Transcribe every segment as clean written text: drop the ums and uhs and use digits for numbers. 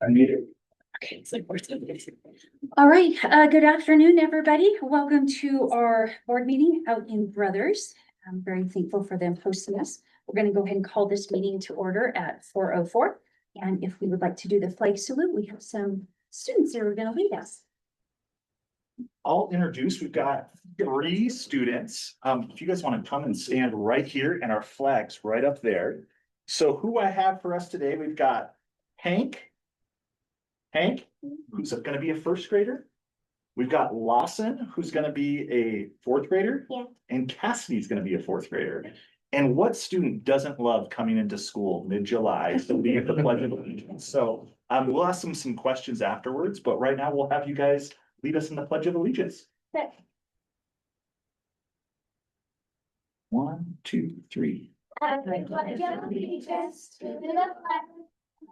I need it. Okay, it's like all right, good afternoon, everybody. Welcome to our board meeting out in Brothers. I'm very thankful for them hosting us. We're going to go ahead and call this meeting to order at 4:04. And if we would like to do the flag salute, we have some students that are going to lead us. I'll introduce, we've got 3 students. If you guys want to come and stand right here and our flag's right up there. So who I have for us today, we've got Hank, who's gonna be a 1st grader. We've got Lawson, who's gonna be a 4th grader. Yeah. And Cassidy's gonna be a 4th grader. And what student doesn't love coming into school mid-July to be at the Pledge of Allegiance? So we'll ask them some questions afterwards, but right now we'll have you guys lead us in the Pledge of Allegiance. Okay. 1, 2, 3. I pledge allegiance to the flag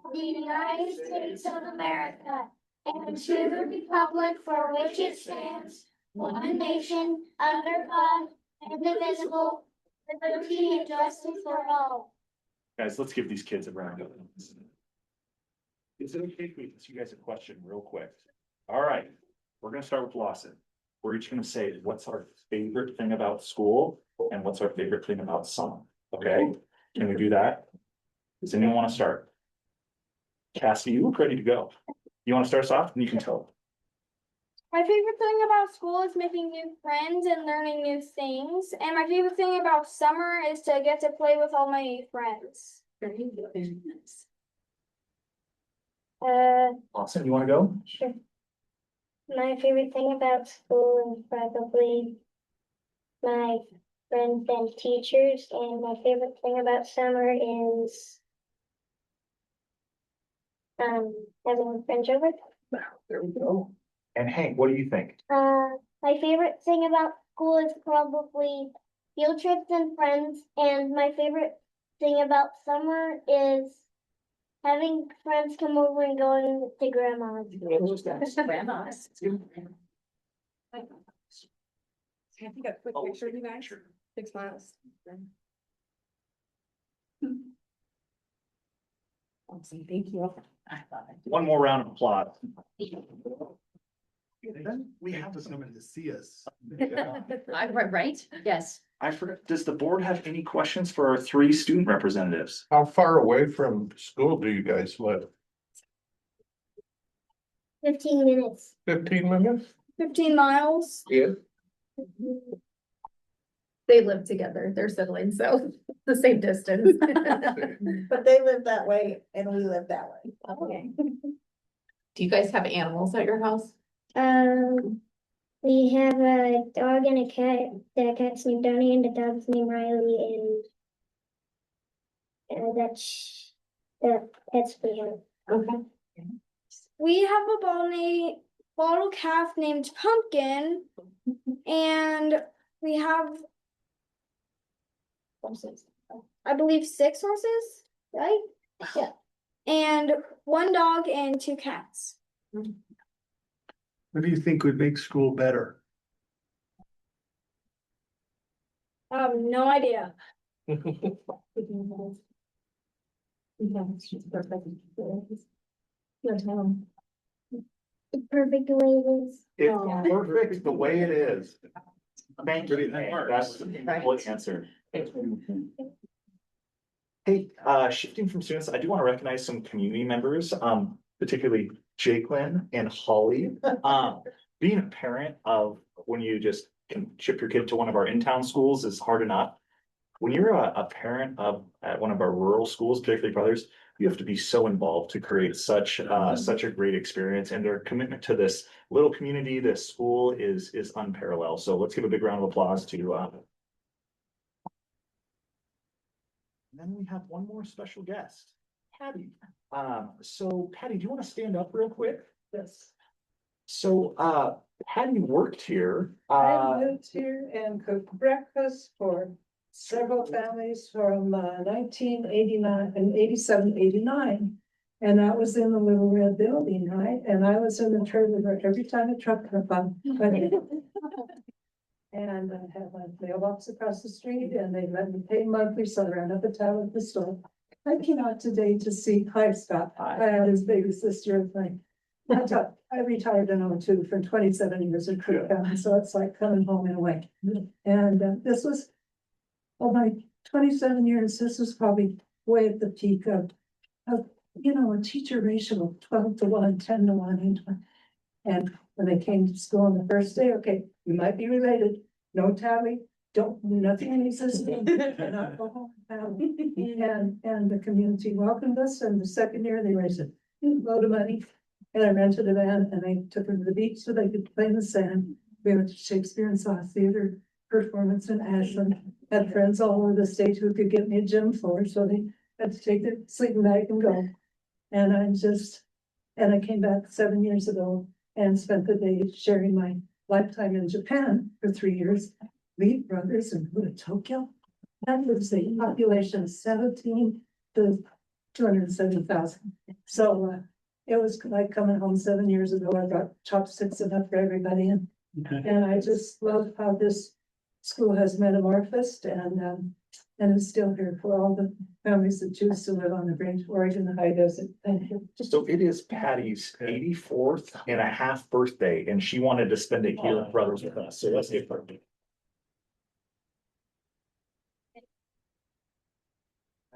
of the United States of America and to the republic for which it stands, one nation, under God, indivisible, with liberty and justice for all. Guys, let's give these kids a round of applause. Is it okay if we ask you guys a question real quick? All right, we're gonna start with Lawson. We're each gonna say, what's our favorite thing about school and what's our favorite thing about summer? Okay, can we do that? Does anyone want to start? Cassie, you look ready to go. You want to start us off? And you can tell. My favorite thing about school is making new friends and learning new things. And my favorite thing about summer is to get to play with all my friends. Very good, very nice. Lawson, you want to go? Sure. My favorite thing about school is probably my friends and teachers, and my favorite thing about summer is having friends over. There we go. And Hank, what do you think? My favorite thing about school is probably field trips and friends, and my favorite thing about summer is having friends come over and going to grandma's. Grandma's. Can I take a quick picture of you guys? Sure. 6 miles. Awesome, thank you. I love it. One more round of applause. We have to to come in to see us. Right? Yes. I forgot, does the board have any questions for our 3 student representatives? How far away from school do you guys live? 15 minutes. 15 minutes? 15 miles. Yeah. They live together, they're siblings, so the same distance. But they live that way and we live that way. Okay. Do you guys have animals at your house? We have a dog and a cat. The cat's named Donnie and the dog's named Riley, and that's the pets we have. Okay. We have a bottle calf named Pumpkin, and we have horses. I believe 6 horses, right? Yeah. And 1 dog and 2 cats. What do you think would make school better? No idea. The perfect way it is. It's perfect the way it is. Thank you. That's the good answer. Hey, shifting from students, I do want to recognize some community members, particularly Jakelyn and Holly. Being a parent of when you just can ship your kid to one of our in-town schools is hard enough. When you're a parent of at one of our rural schools, particularly Brothers, you have to be so involved to create such a great experience, and their commitment to this little community, this school is unparalleled. So let's give a big round of applause to. And then we have one more special guest, Patty. So Patty, do you want to stand up real quick? Yes. So Patty worked here. I lived here and cooked breakfast for several families from 1989 and 87, 89. And that was in the little red building, right? And I was in the trailer every time a truck came by. And I had my mailbox across the street and they let me pay monthly, so I ran up the tower at the store. I came out today to see, hi Scott, I had his baby sister and thing. I retired in '02 for 27 years in Cook County, so it's like coming home in a way. And this was, oh my 27 years, this was probably way at the peak of, a teacher ratio of 12 to 1, 10 to 1. And when they came to school on the first day, okay, you might be related, no tally, nothing exists. And alcohol, and the community welcomed us, and the second year they raised a load of money. And I rented a van and I took them to the beach so they could play in the sand. We went to Shakespeare and saw a theater performance in Ashland. Had friends all over the state who could get me a gym floor, so they had to take their sleeping bag and go. And I came back 7 years ago and spent the day sharing my lifetime in Japan for 3 years. Lead brothers and go to Tokyo. That was a population of 17 to 270,000. So it was like coming home 7 years ago. I got chopsticks enough for everybody, and I just love how this school has metamorphosed and is still here for all the families that choose to live on the Great Oregon High Desert. Thank you. So it is Patty's 84th and a half birthday, and she wanted to spend it here at Brothers with us, so let's get her.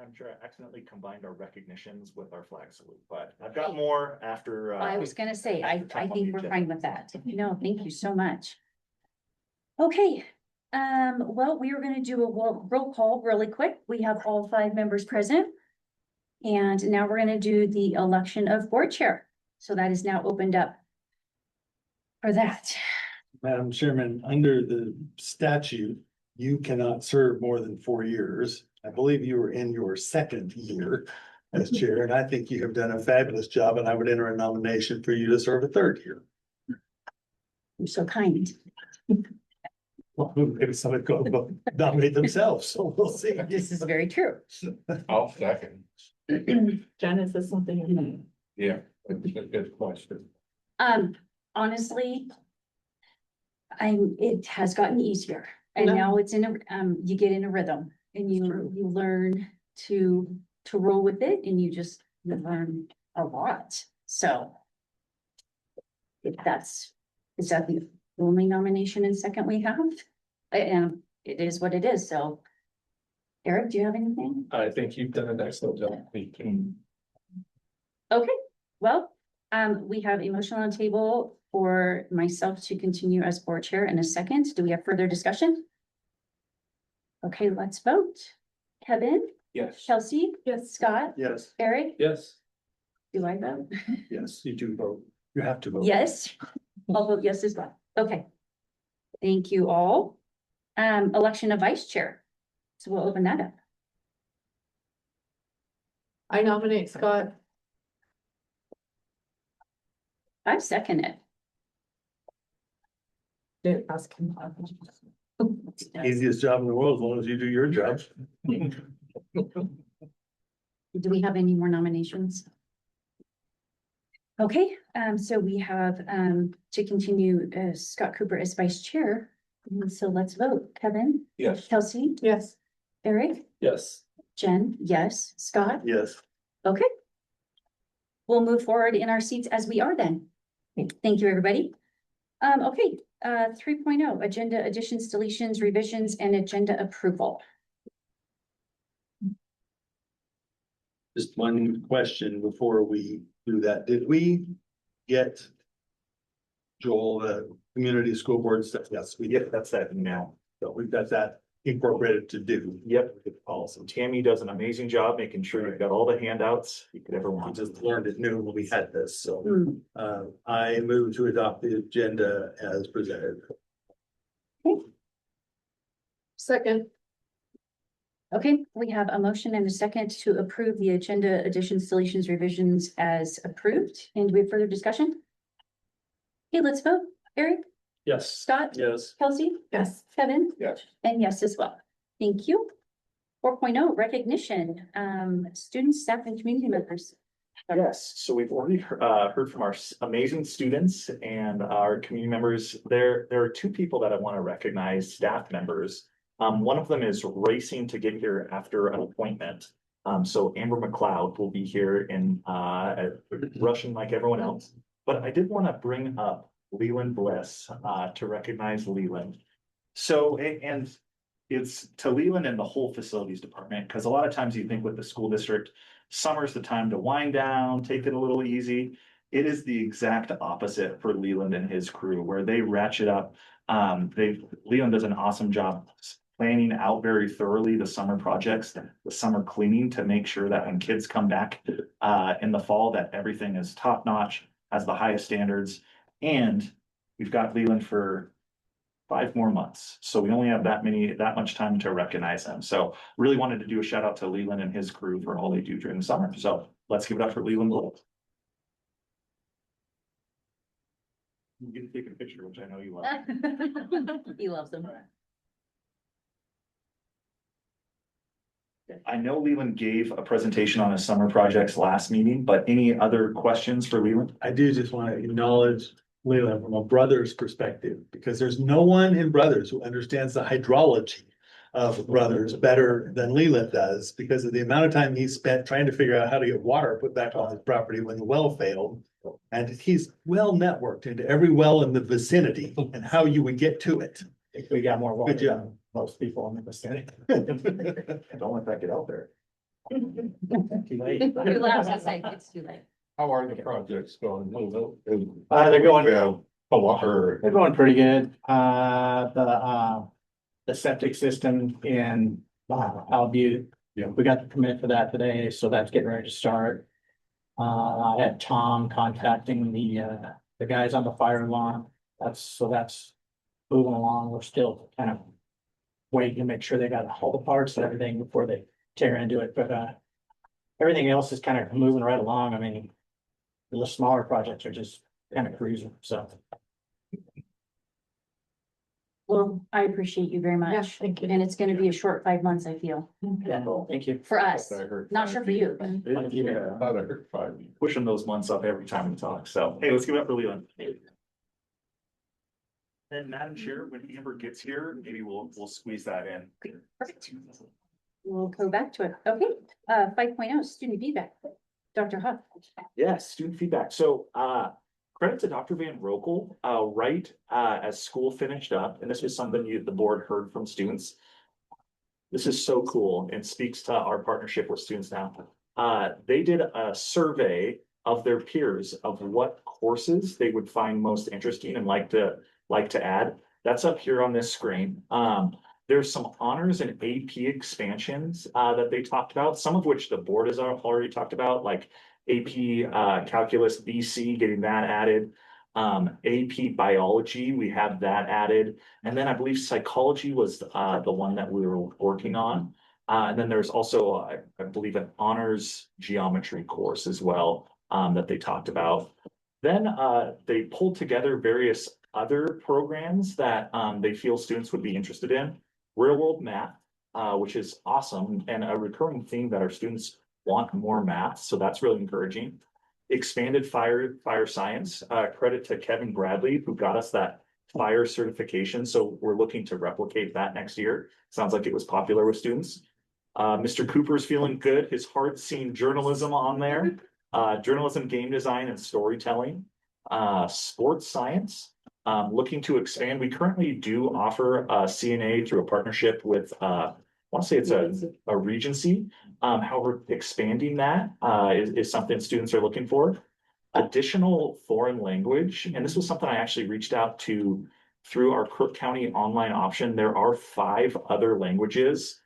I'm sure I accidentally combined our recognitions with our flag salute, but I've got more after. I was gonna say, I time on think the we're agenda. fine with that. No, thank you so much. Okay, well, we were gonna do a roll call really quick. We have all 5 members present. And now we're gonna do the election of board chair. So that is now opened up for that. Madam Chairman, under the statute, you cannot serve more than 4 years. I believe you were in your 2nd year as chair, and I think you have done a fabulous job, and I would enter a nomination for you to serve a 3rd year. You're so kind. Well, maybe somebody could nominate themselves, so we'll see. This is very true. I'll second. Jen, is this something you know? Yeah, it's a good question. Honestly, it has gotten easier, and No. now it's in you get in a rhythm, and you learn to roll with it, and you learn a lot, so. If is that the only nomination and second we have? And it is what it is, so. Eric, do you have anything? I think you've done an excellent job. Okay, well, we have a motion on the table for myself to continue as board chair in a second. Do we have further discussion? Okay, let's vote. Kevin, Yes. Kelsey, Yes. Scott, Yes, Eric, Yes. do I vote? yes, you do vote. You have to vote. Yes, I'll vote yes as well. Okay. Thank you all. Election of vice chair. So we'll open that up. I nominate Scott. I second it. Didn't ask him. Easiest job in the world, as long as you do your job. Do we have any more nominations? Okay, so we have, to continue, Scott Cooper as vice chair. And so let's vote. Kevin, Yes. Kelsey, Yes. Eric, Yes. Jen, yes, Scott. Yes. Okay. We'll move forward in our seats as we are then. Thank you, everybody. Okay, 3.0, agenda additions, deletions, revisions, and agenda approval. Just one question before we do that. Did we get Joel, the community school board stuff? Yes, we Yep, did. that's that now. So we've got that incorporated to do. Yep. Awesome. Tammy does an amazing job making sure you've got all the handouts you could ever We want. just learned it new when we had this, so Hmm, I move to adopt the agenda as presented. Second. Okay, we have a motion and a second to approve the agenda additions, deletions, revisions as approved. And do we have further discussion? Okay, let's vote. Eric, Yes. Scott, Yes. Kelsey, Yes. Kevin, Yes. and yes as well. Thank you. 4.0 recognition, students, staff, and community members. Yes, so we've already heard from our amazing students and our community members. There are 2 people that I want to recognize, staff members. One of them is racing to get here after an appointment. So Amber McLeod will be here in Russian like everyone else. But I did want to bring up Leland Bliss to recognize Leland. So, and it's to Leland and the whole facilities department, because a lot of times you think with the school district, summer's the time to wind down, take it a little easy. It is the exact opposite for Leland and his crew, where they ratchet up. Leland does an awesome job planning out very thoroughly the summer projects, the summer cleaning, to make sure that when kids come back in the fall, that everything is top notch, has the highest standards. And we've got Leland for 5 more months. So we only have that much time to recognize them. So really wanted to do a shout out to Leland and his crew for all they do during the summer. So let's give it up for Leland. You get to take a picture, which I know you love. He loves them. I know Leland gave a presentation on his summer projects last meeting, but any other questions for Leland? I do just want to acknowledge Leland from a brother's perspective, because there's no one in Brothers who understands the hydrology of Brothers better than Leland does, because of the amount of time he spent trying to figure out how to get water put back on his property when the well failed. And he's well networked into every well in the vicinity and how you would get to it. We got more water Good job. than most people in the vicinity. Don't let that get out there. Too late. Too loud, I say, it's too late. How are the projects going? They're going, A water. they're going pretty good. The septic system in Albutte. Yeah. We got the permit for that today, so that's getting ready to start. I had Tom contacting the guys on the fire alarm. That's moving along. We're still kind of waiting to make sure they got all the parts and everything before they tear into it, but everything else is kind of moving right along. I mean, the smaller projects are just kind of cruising, so. Well, I appreciate you very much. thank you. And it's gonna be a short 5 months, I feel, Yeah, thank you. for us, I heard not sure for you, but. Yeah, Thought I heard 5 years. pushing those months up every time we talk. So, hey, let's give it up for Leland. And Madam Chair, when Amber gets here, maybe we'll squeeze that in. Perfect. We'll go back to it. Okay, 5.0, student feedback. Dr. Huff. Yes, student feedback. So, credit to Dr. Van Rokel, right, as school finished up, and this was something the board heard from students. This is so cool and speaks to our partnership with students now. They did a survey of their peers of what courses they would find most interesting and like to add. That's up here on this screen. There's some honors and AP expansions that they talked about, some of which the board has already talked about, like AP Calculus BC, getting that added. AP Biology, we have that added. And then I believe Psychology was the one that we were working on. And then there's also, I believe, an honors geometry course as well that they talked about. Then they pulled together various other programs that they feel students would be interested in. Real world math, which is awesome, and a recurring theme that our students want more math, so that's really encouraging. Expanded fire science, credit to Kevin Bradley, who got us that fire certification, so we're looking to replicate that next year. Sounds like it was popular with students. Mr. Cooper's feeling good, his heart seen journalism on there, journalism, game design, and storytelling. Sports science, looking to expand. We currently do offer CNA through a partnership with I want to say it's a Regency. However, expanding that is something students are looking for. Additional foreign language, and this was something I actually reached out to through our Crook County online option. There are 5 other languages.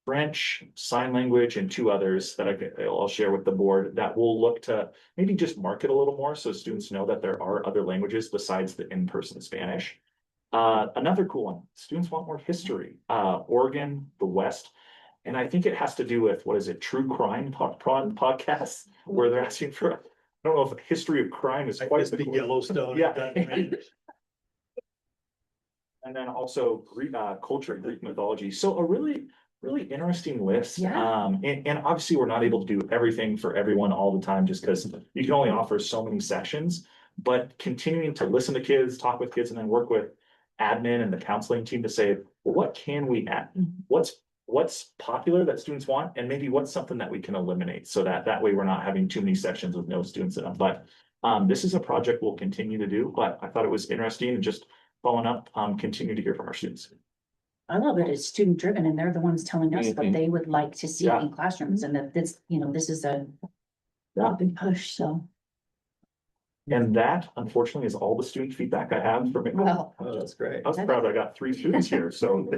French, sign language, and 2 others that I'll share with the board that will look to maybe just market a little more so students know that there are other languages besides the in-person Spanish. Another cool one, students want more history, Oregon, the West. And I think it has to do with, what is it, true crime podcasts, where they're asking for, I don't know if history of crime is quite the Big Yellowstone. Yeah. And then also Greek culture, Greek mythology. So a really interesting list. Yeah. And obviously we're not able to do everything for everyone all the time, just because you can only offer so many sections. But continuing to listen to kids, talk with kids, and then work with admin and the counseling team to say, well, what can we add? What's what's popular that students want, and maybe what's something that we can eliminate, so that way we're not having too many sessions with no students in them, but. This is a project we'll continue to do, but I thought it was interesting and just following up, continue to hear from our students. I love it. It's student driven and they're the ones telling us what they would like to see Yeah. in classrooms and that this, this is a Yeah. big push, so. And that unfortunately is all the student feedback I have from it. Well, Oh, that's great. I was proud I got 3 students here, so.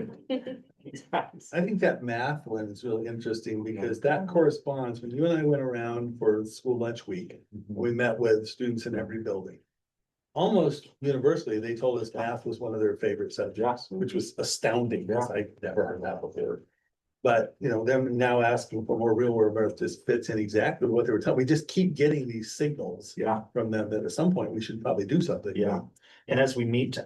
I think that math one is really interesting because that corresponds, when you and I went around for school lunch week, we met with students in every building. Almost universally, they told us math was one of their favorite subjects, which was astounding, because I never heard that before. But, them now asking for more real world math just fits in exactly what they were telling. We just keep getting these signals Yeah, from them that at some point we should probably do something. yeah. And as we meet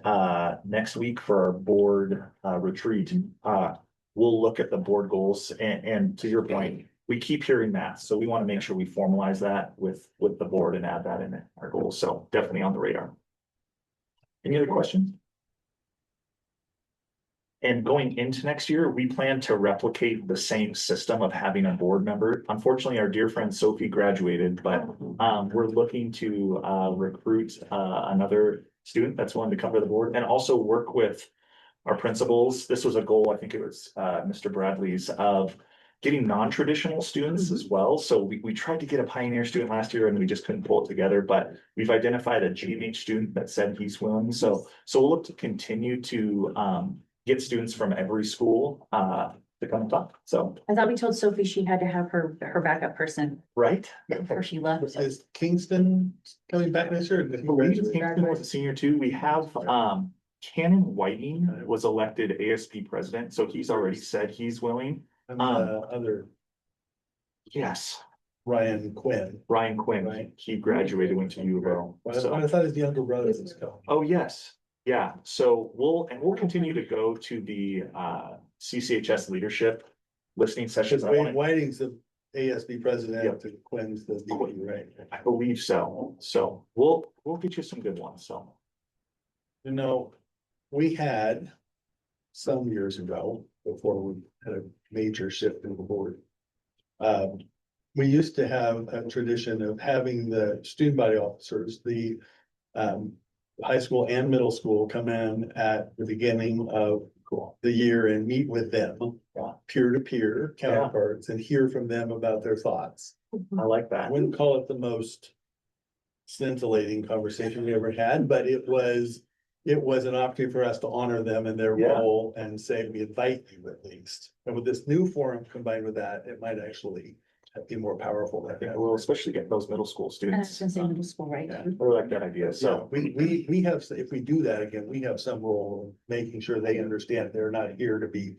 next week for our board retreat, we'll look at the board goals and to your point, we keep hearing that. So we want to make sure we formalize that with the board and add that in our goals. So definitely on the radar. Any other questions? And going into next year, we plan to replicate the same system of having a board member. Unfortunately, our dear friend Sophie graduated, but we're looking to recruit another student that's willing to come to the board and also work with our principals. This was a goal, I think it was Mr. Bradley's, of getting non-traditional students as well. So we tried to get a pioneer student last year and we just couldn't pull it together, but we've identified a GMH student that said he's willing. So we'll look to continue to get students from every school to come talk. So, I thought we told Sophie she had to have her backup person right? before she left. Is Kingston coming back next year? I believe Kingston was a senior too. We have Cannon Whiting was elected ASP president, so he's already said he's willing. And the other Yes, Ryan Quinn. Ryan Quinn, Right. he graduated, went to U of O. I So, thought his younger brother was coming. oh, yes, yeah, so we'll continue to go to the CCHS leadership listening sessions. I Wade wanna- Whiting's the ASB president, Yep. and Quinn's the VP, right? I believe so, so we'll get you some good ones, so. We had some years ago, before we had a major shift in the board. We used to have a tradition of having the student body officers, the high school and middle school come in at the beginning of the year and meet with them. Peer to peer counterparts and hear from them about their thoughts. I like I that. wouldn't call it the most scintillating conversation we ever had, but it was an opportunity for us to honor them and their Yeah. role and say, we invite you at least. And with this new forum combined with that, it might actually be more powerful. I think we'll especially get those middle school And I was students. gonna say middle school, right? Yeah. I like that idea, So so, we have, if we do that again, we have some role in making sure they understand they're not here to be,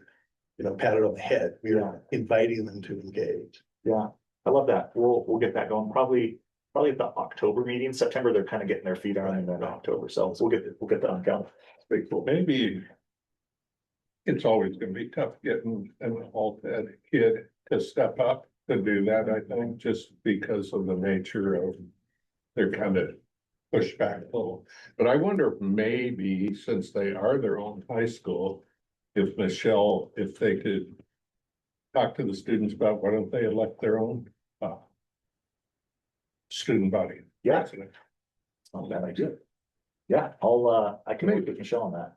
patted on the head. We are inviting them to engage. yeah, I love that. We'll get that going, probably at the October meeting. September, they're kind of getting their feet on in that October, so we'll get that on count. Very cool. Maybe. It's always gonna be tough getting an alt-ed kid to step up to do that, I think, just because of the nature of. They're kind of pushed back a little, but I wonder if maybe, since they are their own high school. If they could. Talk to the students about why don't they elect their own student body. Yeah. president. It's not a bad idea. Yeah, I can work with Michelle on that.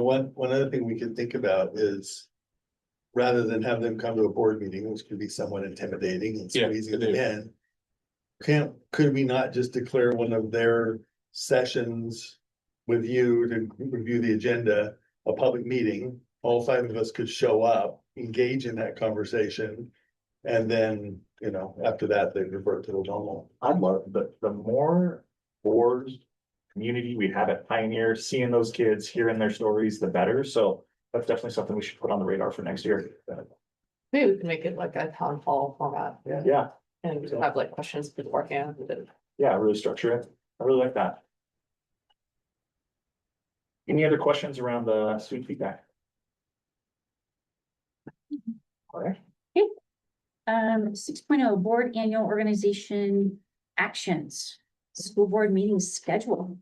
One other thing we can think about is. Rather than have them come to a board meeting, which could be somewhat intimidating and Yeah, squeezing it them is. in. Could we not just declare one of their sessions with you to review the agenda, a public meeting? All 5 of us could show up, engage in that conversation. And then, after that, they revert to the normal. I'd love, the more boards, community we have at Pioneer, seeing those kids, hearing their stories, the better, so. That's definitely something we should put on the radar for next year. Maybe we can make it like a town hall format Yeah, and have like questions beforehand and. yeah, really structure it. I really like that. Any other questions around the student feedback? All right. 6.0 board annual organization actions, school board meeting schedule.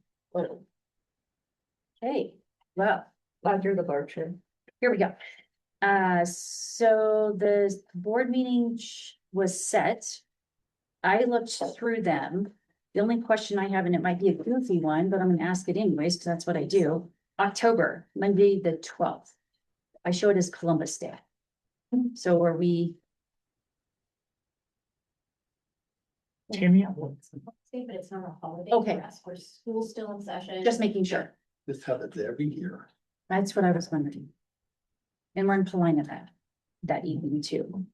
Okay, well, Glad you're the board chair. here we go. So the board meeting was set. I looked through them. The only question I have, and it might be a goofy one, but I'm gonna ask it anyways, because that's what I do. October, Monday, the 12th. I show it as Columbus Day. So are we, Tammy, But it's not a holiday Okay. for us. We're school still in session. just making sure. This happens every year. That's what I was wondering. And we're in Paulina that evening too.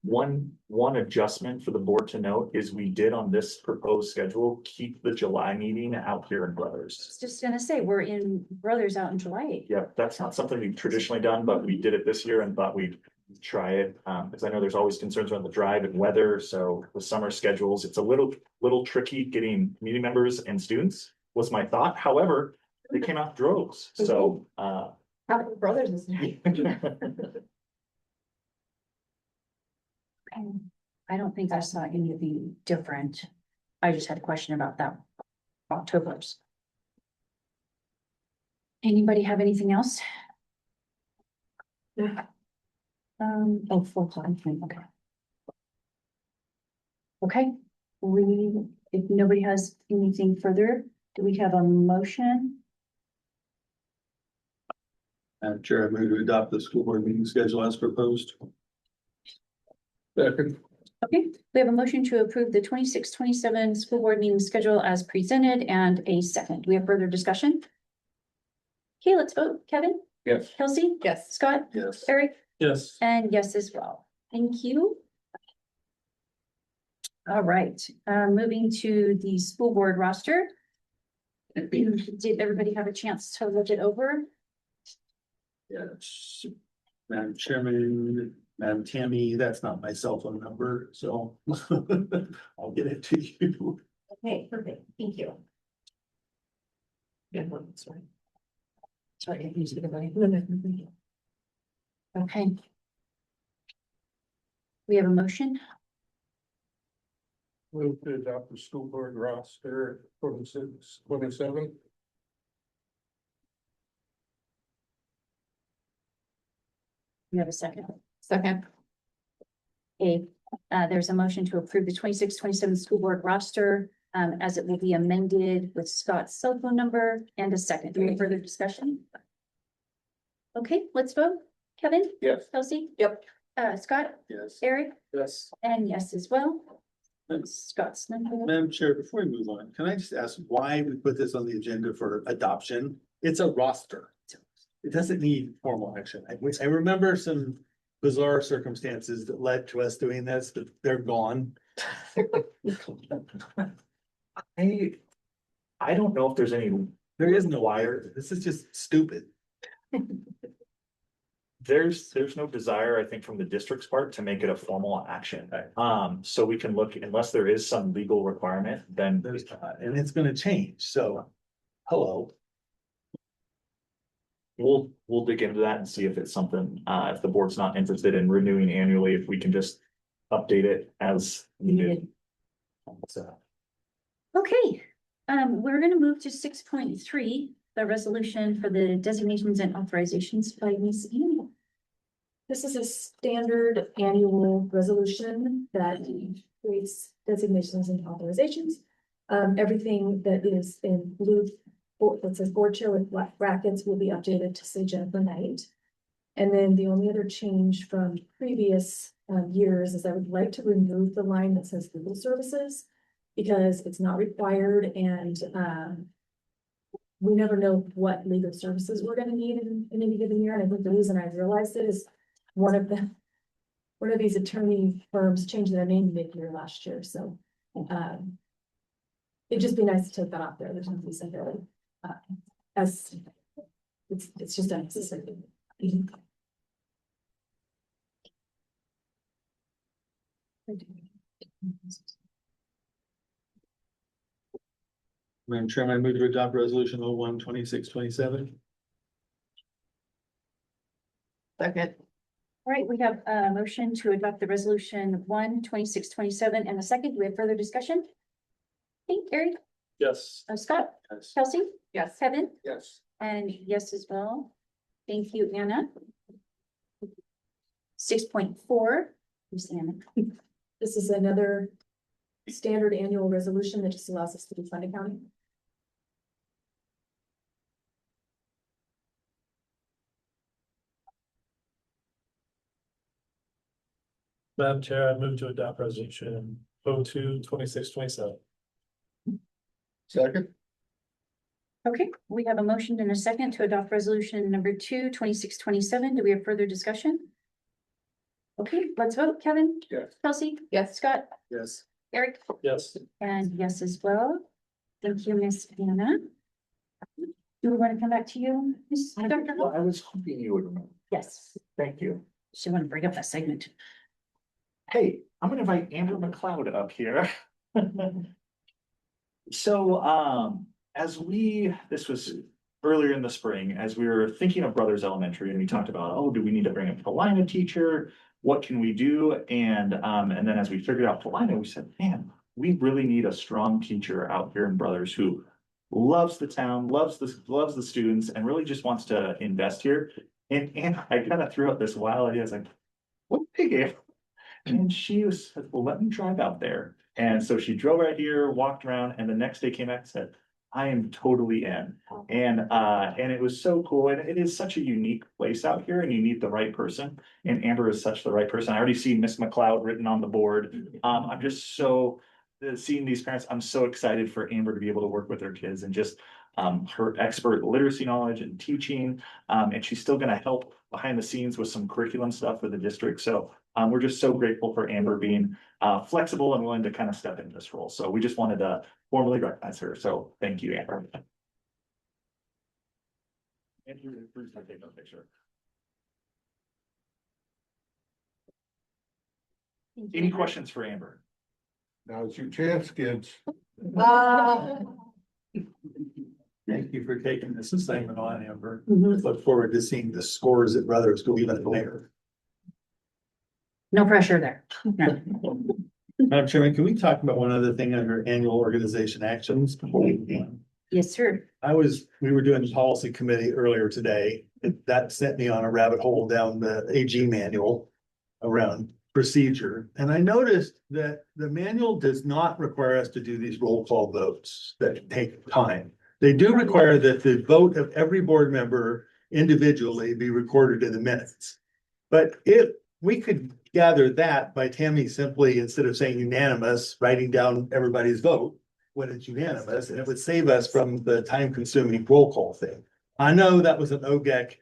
one adjustment for the board to note is we did on this proposed schedule, keep the July meeting out here in I Brothers. was just gonna say, we're in Brothers out in July 8th. Yeah, that's not something we've traditionally done, but we did it this year and thought we'd try it. Because I know there's always concerns around the drive and weather, so with summer schedules, it's a little tricky getting community members and students, was my thought. However, they came out droves, so, How many brothers is there? I don't think I saw anything different. I just had a question about that. October's. Anybody have anything else? Oh, full time, okay. Okay, if nobody has anything further, do we have a motion? Madam Chair, I move to adopt the school board meeting schedule as proposed. Second. Okay, we have a motion to approve the 26-27 school board meeting schedule as presented and a second. Do we have further discussion? Okay, let's vote. Kevin? Yes. Kelsey? Yes. Scott? Yes. Eric? Yes. And yes as well. Thank you. All right, moving to the school board roster. Did everybody have a chance to look it over? Yes. Madam Chairman, Madam Tammy, that's not my cell phone number, so I'll get it to you. Okay, perfect. Thank you. Good one, sorry. Sorry, I used it away. No. Okay. We have a motion. Move to adopt the school board roster 26, 27. You have a second. Second, Okay, there's a motion to approve the 26-27 school board roster, as it will be amended with Scott's cell phone number and a second. Do we have further discussion? Okay, let's vote. Kevin? Yes. Kelsey? Yep. Scott? Yes. Eric? Yes. And yes as well. Scott's number. Madam Chair, before we move on, can I just ask why we put this on the agenda for adoption? It's a roster. It doesn't need formal action. I remember some bizarre circumstances that led to us doing this, but they're gone. I don't know if there's any, There is no wire. This is just stupid. there's no desire, I think, from the district's part to make it a formal action. So we can look, unless there is some legal requirement, then There's not, and it's gonna change, so, hello. we'll dig into that and see if it's something, if the board's not interested in renewing annually, if we can just update it as needed. So, Okay, we're gonna move to 6.3, the resolution for the designations and authorizations by Ms. Amy. this is a standard annual resolution that creates designations and authorizations. Everything that is in blue, that says board chair with black brackets will be updated to say Jennifer Knight. And then the only other change from previous years is I would like to remove the line that says legal services, because it's not required and we never know what legal services we're gonna need in any given year. And I think the reason I realized it is one of these attorney firms changed their name mid-year last year, so it'd just be nice to take that off there. There's no reason really. As it's just unnecessary. Madam Chairman, I move to adopt resolution 01-26-27. Second, All right, we have a motion to adopt the resolution 1-26-27 and a second. Do we have further discussion? Okay, Eric, Yes. Scott, Yes. Kelsey, yes. Kevin, Yes. and yes as well. Thank you, Anna. 6.4. This is another standard annual resolution that just allows us to do fund accounting. Madam Chair, I move to adopt resolution 02-26-27. Second. Okay, we have a motion and a second to adopt resolution number 2-26-27. Do we have further discussion? Okay, let's vote. Kevin? Yes. Kelsey? Yes. Scott? Yes. Eric? Yes. And yes as well. Thank you, Miss Anna. Do we want to come back to you, Miss Dr. Well, Hall? I was hoping you would remember. Yes, Thank you. she want to bring up that segment. Hey, I'm gonna invite Amber McLeod up here. So, this was earlier in the spring, as we were thinking of Brothers Elementary, and we talked about, oh, do we need to bring a Paulina teacher? What can we do? And then as we figured out Paulina, we said, man, we really need a strong teacher out here in Brothers who loves the town, loves the students, and really just wants to invest here. And I kind of threw out this wild idea. I was like, what big if? And she said, well, let me drive out there. And so she drove right here, walked around, and the next day came back and said, I am totally in. And it was so cool. And it is such a unique place out here, and you need the right person. And Amber is such the right person. I already see Miss McLeod written on the board. I'm just so seeing these parents, I'm so excited for Amber to be able to work with her kids and just her expert literacy knowledge and teaching. And she's still gonna help behind the scenes with some curriculum stuff for the district. So we're just so grateful for Amber being flexible and willing to kind of step into this role. So we just wanted to formally recognize her. So thank you, Amber. And please take a picture. Any questions for Amber? Now's your chance, kids. Thank you for taking this assignment on, Amber. Mhm. Look forward to seeing the scores at Brothers go even later. No pressure there. No. Madam Chairman, can we talk about one other thing under annual organization actions? Yes, sir. We were doing policy committee earlier today. That sent me on a rabbit hole down the AG manual around procedure. And I noticed that the manual does not require us to do these roll call votes that take time. They do require that the vote of every board member individually be recorded in the minutes. But if we could gather that by Tammy simply, instead of saying unanimous, writing down everybody's vote when it's unanimous, and it would save us from the time consuming roll call thing. I know that was an OGEC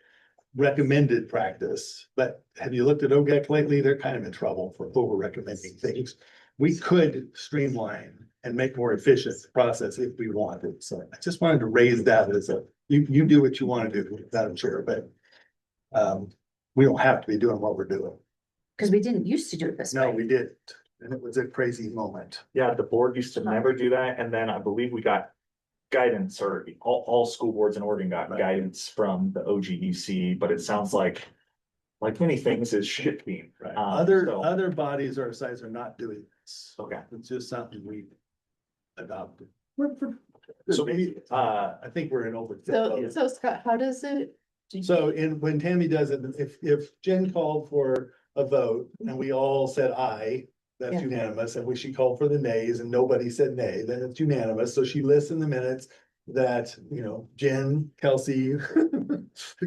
recommended practice, but have you looked at OGEC lately? They're kind of in trouble for over recommending things. We could streamline and make more efficient the process if we wanted. So I just wanted to raise that as you do what you want to do, Madam Chair, but we don't have to be doing what we're doing. Because we didn't used to do it this No, way. we didn't. And it was a crazy moment. Yeah, the board used to never do that. And then I believe we got guidance, or all school boards in Oregon got guidance from the OGEC, but it sounds like many things is shifting. Right. So- Other bodies our size are not doing this. Okay. It's just something we adopted. So maybe, I think we're in over. So Scott, how does it? So when Tammy does it, if Jen called for a vote and we all said aye, that's Yeah. unanimous. And she called for the nays and nobody said nay, then it's unanimous. So she lists in the minutes that, Jen, Kelsey,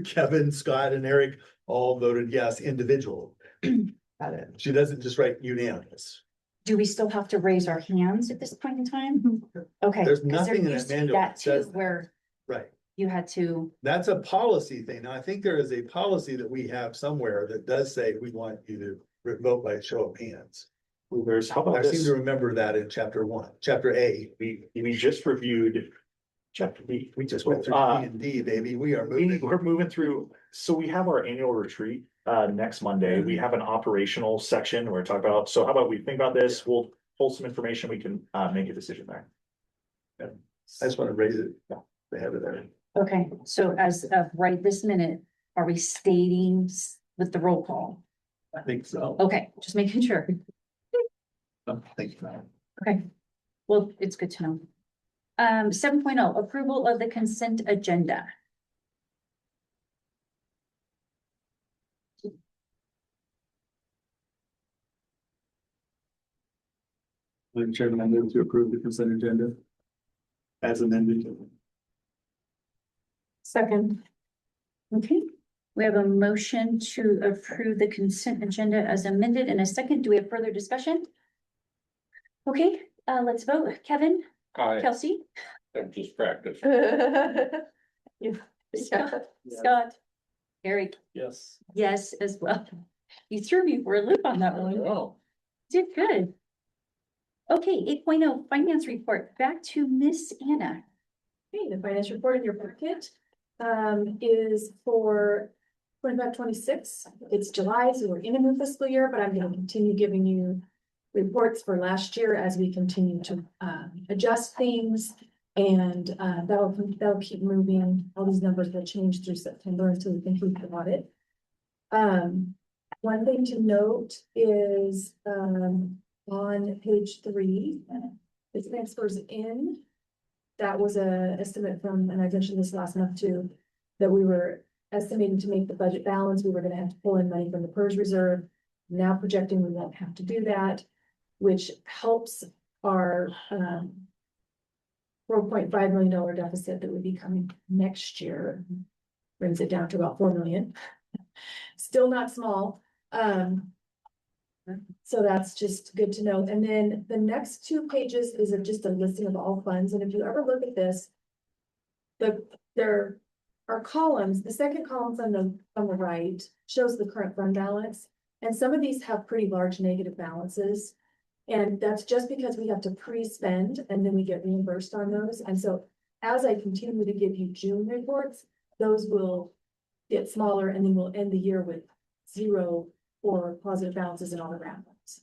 Kevin, Scott, and Eric all voted yes individual. Got it. She doesn't just write unanimous. Do we still have to raise our hands at this point in time? Okay. There's 'cause there nothing in used that to be manual that that says too, that. where Right. you had to, That's a policy thing. Now, I think there is a policy that we have somewhere that does say we want you to vote by show of hands. how I about seem this? to remember that in chapter 1, chapter A. We just reviewed chapter B. We just went through B and D, baby. We are moving. We're moving through, so we have our annual retreat next Monday. We have an operational section where we talk about, so how about we think about this, we'll pull some information, we can make a decision there. I just want to raise it. They have it there. okay, so as of right this minute, are we stating with the roll call? I think so. Okay, just making sure. Thank you. Okay, well, it's good to know. 7.0, approval of the consent agenda. Madam Chairman, I move to approve the consent agenda. As amended. Second. Okay, we have a motion to approve the consent agenda as amended in a second. Do we have further discussion? Okay, let's vote. Kevin, I Kelsey, am just practice. Scott, Eric, Yes. yes, as well. You threw me for a loop on that one. Oh, Did good. Okay, 8.0 finance report. Back to Miss Anna. Okay, the finance report in your packet is for 25-26. It's July, so we're in a new fiscal year, but I'm gonna continue giving you reports for last year as we continue to adjust things. And that'll keep moving. All these numbers will change through September until we complete the audit. One thing to note is on page 3, the transfers in. That was a estimate from, and I mentioned this last month too, that we were estimating to make the budget balance. We were gonna have to pull in money from the PERS reserve. Now projecting we won't have to do that, which helps our $4.5 million deficit that would be coming next year. Brings it down to about 4 million. Still not small. So that's just good to know. And then the next 2 pages is just a listing of all funds. And if you ever look at this, there are columns. The second column on the right shows the current fund balance. And some of these have pretty large negative balances. And that's just because we have to pre-spend and then we get reimbursed on those. And so as I continue to give you June reports, those will get smaller and then we'll end the year with 0 or positive balances in all the round ones.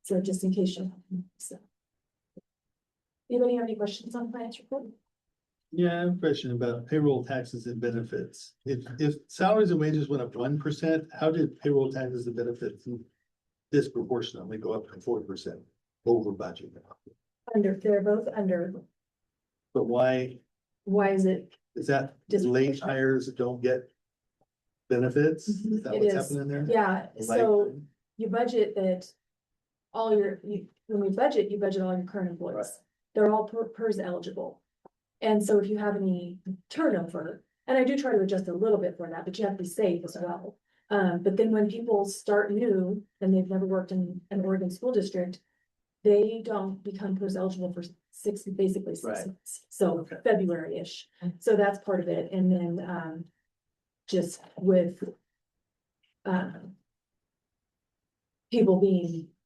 So just in case you. So. Anybody have any questions on the finance report? Yeah, I have a question about payroll taxes and benefits. If salaries and wages went up 1%, how did payroll taxes and benefits disproportionately go up to 4% over budget? They're both under. But why Why is it? is that late hires that don't get benefits? Is that It what's is. happening there? Yeah, Like- so you budget that all when we budget, you budget all your current employees. Right. They're all PERS eligible. And so if you have any turnover, and I do try to adjust a little bit for that, but you have to be safe as well. But then when people start new and they've never worked in an Oregon school district, they don't become PERS eligible for basically 6 Right. months. So Okay. February-ish. So that's part of it. And then just with people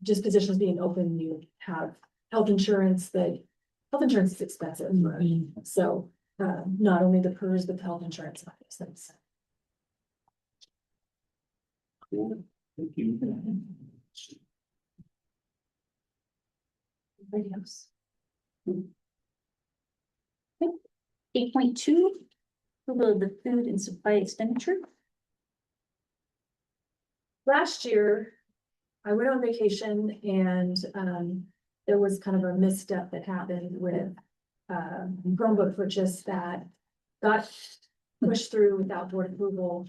just positions being open, you have health insurance is expensive. Right. So not only the PERS, but the health insurance. Things. Cool. Thank you. Anybody else? 8.2, approval of the food and supply expenditure. Last year, I went on vacation and there was kind of a misstep that happened with Chromebook purchase that got pushed through without board approval.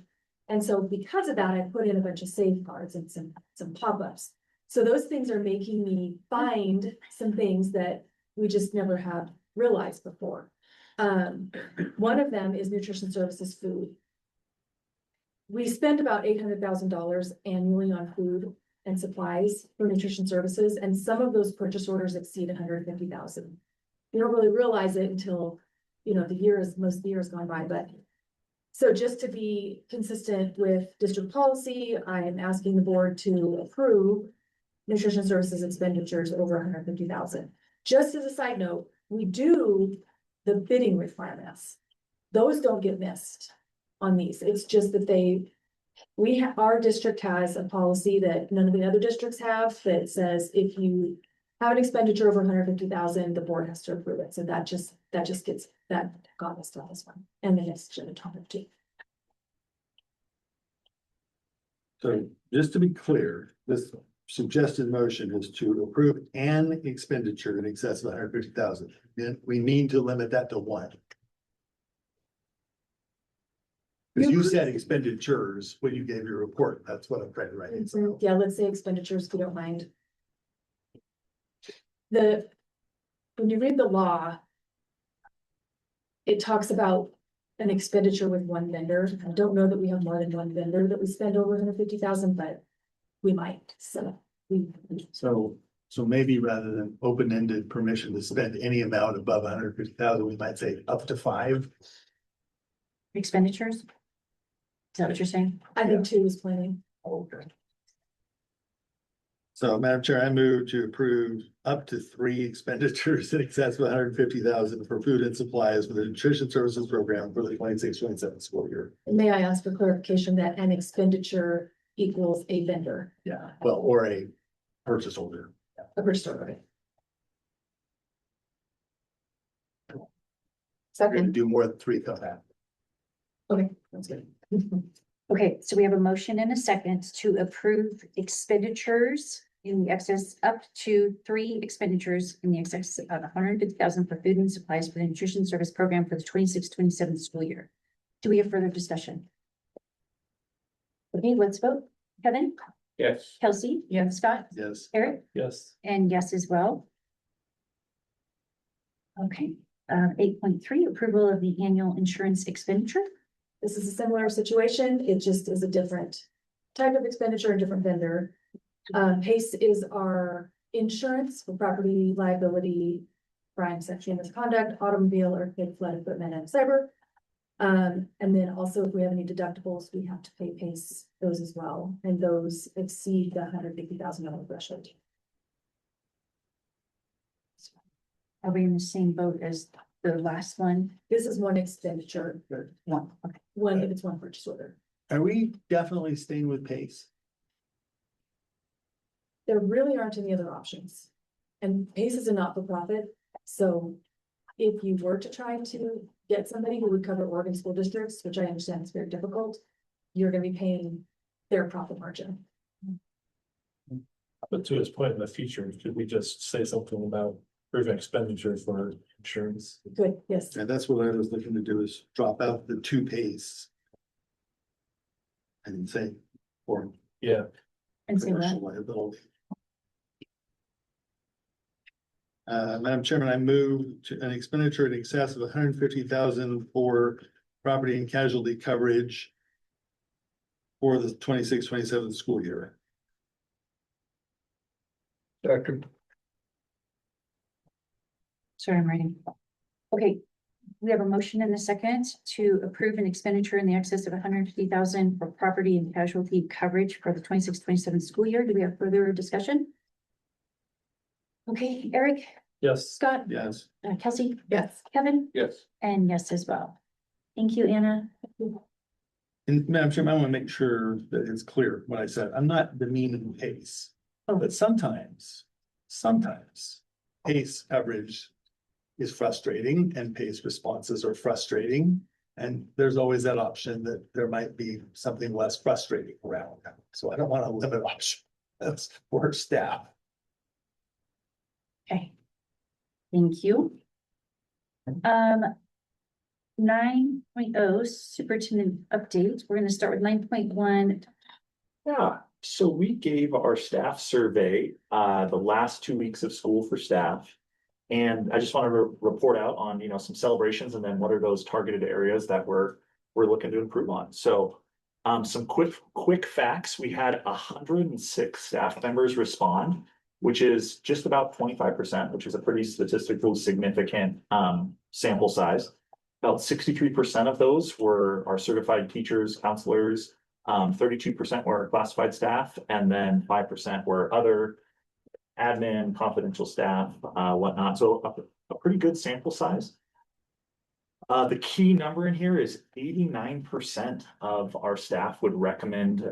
And so because of that, I put in a bunch of safeguards and some pop-ups. So those things are making me find some things that we just never have realized before. One of them is nutrition services food. We spend about $800,000 annually on food and supplies for nutrition services, and some of those purchase orders exceed $150,000. You don't really realize it until, most of the year has gone by, but. So just to be consistent with district policy, I am asking the board to approve nutrition services expenditures over $150,000. Just as a side note, we do the bidding requirements. Those don't get missed on these. It's just that our district has a policy that none of the other districts have that says if you have an expenditure over $150,000, the board has to approve it. So that just got us on this one. And then it's should have topic too. So just to be clear, this suggested motion is to approve an expenditure in excess of 150,000. Then we mean to limit that to 1. Because you said expenditures when you gave your report. That's what I'm trying to write. Yeah, let's say expenditures, if you don't mind. when you read the law, it talks about an expenditure with one vendor. I don't know that we have more than one vendor that we spend over 150,000, but we might, so we. So maybe rather than open-ended permission to spend any amount above 150,000, we might say up to 5. Expenditures? Is that what you're saying? I think 2 is plenty. Okay. So, Madam Chair, I move to approve up to 3 expenditures in excess of 150,000 for food and supplies for the nutrition services program for the 26-27 school year. May I ask for clarification that an expenditure equals a vendor, Yeah, well, or a purchase order. a purchase order? We're gonna Second, do more than 3 come back. Okay, that's good. Okay, so we have a motion and a second to approve expenditures in the excess up to 3 expenditures in the excess of 150,000 for food and supplies for the nutrition service program for the 26-27 school year. Do we have further discussion? Okay, let's vote. Kevin, Yes. Kelsey, Scott, Yes. Eric, Yes. and yes as well. Okay, 8.3, approval of the annual insurance expenditure. This is a similar situation, it just is a different type of expenditure, a different vendor. PACE is our insurance for property liability, crime, sexual misconduct, automobile, earthquake, flood equipment, and cyber. And then also if we have any deductibles, we have to pay PACE those as well, and those exceed the $150,000 threshold. Are we in the same boat as the last one? This is one expenditure, One, okay. one if it's one purchase order. Are we definitely staying with PACE? There really aren't any other options. And PACE is a not-for-profit, so if you were to try to get somebody who would cover Oregon school districts, which I understand is very difficult, you're gonna be paying their profit margin. But to his point in the future, could we just say something about approving expenditure for insurance? Good, yes. And that's what I was looking to do is drop out the 2 PACE. And say, for Yeah, And say commercial what? liability. Madam Chairman, I move to an expenditure in excess of 150,000 for property and casualty coverage for the 26-27 school year. Second. Sorry, I'm writing. Okay, we have a motion and a second to approve an expenditure in the excess of 150,000 for property and casualty coverage for the 26-27 school year. Do we have further discussion? Okay, Eric, yes. Scott, Yes. Kelsey, yes, Kevin, Yes. and yes as well. Thank you, Anna. And Madam Chairman, I want to make sure that it's clear what I said. I'm not demeaning PACE. Oh. But sometimes PACE coverage is frustrating and PACE responses are frustrating. And there's always that option that there might be something less frustrating around. So I don't want to limit options. That's for staff. Okay. Thank you. 9.0 superintendent update. We're gonna start with 9.1. Yeah, so we gave our staff survey, the last 2 weeks of school for staff. And I just want to report out on, some celebrations and then what are those targeted areas that we're looking to improve on. So, some quick facts, we had 106 staff members respond, which is just about 25%, which is a pretty statistically significant, sample size. About 63% of those were our certified teachers, counselors, 32% were classified staff, and then 5% were other admin, confidential staff, whatnot. So a pretty good sample size. The key number in here is 89% of our staff would recommend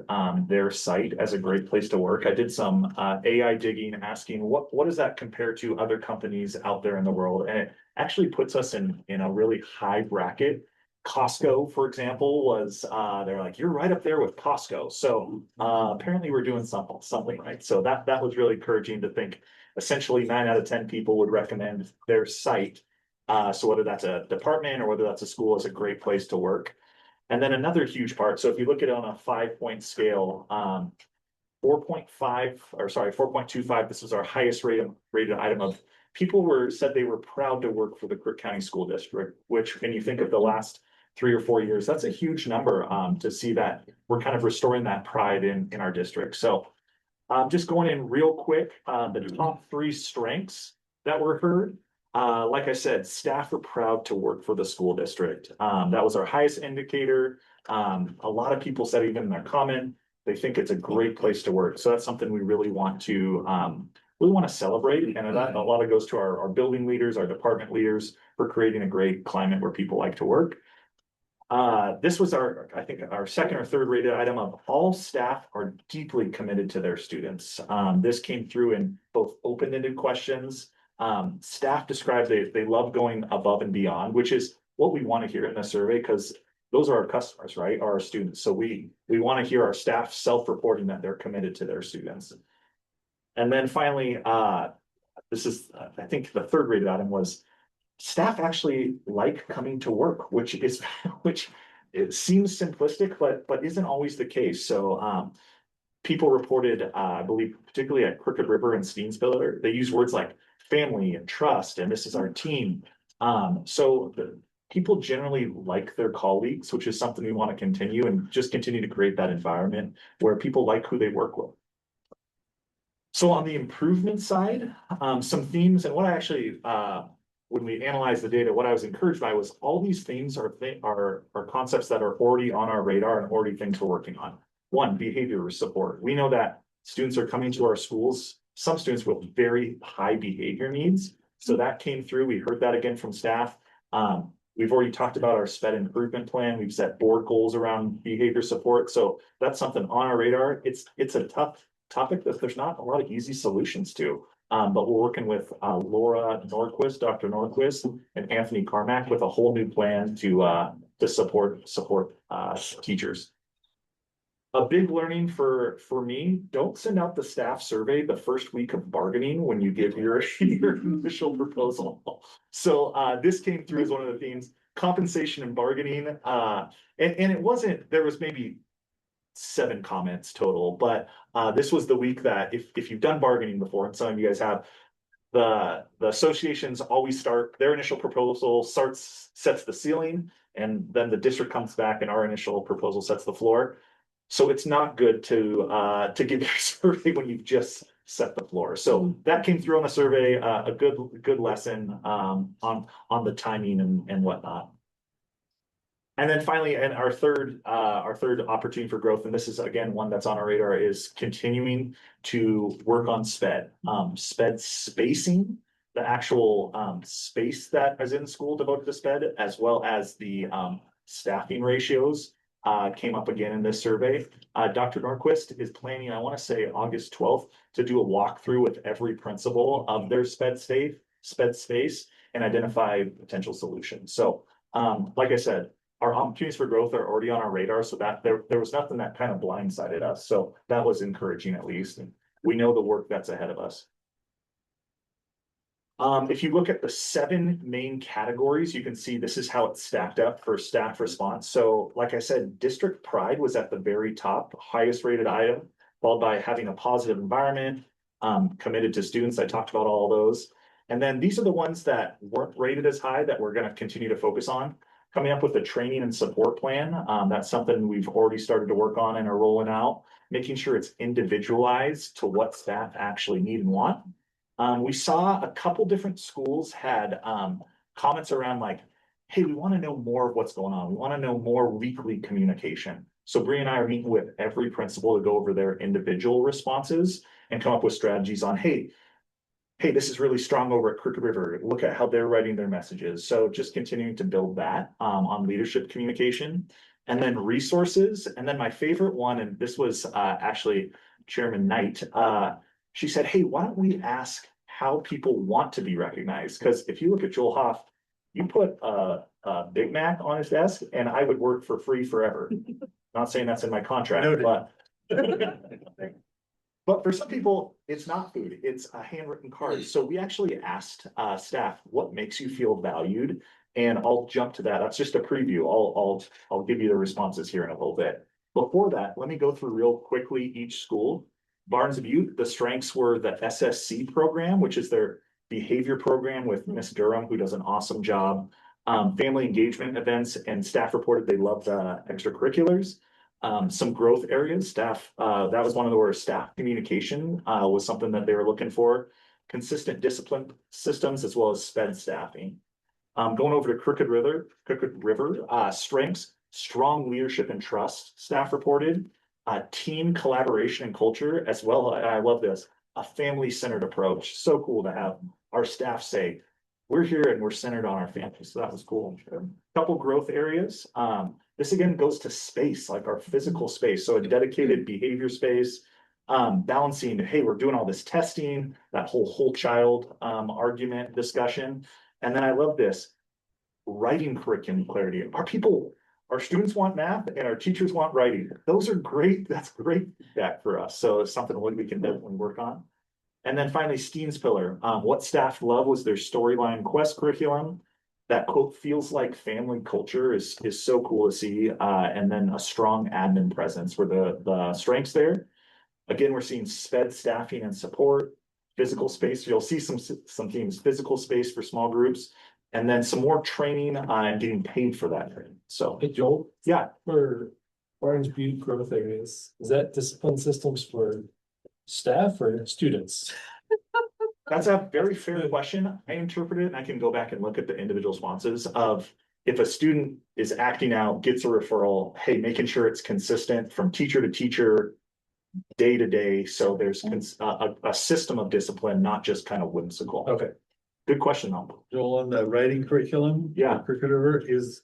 their site as a great place to work. I did some AI digging, asking what does that compare to other companies out there in the world, and it actually puts us in a really high bracket. Costco, for example, was they're like, you're right up there with Costco. So apparently we're doing something right. So that was really encouraging to think. Essentially, 9 out of 10 people would recommend their site. So whether that's a department or whether that's a school, is a great place to work. And then another huge part. So if you look at it on a 5-point scale, 4.5, or sorry, 4.25, this was our highest rated item of people said they were proud to work for the Crook County School District, which when you think of the last 3 or 4 years, that's a huge number to see that we're kind of restoring that pride in our district. So just going in real quick, the top 3 strengths that were heard. Like I said, staff are proud to work for the school district. That was our highest indicator. A lot of people said even in their comment, they think it's a great place to work. So that's something we really want to celebrate. And that a lot of goes to our building leaders, our department leaders for creating a great climate where people like to work. This was I think our second or third rated item of all staff are deeply committed to their students. This came through in both open-ended questions. Staff described they love going above and beyond, which is what we want to hear in the survey, because those are our customers, right? Are our students. So we want to hear our staff self-reporting that they're committed to their students. And then finally, this is, I think the third rated item was staff actually like coming to work, which it seems simplistic, but isn't always the case. So people reported, I believe, particularly at Crooked River and Steensville, they use words like family and trust, and this is our team. So people generally like their colleagues, which is something we want to continue and just continue to create that environment where people like who they work with. So on the improvement side, some themes, and what I actually, when we analyzed the data, what I was encouraged by was all these themes are concepts that are already on our radar and already things we're working on. One, behavior support. We know that students are coming to our schools, some students with very high behavior needs. So that came through. We heard that again from staff. We've already talked about our SPED improvement plan. We've set board goals around behavior support. So that's something on our radar. It's a tough topic that there's not a lot of easy solutions to. But we're working with Laura Nordquist, Dr. Nordquist, and Anthony Carmack with a whole new plan to support teachers. A big learning for me, don't send out the staff survey the first week of bargaining when you give your initial proposal. So this came through as one of the themes, compensation and bargaining. And it wasn't, there was maybe 7 comments total, but this was the week that if you've done bargaining before, and some of you guys have, the associations always start, their initial proposal sets the ceiling, and then the district comes back and our initial proposal sets the floor. So it's not good to give your survey when you've just set the floor. So that came through on the survey, a good lesson on the timing and whatnot. And then finally, and our third opportunity for growth, and this is again one that's on our radar, is continuing to work on SPED. SPED spacing, the actual space that is in the school devoted to SPED, as well as the staffing ratios came up again in this survey. Dr. Nordquist is planning, I want to say August 12th, to do a walkthrough with every principal of their SPED space and identify potential solutions. So like I said, our opportunities for growth are already on our radar, so that there was nothing that kind of blindsided us. So that was encouraging, at least. And we know the work that's ahead of us. If you look at the 7 main categories, you can see this is how it's stacked up for staff response. So like I said, district pride was at the very top, highest rated item, followed by having a positive environment, committed to students. I talked about all those. And then these are the ones that weren't rated as high that we're going to continue to focus on. Coming up with a training and support plan. That's something we've already started to work on and are rolling out, making sure it's individualized to what staff actually need and want. We saw a couple different schools had comments around like, hey, we want to know more of what's going on. We want to know more weekly communication. So Bree and I are meeting with every principal to go over their individual responses and come up with strategies on, hey, this is really strong over at Crooked River. Look at how they're writing their messages. So just continuing to build that on leadership communication. And then resources. And then my favorite one, and this was actually Chairman Knight, she said, hey, why don't we ask how people want to be recognized? Because if you look at Joel Hoff, you put a Big Mac on his desk and I would work for free forever. Not saying that's in my contract, Noted. But for some people, it's not food, it's a handwritten card. So we actually asked staff, what makes you feel valued? And I'll jump to that. That's just a preview. I'll give you the responses here in a little bit. Before that, let me go through real quickly each school. Barnes Butte, the strengths were the SSC program, which is their behavior program with Miss Durham, who does an awesome job. Family engagement events, and staff reported they love the extracurriculars. Some growth areas, staff, that was one of the words, staff communication, was something that they were looking for. Consistent discipline systems as well as sped staffing. Going over to Crooked River, strengths, strong leadership and trust, staff reported. Team collaboration and culture, as well, I love this, a family-centered approach. So cool to have our staff say, we're here and we're centered on our families. So that was cool. Couple growth areas. This again goes to space, like our physical space. So a dedicated behavior space, balancing, hey, we're doing all this testing, that whole child argument discussion. And then I love this, writing curriculum clarity. Our students want math and our teachers want writing. Those are great. That's great feedback for us. So it's something we can definitely work on. And then finally, Steen's pillar. What staff love was their storyline quest curriculum. That quote feels like family culture is so cool to see. And then a strong admin presence were the strengths there. Again, we're seeing sped staffing and support, physical space. You'll see some teams, physical space for small groups, and then some more training and getting paid for that training. So, Hey, Joel, yeah, for Barnes Butte growth areas, is that discipline systems for staff or students? that's a very fair question. I interpret it, and I can go back and look at the individual responses of if a student is acting out, gets a referral, hey, making sure it's consistent from teacher to teacher, day to day. So there's a system of discipline, not just kind of whimsical. Okay. Good question, though. Joel, on the writing curriculum. Yeah. Crooked River is,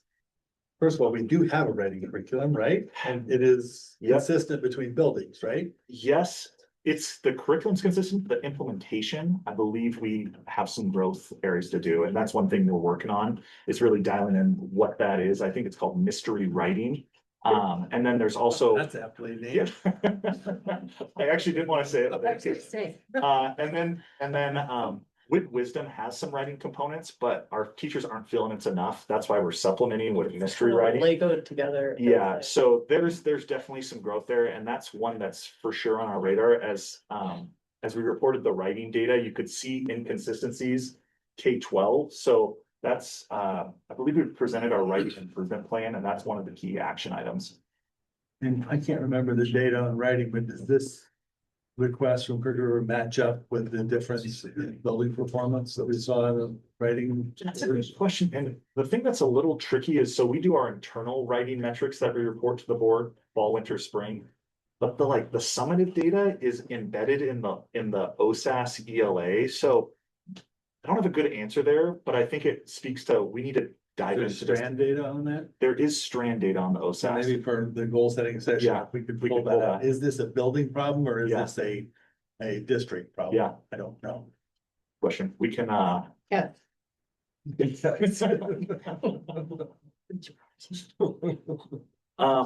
first of all, we do have a writing curriculum, right? And it is Yep. consistent between buildings, right? Yes, it's the curriculum's consistent, the implementation, I believe we have some growth areas to do, and that's one thing we're working on, is really dialing in what that is. I think it's called mystery writing. And then there's also, That's aptly yeah. named. I actually didn't want to say it. I was gonna say. And then, Wit Wisdom has some writing components, but our teachers aren't feeling it's enough. That's why we're supplementing with mystery writing. Legoed together. Yeah, so there's definitely some growth there, and that's one that's for sure on our radar. As we reported the writing data, you could see inconsistencies K-12. So that's I believe we presented our writing improvement plan, and that's one of the key action items. And I can't remember the data on writing, but does this request from Crooked River match up with the difference in building performance that we saw in the writing? That's a great question. And the thing that's a little tricky is, so we do our internal writing metrics that we report to the board, fall, winter, spring. But the summative data is embedded in the OSAS ELA. So I don't have a good answer there, but I think it speaks to, we need to dive There's into this. strand data on that? There is strand data on the So OSAS. maybe for the goal setting session, Yeah, we could we pull could pull that out. that. Is this a building problem or is Yeah. this a district problem? Yeah. I don't know. Question, we can, Yeah.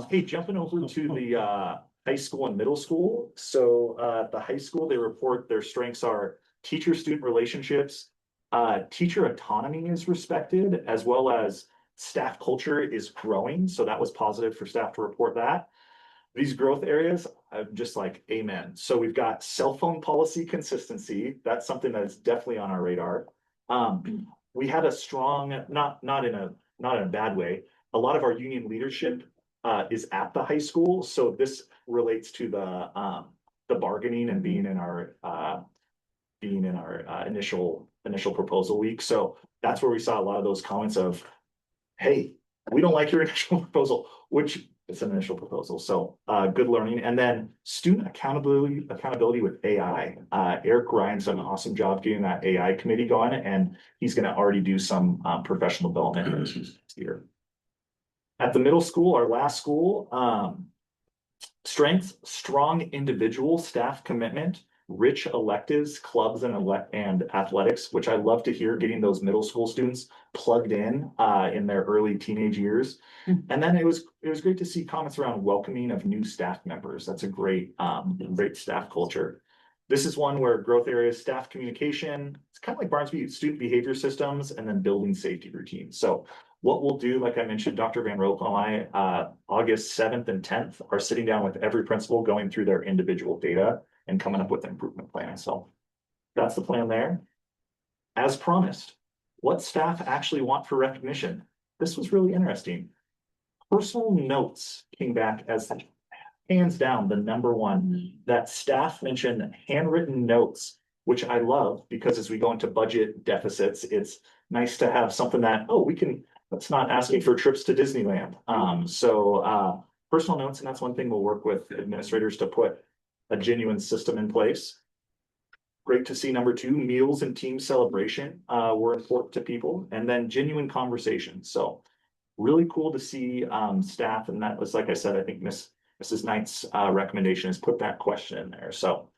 Hey, jumping over to the high school and middle school. So the high school, they report their strengths are teacher-student relationships, teacher autonomy is respected, as well as staff culture is growing. So that was positive for staff to report that. These growth areas, I'm just like, amen. So we've got cell phone policy consistency. That's something that is definitely on our radar. We had a strong, not in a bad way. A lot of our union leadership is at the high school. So this relates to the bargaining and being in our initial proposal week. So that's where we saw a lot of those comments of, hey, we don't like your initial proposal, which it's an initial proposal. So good learning. And then student accountability with AI. Eric Ryan's done an awesome job getting that AI committee going, and he's going to already do some professional development next year. At the middle school, our last school, strengths, strong individual staff commitment, rich electives, clubs and athletics, which I love to hear, getting those middle school students plugged in their early teenage years. And then it was great to see comments around welcoming of new staff members. That's a great staff culture. This is one where growth areas, staff communication, it's kind of like Barnes Butte, student behavior systems, and then building safety routines. So what we'll do, like I mentioned, Dr. Van Rokel and I, August 7th and 10th are sitting down with every principal going through their individual data and coming up with an improvement plan. So that's the plan there. As promised, what staff actually want for recognition? This was really interesting. Personal notes came back as hands down the number one that staff mentioned handwritten notes, which I love because as we go into budget deficits, it's nice to have something that, oh, we can, that's not asking for trips to Disneyland. Personal notes, and that's one thing we'll work with administrators to put a genuine system in place. Great to see number two, meals and team celebration were important to people, and then genuine conversations. So really cool to see staff, and that was, like I said, I think Mrs. Knight's recommendation is put that question in there. So,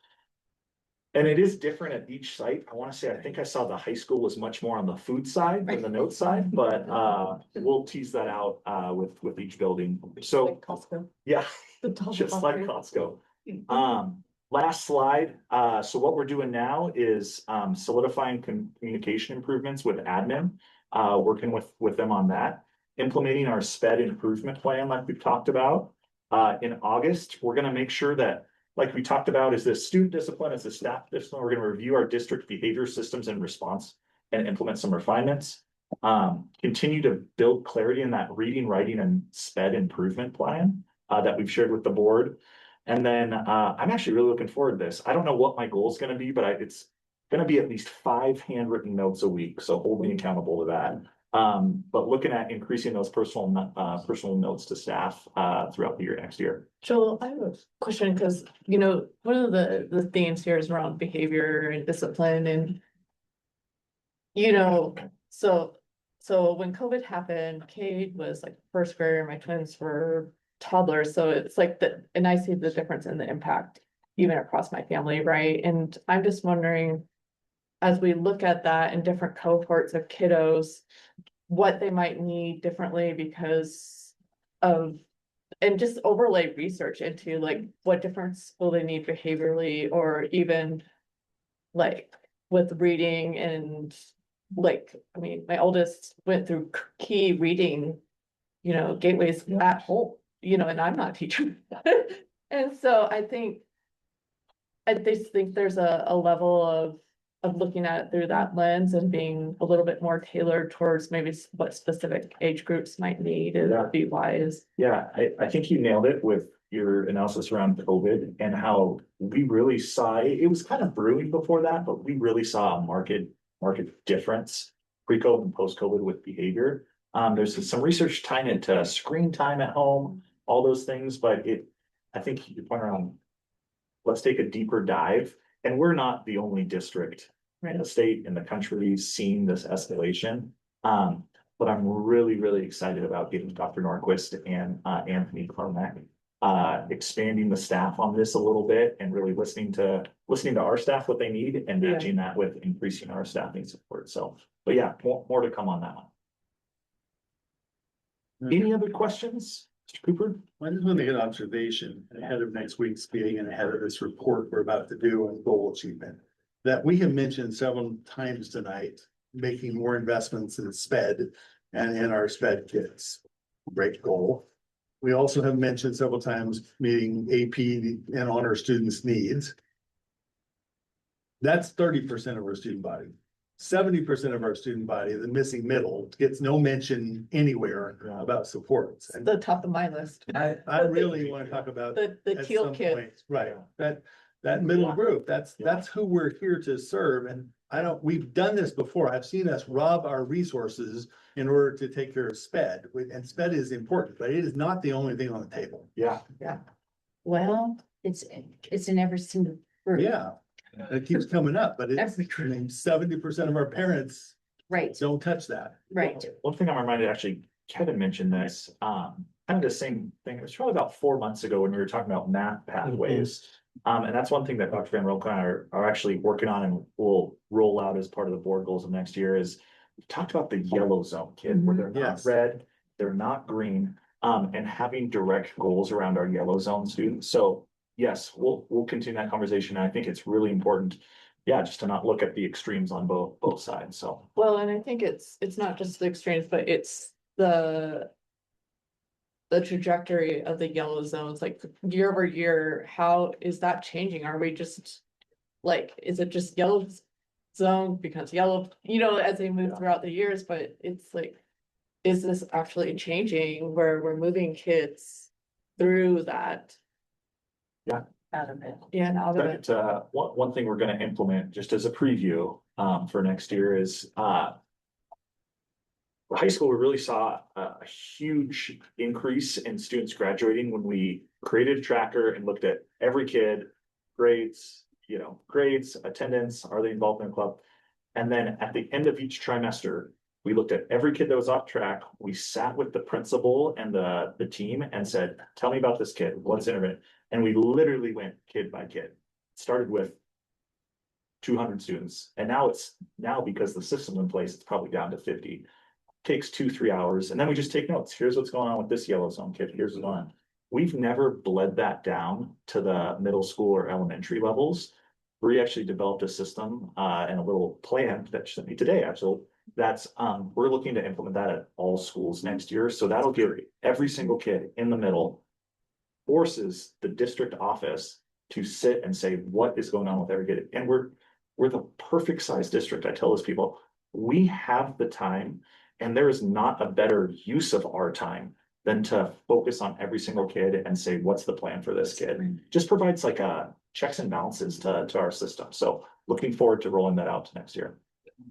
and it is different at each site. I want to say, I think I saw the high school was much more on the food side than the note side, but we'll tease that out with each building. So, Like Costco. yeah, The dollar just like box. Costco. Last slide. So what we're doing now is solidifying communication improvements with admin, working with them on that, implementing our SPED improvement plan like we've talked about. In August, we're going to make sure that, like we talked about, is this student discipline, is the staff discipline, we're going to review our district behavior systems and response and implement some refinements. Continue to build clarity in that reading, writing, and SPED improvement plan that we've shared with the board. And then I'm actually really looking forward to this. I don't know what my goal is going to be, but it's going to be at least 5 handwritten notes a week. So hold me accountable to that. But looking at increasing those personal notes to staff throughout the year next year. Joel, I have a question because, you know, one of the themes here is around behavior and discipline and, you know, so when COVID happened, Cade was like first grader, my twins were toddlers. So it's like and I see the difference in the impact even across my family, right? And I'm just wondering, as we look at that in different cohorts of kiddos, what they might need differently because of, and just overlay research into like what difference will they need behaviorally, or even like with reading and like, I mean, my oldest went through key reading, you know, gateways at home, you know, and I'm not a teacher. And so I just think there's a level of looking at it through that lens and being a little bit more tailored towards maybe what specific age groups might need and be wise. Yeah, I think you nailed it with your analysis around COVID and how we really saw, it was kind of brewing before that, but we really saw a market difference pre-COVID and post-COVID with behavior. There's some research tying into screen time at home, all those things, but I think you point around, let's take a deeper dive. And we're not the only district in the state, in the country, seeing this escalation. But I'm really, really excited about getting Dr. Norquist and Anthony Cormack expanding the staff on this a little bit and really listening to our staff what they need and matching that with increasing our staffing support. So, but yeah, more to come on that one. Any other questions, Mr. Cooper? I just want to get an observation ahead of next week's meeting and ahead of this report we're about to do on goal achievement. That we have mentioned several times tonight, making more investments in SPED and in our SPED kids. Great goal. We also have mentioned several times meeting AP and honor students' needs. That's 30% of our student body. 70% of our student body, the missing middle, gets no mention anywhere about supports. And The top of my list. I really want to talk about The at teal some kids. point, right, that middle group, that's who we're here to serve, and we've done this before, I've seen us rob our resources in order to take care of SPED, and SPED is important, but it is not the only thing on the table. Yeah. Well, it's in every single group. Yeah, it keeps coming up, but it's, Every I mean, 70% of our parents Right, don't touch that. right. One thing I'm reminded, actually, Kevin mentioned this, kind of the same thing. It was probably about 4 months ago when we were talking about math pathways. And that's one thing that Dr. Van Roelke and I are actually working on and will roll out as part of the board goals of next year is we talked about the yellow zone kid where they're not Yes. red, they're not green, and having direct goals around our yellow zone students. So yes, we'll continue that conversation. I think it's really important. Yeah, just to not look at the extremes on both sides. So Well, and I think it's not just the extremes, but it's the the trajectory of the yellow zones, like year over year, how is that changing? Are we just like, is it just yellow zone becomes yellow, as they move throughout the years, but it's like, is this actually changing where we're moving kids through that? Out of it. Yeah, out of it. One thing we're gonna implement, just as a preview, for next year is, high school, we really saw a huge increase in students graduating when we created a tracker and looked at every kid, grades, attendance, are they involved in a club? And then at the end of each trimester, we looked at every kid that was off track. We sat with the principal and the team and said, tell me about this kid, what's in it? And we literally went kid by kid. Started with 200 students, and now because the system's in place, it's probably down to 50. Takes 2-3 hours, and then we just take notes. Here's what's going on with this yellow zone kid. Here's what's going on. We've never bled that down to the middle school or elementary levels. We actually developed a system and a little plan that sent me today, actually. That's we're looking to implement that at all schools next year. So that'll give every single kid in the middle, forces the district office to sit and say, what is going on with every kid? And we're the perfect size district. I tell those people, we have the time. And there is not a better use of our time than to focus on every single kid and say, what's the plan for this kid? Just provides like a checks and balances to our system. So looking forward to rolling that out to next year.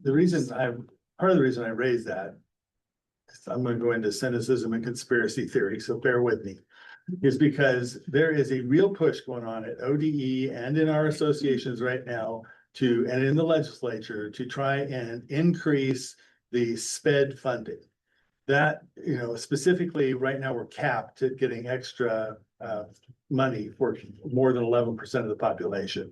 Part of the reason I raised that, I'm gonna go into cynicism and conspiracy theory, so bear with me, is because there is a real push going on at ODE and in our associations right now and in the legislature to try and increase the SPED funding. That, specifically right now we're capped at getting extra money for more than 11% of the population.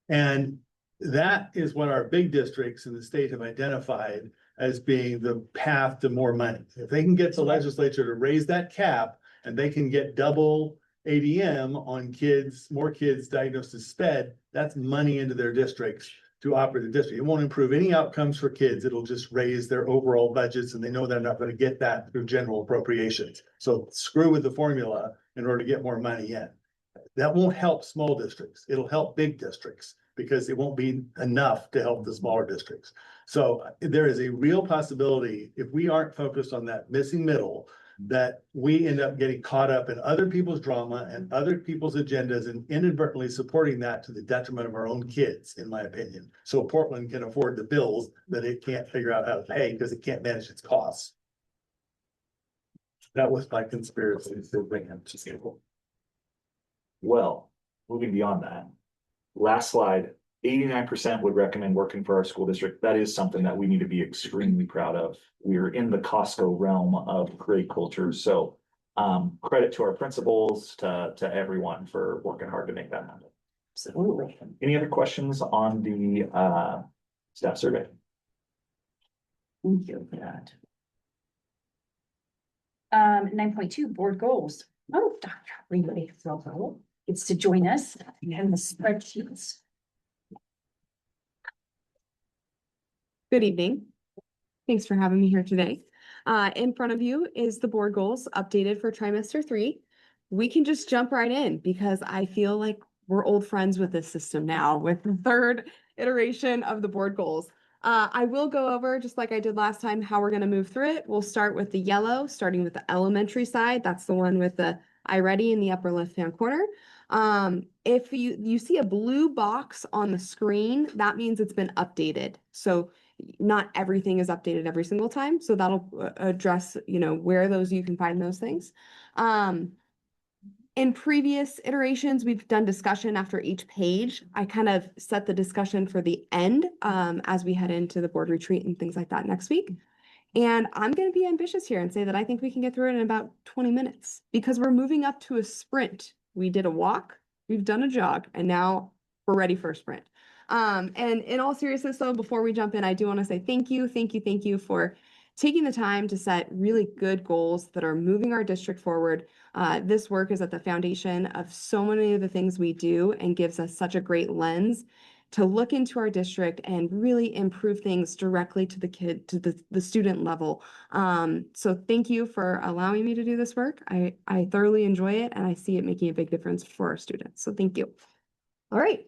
And that is what our big districts in the state have identified as being the path to more money. If they can get the legislature to raise that cap and they can get double ADM on more kids diagnosed as SPED, that's money into their districts to operate the district. It won't improve any outcomes for kids. It'll just raise their overall budgets, and they know they're not going to get that through general appropriations. So screw with the formula in order to get more money in. That won't help small districts. It'll help big districts because it won't be enough to help the smaller districts. So there is a real possibility, if we aren't focused on that missing middle, that we end up getting caught up in other people's drama and other people's agendas and inadvertently supporting that to the detriment of our own kids, in my opinion. So Portland can afford the bills that it can't figure out how to pay because it can't manage its costs. That was my conspiracy theory. Well, moving beyond that, last slide, 89% would recommend working for our school district. That is something that we need to be extremely proud of. We're in the Costco realm of great culture. So credit to our principals, to everyone for working hard to make that happen. Absolutely. Any other questions on the staff survey? Thank you for that. 9.2 board goals. Oh, Dr. Lee gets to join us and the spreadsheets. Good evening. Thanks for having me here today. In front of you is the board goals updated for trimester 3. We can just jump right in because I feel like we're old friends with this system now with the third iteration of the board goals. I will go over, just like I did last time, how we're going to move through it. We'll start with the yellow, starting with the elementary side. That's the one with the iReady in the upper left-hand corner. If you see a blue box on the screen, that means it's been updated. So not everything is updated every single time. So that'll address, where you can find those things. In previous iterations, we've done discussion after each page. I kind of set the discussion for the end as we head into the board retreat and things like that next week. And I'm going to be ambitious here and say that I think we can get through it in about 20 minutes because we're moving up to a sprint. We did a walk, we've done a jog, and now we're ready for a sprint. And in all seriousness, though, before we jump in, I do want to say thank you for taking the time to set really good goals that are moving our district forward. This work is at the foundation of so many of the things we do and gives us such a great lens to look into our district and really improve things directly to the kid, to the student level. So thank you for allowing me to do this work. I thoroughly enjoy it and I see it making a big difference for our students. So thank you. All right.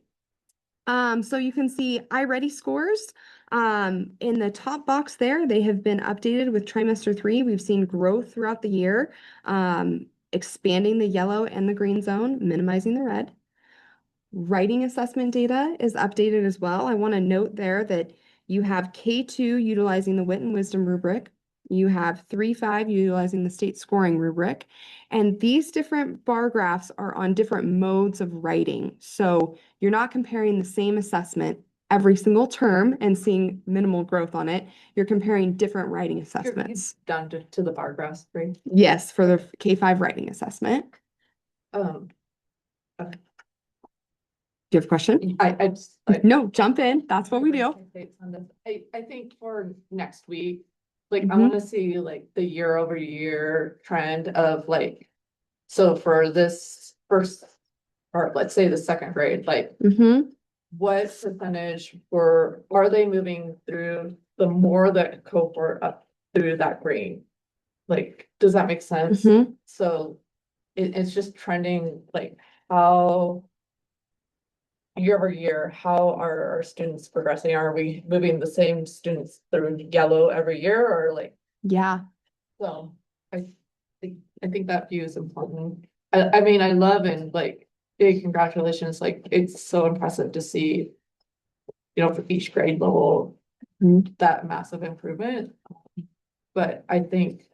So you can see iReady scores. In the top box there, they have been updated with trimester 3. We've seen growth throughout the year, expanding the yellow and the green zone, minimizing the red. Writing assessment data is updated as well. I want to note there that you have K2 utilizing the Wit and Wisdom rubric. You have 3-5 utilizing the state scoring rubric. And these different bar graphs are on different modes of writing. So you're not comparing the same assessment every single term and seeing minimal growth on it. You're comparing different writing assessments. Down to the bar graphs, right? Yes, for the K5 writing assessment. Do you have a question? I just. No, jump in. That's what we do. I think for next week, like, I Mhm. wanna see like the year over year trend of like. So for this first, or let's say the second grade, like, Mm-hmm. what percentage are they moving through the more that cohort up through that grade? Like, does that make sense? Mhm. So it's just trending, like, how year over year, how are our students progressing? Are we moving the same students through yellow every year or like, Yeah. so I think that view is important. I mean, I love and like, big congratulations, like, it's so impressive to see, you know, for each grade level, Mhm. that massive improvement. But I think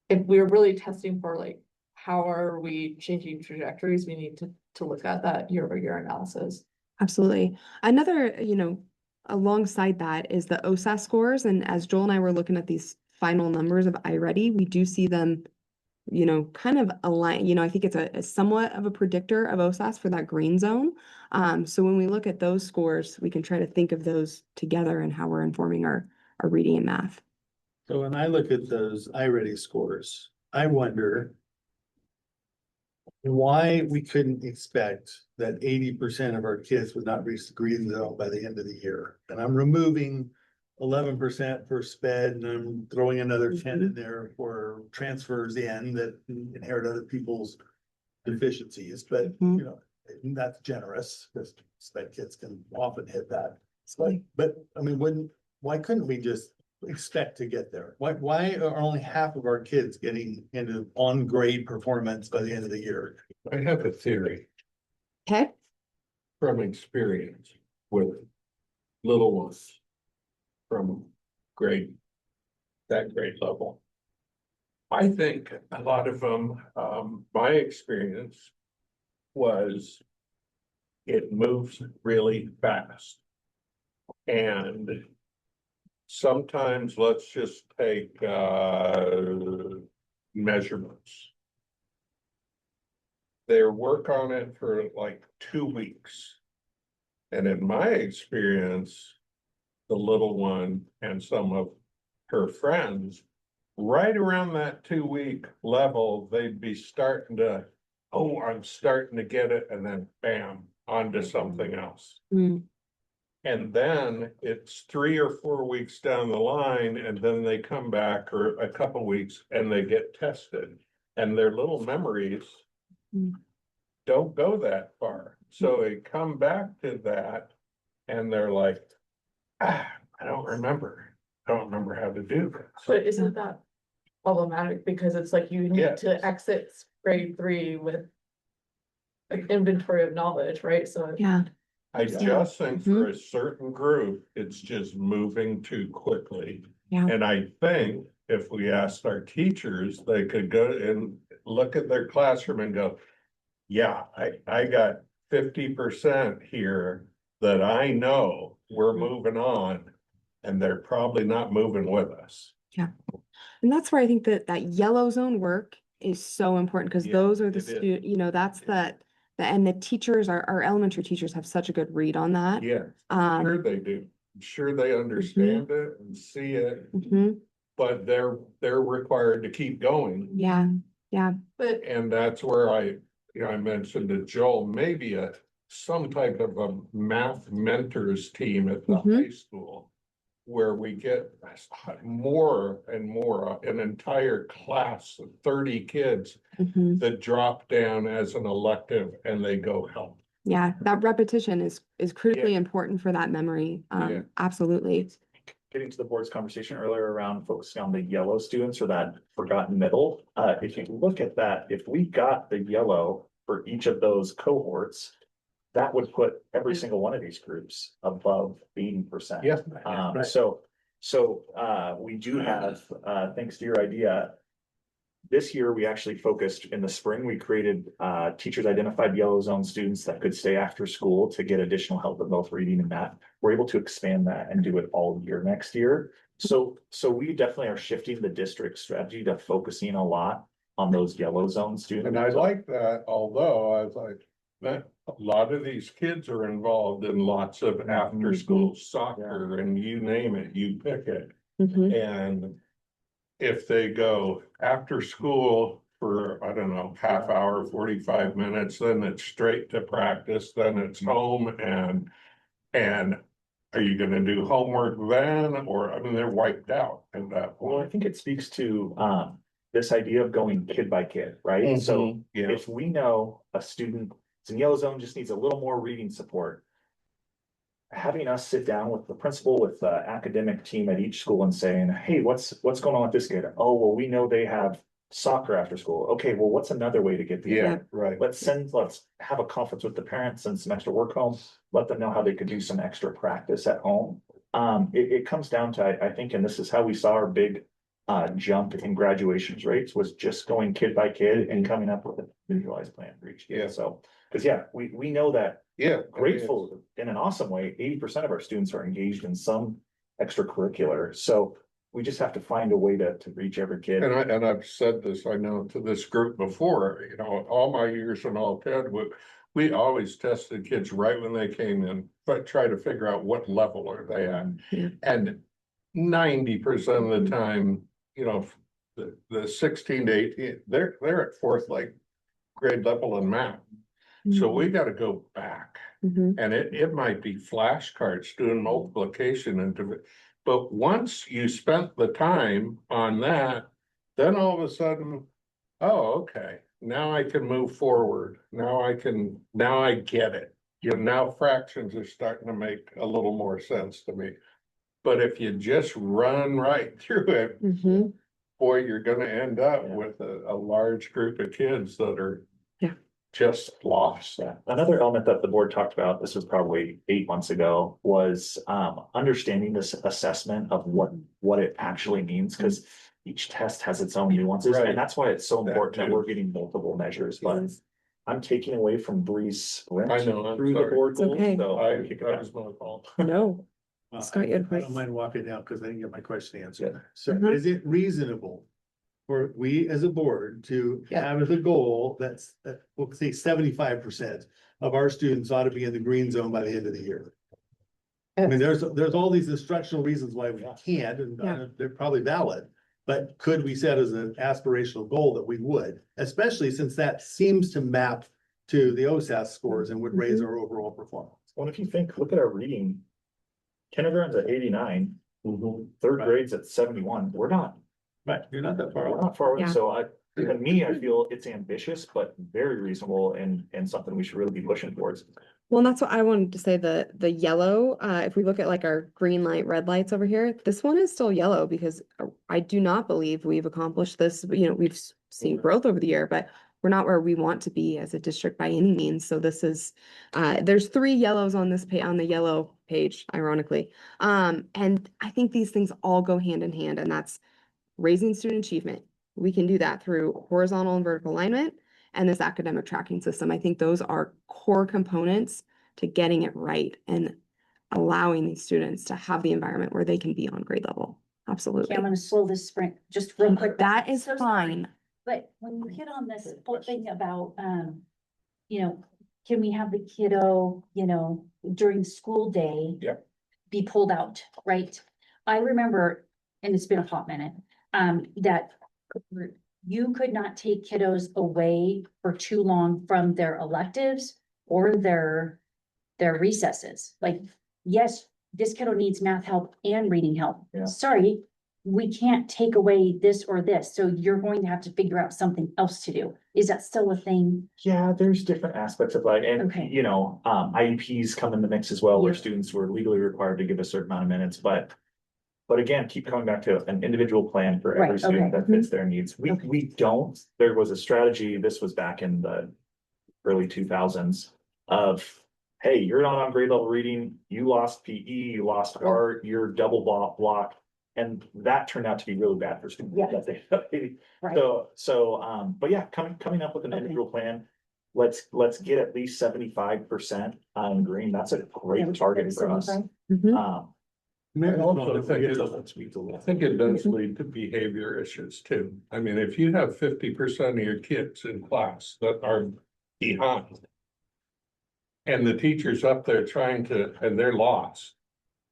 if we're really testing for like, how are we changing trajectories, we need to look at that year over year analysis. Absolutely. Another, alongside that is the OSAS scores. And as Joel and I were looking at these final numbers of iReady, we do see them, kind of align, I think it's a somewhat of a predictor of OSAS for that green zone. So when we look at those scores, we can try to think of those together and how we're informing our reading and math. So when I look at those iReady scores, I wonder why we couldn't expect that 80% of our kids would not reach the green zone by the end of the year. And I'm removing 11% for sped and I'm throwing another 10 in there for transfers in that inherit other people's deficiencies, but that's generous because sped kids can often hit that. But I mean, why couldn't we just expect to get there? Why are only half of our kids getting into on grade performance by the end of the year? I have a theory Okay. from experience with little ones from that grade level. I think a lot of them, my experience was it moves really fast. And sometimes let's just take measurements. They work on it for like 2 weeks. And in my experience, the little one and some of her friends, right around that 2-week level, they'd be starting to, oh, I'm starting to get it, and then bam, onto something else. Mm. And then it's 3 or 4 weeks down the line, and then they come back, or a couple weeks, and they get tested. And their little memories don't go that far. So they come back to that, and they're like, I don't remember. I don't remember how to do this. But isn't that problematic? Because it's like you need to exit grade 3 with like inventory of knowledge, right? So. Yeah. I just think for a certain group, it's just moving too quickly. Yeah. And I think if we asked our teachers, they could go and look at their classroom and go, yeah, I got 50% here that I know we're moving on, and they're probably not moving with us. Yeah. And that's where I think that yellow zone work is so important because those are the that's and the teachers, our elementary teachers have such a good read on that. Yeah, sure they do. I'm sure they understand it and see it, but they're required to keep going. Yeah, yeah. But And that's where I mentioned to Joel, maybe some type of a math mentors team at the Mhm. high school. Where we get more and more, an entire class of 30 kids Mhm. that drop down as an elective and they go help. Yeah, that repetition is critically important for that memory. Yeah. Absolutely. Getting to the board's conversation earlier around focusing on the yellow students or that forgotten middle, if you look at that, if we got the yellow for each of those cohorts, that would put every single one of these groups above 80%. Yeah. Right. So we do have, thanks to your idea, this year, we actually focused in the spring, we created, teachers identified yellow zone students that could stay after school to get additional help with both reading and math. We're able to expand that and do it all year next year. So we definitely are shifting the district strategy to focusing a lot on those yellow zone students. And I like that, although I was like, man, a lot of these kids are involved in lots of after school soccer and you name it, you pick it. Mhm. And if they go after school for, I don't know, half hour, 45 minutes, then it's straight to practice, then it's home and are you gonna do homework then? Or, I mean, they're wiped out at that Well, I point. think it speaks to this idea of going kid by kid, right? So Yeah, if we know a student is in yellow zone, just needs a little more reading support. Having us sit down with the principal, with the academic team at each school and saying, hey, what's going on with this kid? Oh, well, we know they have soccer after school. Okay, well, what's another way to get the yeah, right. let's have a conference with the parents, send some extra work home, let them know how they could do some extra practice at home. It comes down to, I think, and this is how we saw our big jump in graduations rates, was just going kid by kid and coming up with a visualized plan for each Yeah. kid. So, because we know that Yeah. grateful in an awesome way, 80% of our students are engaged in some extracurricular. So we just have to find a way to reach every kid. And I've said this, I know, to this group before, all my years in Alted, we always tested kids right when they came in, but try to figure out what level are they at. Yeah. And 90% of the time, the 16 to 18, they're at fourth grade level in math. So we gotta go back. Mhm. And it might be flashcards doing multiplication but once you spent the time on that, then all of a sudden, oh, okay, now I can move forward. Now I get it. Now fractions are starting to make a little more sense to me. But if you just run right through it, Mhm. boy, you're gonna end up Yeah. with a large group of kids that are Yeah. just lost. Yeah, another element that the board talked about, this was probably 8 months ago, was understanding this assessment of what it actually means, because each test has its own nuances, Right. and that's why it's so That important that too. we're getting multiple measures, but Yes. I'm taking away from Bree's sprint I know, I'm through the sorry. board It's goals, okay. so I, kick it that back. was my fault. No. Well, Scott, you had a I point. don't mind walking down because I didn't get my question answered. So Mhm. is it reasonable for we as a board to Yeah. have as a goal that we'll say 75% of our students ought to be in the green zone by the end of the year? I mean, there's all these instructional reasons why we can't, and Yeah. they're probably valid. But could we set as an aspirational goal that we would, especially since that seems to map to the OSAS scores and would raise our overall performance? Well, if you think, look at our reading. Kindergarten's at 89, third Right. grade's at 71. We're not Right, you're not that far away. far away. Yeah. So to me, I feel it's ambitious, but very reasonable and something we should really be pushing towards. Well, and that's what I wanted to say, the yellow, if we look at like our green light, red lights over here, this one is still yellow because I do not believe we've accomplished this, we've seen growth over the year, but we're not where we want to be as a district by any means. So this is, there's 3 yellows on this on the yellow page, ironically. And I think these things all go hand in hand, and that's raising student achievement. We can do that through horizontal and vertical alignment and this academic tracking system. I think those are core components to getting it right and allowing these students to have the environment where they can be on grade level. Absolutely. Okay, I'm gonna slow this sprint just real quick. That is So sorry. fine. But when you hit on this whole thing about, can we have the kiddo, during school day? Yep. Be pulled out, right? I remember, and it's been a hot minute, that you could not take kiddos away for too long from their electives or their recesses. Like, yes, this kiddo needs math help and reading help. Yeah. Sorry, we can't take away this or this, so you're going to have to figure out something else to do. Is that still a thing? Yeah, there's different aspects of like, and Okay. you know, IEPs come in the mix as well, where Yeah. students were legally required to give a certain amount of minutes, but. But again, keep coming back to an individual plan for every Right, student okay. that fits their needs. Okay. We don't, there was a strategy, this was back in the early 2000s of, hey, you're not on grade level reading, you lost PE, you lost Oh. art, you're double block. And that turned out to be really bad for students. Yeah. Right. But yeah, coming up with an Okay. individual plan. Let's get at least 75% on green. That's a great target for us. 75? Mhm. I also think I think it does lead to behavior issues too. I mean, if you have 50% of your kids in class that are behind. And the teacher's up there trying to, and they're lost.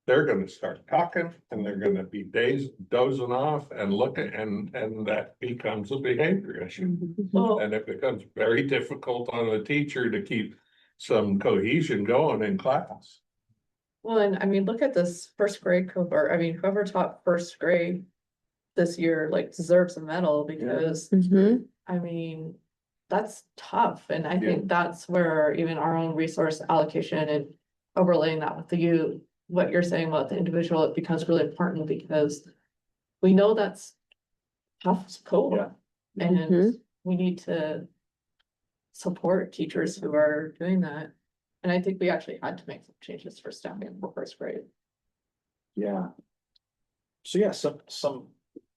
They're gonna start talking and they're gonna be dozing off and looking, and that becomes a behavior issue. Well, And it becomes very difficult on the teacher to keep some cohesion going in class. well, and I mean, look at this first grade cohort. I mean, whoever taught first grade this year, like, deserves a medal because, Mhm. I mean, that's tough. And I Yeah. think that's where even our own resource allocation and overlaying that with the youth, what you're saying about the individual, it becomes really important because we know that's tough cohort. And Mhm. we need to support teachers who are doing that. And I think we actually had to make some changes for staffing for first grade. Yeah. So yeah, some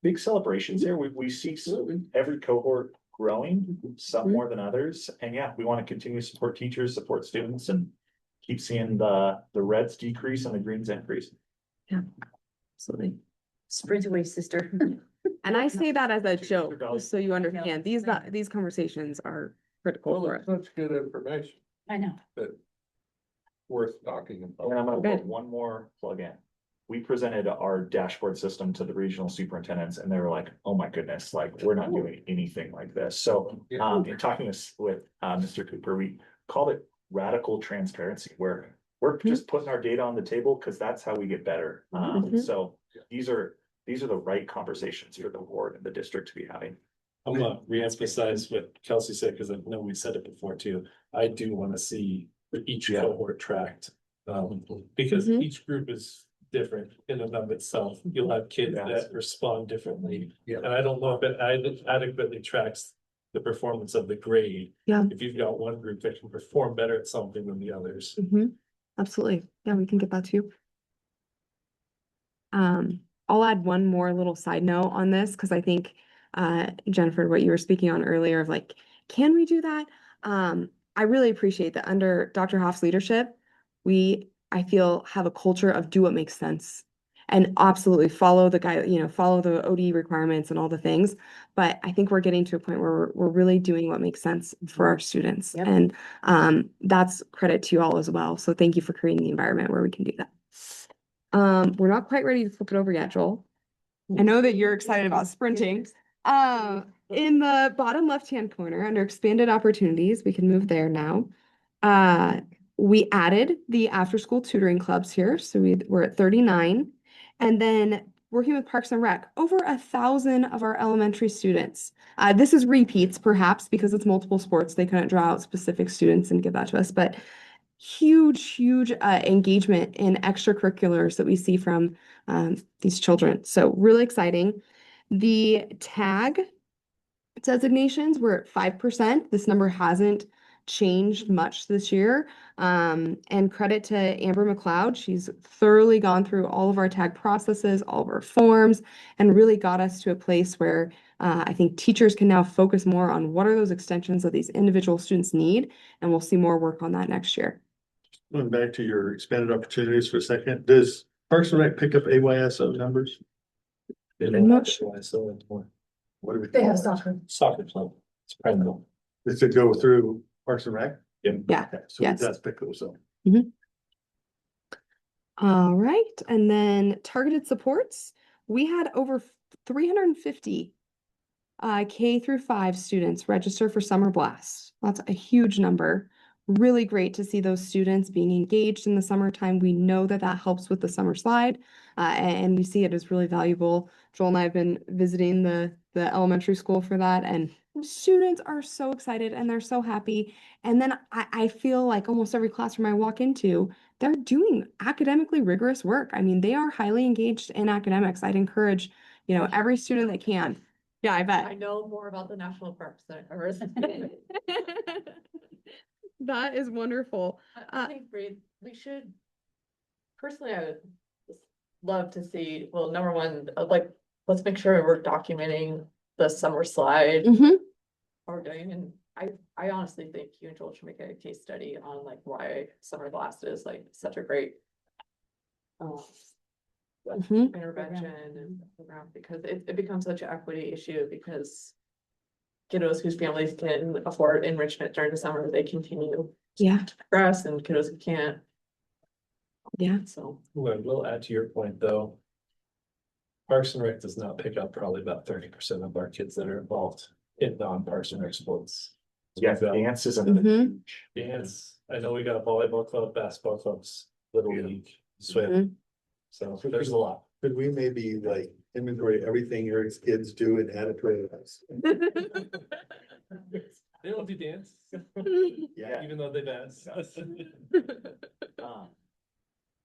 big celebrations here. We see every cohort growing, some more than others. And yeah, we want to continue to support teachers, support students, and keep seeing the reds decrease and the greens increase. Absolutely. Sprint away, sister. And I say that as a Teachers are joke, valuable. just so you understand, these conversations are critical Well, for it's us. such good information I know. that worth talking And about. I'm gonna Good. put one more plug in. We presented our dashboard system to the regional superintendents and they were like, oh my goodness, like, we're not doing anything like this. So, Yeah. in talking with Mr. Cooper, we called it radical transparency, where we're just putting our data on the table because that's how we get better. Mhm. So these are the right conversations for the board and the district to be having. I'm gonna reemphasize what Kelsey said, because I know we said it before too. I do wanna see each Yeah. cohort tracked. Because Mhm. each group is different in and of itself. You'll have kids Yes. that respond differently. Yeah. And I don't know if it adequately tracks the performance of the grade. Yeah. If you've got one group that can perform better at something than the others. Mhm. Absolutely. Yeah, we can get that too. I'll add one more little side note on this, because I think, Jennifer, what you were speaking on earlier of like, can we do that? I really appreciate that under Dr. Hoff's leadership, I feel, have a culture of do what makes sense. And absolutely follow follow the OD requirements and all the things. But I think we're getting to a point where we're really doing what makes sense for our students. Yep. And that's credit to you all as well. So thank you for creating the environment where we can do that. We're not quite ready to flip it over yet, Joel. I know that you're excited about sprinting. In the bottom left-hand corner, under expanded opportunities, we can move there now. We added the after-school tutoring clubs here, so we're at 39. And then working with Parks and Rec, over 1,000 of our elementary students. This is repeats perhaps because it's multiple sports. They couldn't draw out specific students and give that to us, but huge engagement in extracurriculars that we see from these children. So really exciting. The tag designations were at 5%. This number hasn't changed much this year. And credit to Amber McLeod. She's thoroughly gone through all of our tag processes, all of our forms, and really got us to a place where I think teachers can now focus more on what are those extensions that these individual students need. And we'll see more work on that next year. Going back to your expanded opportunities for a second, does Parks and Rec pick up AYSO numbers? I'm not So What do we? They have soccer. soccer club, it's Prineville. Does it go through Parks and Rec? Yeah. Yeah. Okay, so it Yes. does pick those up. All right, and then targeted supports, we had over 350 K through 5 students register for Summer Blast. That's a huge number. really great to see those students being engaged in the summertime. We know that that helps with the summer slide, and we see it as really valuable. Joel and I have been visiting the elementary school for that, and students are so excited and they're so happy. And then I feel like almost every classroom I walk into, they're doing academically rigorous work. I mean, they are highly engaged in academics. I'd encourage, every student that can. Yeah, I bet. I know more about the national parks than ever. That is wonderful. I think we should, personally, I would just love to see, well, number one, like, let's make sure we're documenting the summer slide. Mhm. We're doing, and I honestly think you and Joel should make a case study on like why summer blast is like such a great Mhm. intervention and program, because it becomes such an equity issue, because kiddos whose families can afford enrichment during the summer, they continue Yeah, to progress, and kiddos who can't. yeah. So, We'll add to your point, though. Parks and Rec does not pick up probably about 30% of our kids that are involved in non-Parks and Rec sports. Yeah, We've got dance is another Mhm. huge. Dance, I know we got a volleyball club, basketball clubs, little league, swim, Mhm. so there's a lot. Could we maybe like inventory everything your kids do and add it to it? They don't do dance, Yeah. even though they've asked. Um,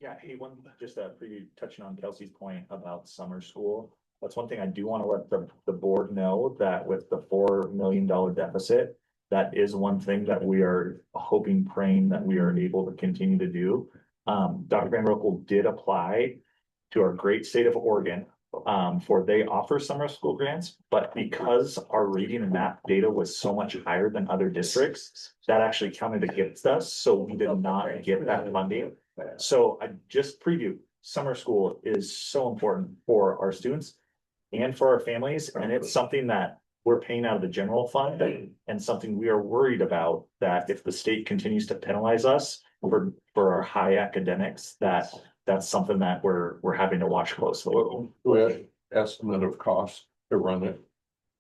Yeah, hey, just a preview, touching on Kelsey's point about summer school. That's one thing I do want to let the board know, that with the $4 million deficit, that is one thing that we are hoping, praying that we are able to continue to do. Dr. Van Rokel did apply to our great state of Oregon, they offer summer school grants, but because our reading and math data was so much higher than other districts, that actually counted against us, so we did not get that funding. So I just preview, summer school is so important for our students and for our families, and it's something that we're paying out of the general fund, and something we are worried about, that if the state continues to penalize us for our high academics, that's something that we're having to watch closely. What estimate of cost to run it?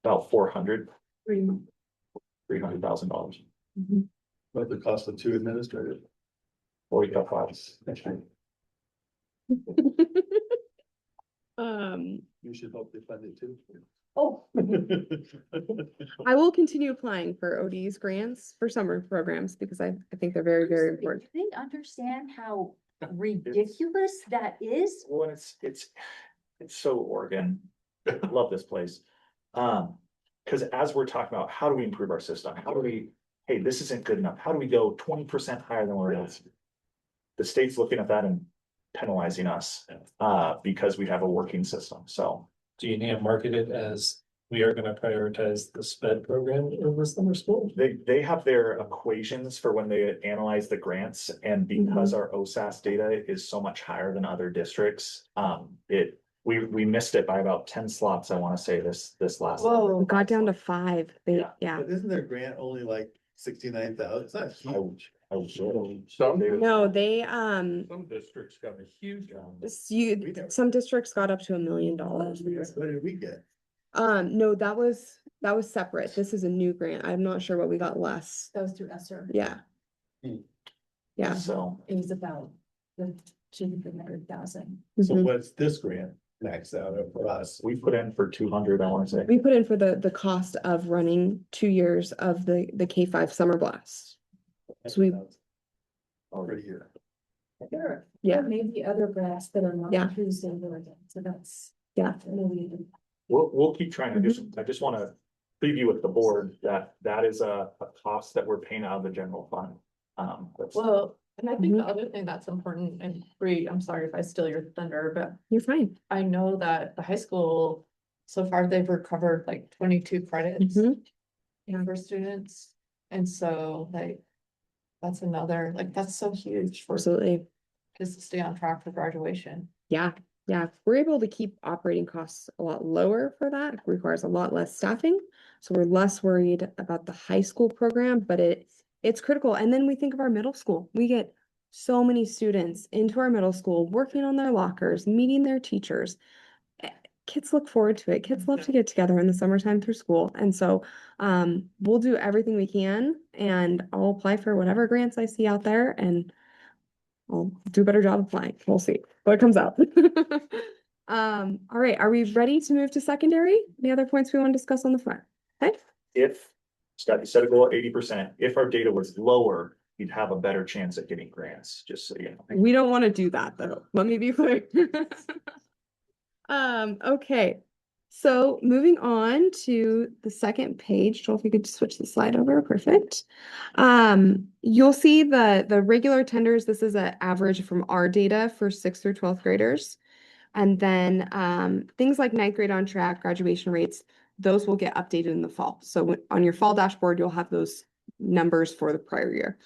About $300,000. What the cost of 2 administrators? Or we got five. You should hope they fund it too. Oh. I will continue applying for ODS grants for summer programs because I think they're very, very important. Do they understand how ridiculous that is? Well, it's so Oregon. I love this place. Because as we're talking about, how do we improve our system? Hey, this isn't good enough. How do we go 20% higher than where it is? The state's looking at that and penalizing us, because we have a working system, so. Do you need to market it as we are gonna prioritize the SPED program in the summer school? They have their equations for when they analyze the grants, and because our OSAS data is so much higher than other districts, we missed it by about 10 slots, I wanna say, this last. Whoa, we got down to 5. Yeah. But isn't their grant only like 69,000? It's not huge. Some No, they, some districts got a huge. some districts got up to $1 million. What did we get? No, that was separate. This is a new grant. I'm not sure what we got less. That was through ESSER. Yeah. Hmm. Yeah. So, It was about the 200,000. So Mhm. what's this grant maxed out of for us? we put in for 200, I wanna say. We put in for the cost of running 2 years of the K-5 summer blast. So we, Already here. Sure. yeah, Maybe other grants that are not Yeah. Tuesday, Oregon, so that's. Yeah. Maybe. We'll keep trying I just wanna preview with the board that is a cost that we're paying out of the general fund. well, and I think the other thing that's important, and Bree, I'm sorry if I steal your thunder, but you're fine. I know that the high school, so far they've recovered like 22 credits Mhm. Yeah. for students. And so like, that's another, like, that's so huge for Absolutely. kids to stay on track for graduation. Yeah, yeah. We're able to keep operating costs a lot lower for that. It requires a lot less staffing. So we're less worried about the high school program, but it's critical. And then we think of our middle school. We get so many students into our middle school, working on their lockers, meeting their teachers. kids look forward to it. Kids love to get together in the summertime through school. And so we'll do everything we can, and I'll apply for whatever grants I see out there, and I'll do a better job applying. We'll see what comes out. All right, are we ready to move to secondary? Any other points we want to discuss on the front? Okay. If, Scott, you set a goal of 80%, if our data was lower, you'd have a better chance at getting grants, just so you know. We don't want to do that though. Let me be clear. Okay. So moving on to the second page, Joel, if you could just switch the slide over, perfect. You'll see the regular attenders. This is an average from our data for 6th through 12th graders. And then things like 9th grade on track, graduation rates, those will get updated in the fall. So on your fall dashboard, you'll have those numbers for the prior year.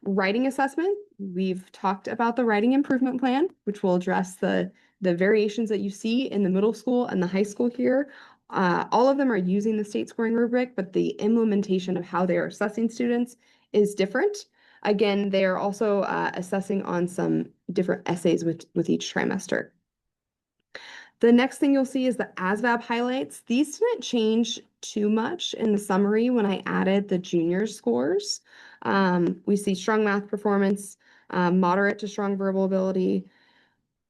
Writing assessment, we've talked about the writing improvement plan, which will address the variations that you see in the middle school and the high school here. All of them are using the state scoring rubric, but the implementation of how they are assessing students is different. Again, they are also assessing on some different essays with each trimester. The next thing you'll see is the ASVAB highlights. These didn't change too much in the summary when I added the junior scores. We see strong math performance, moderate to strong verbal ability,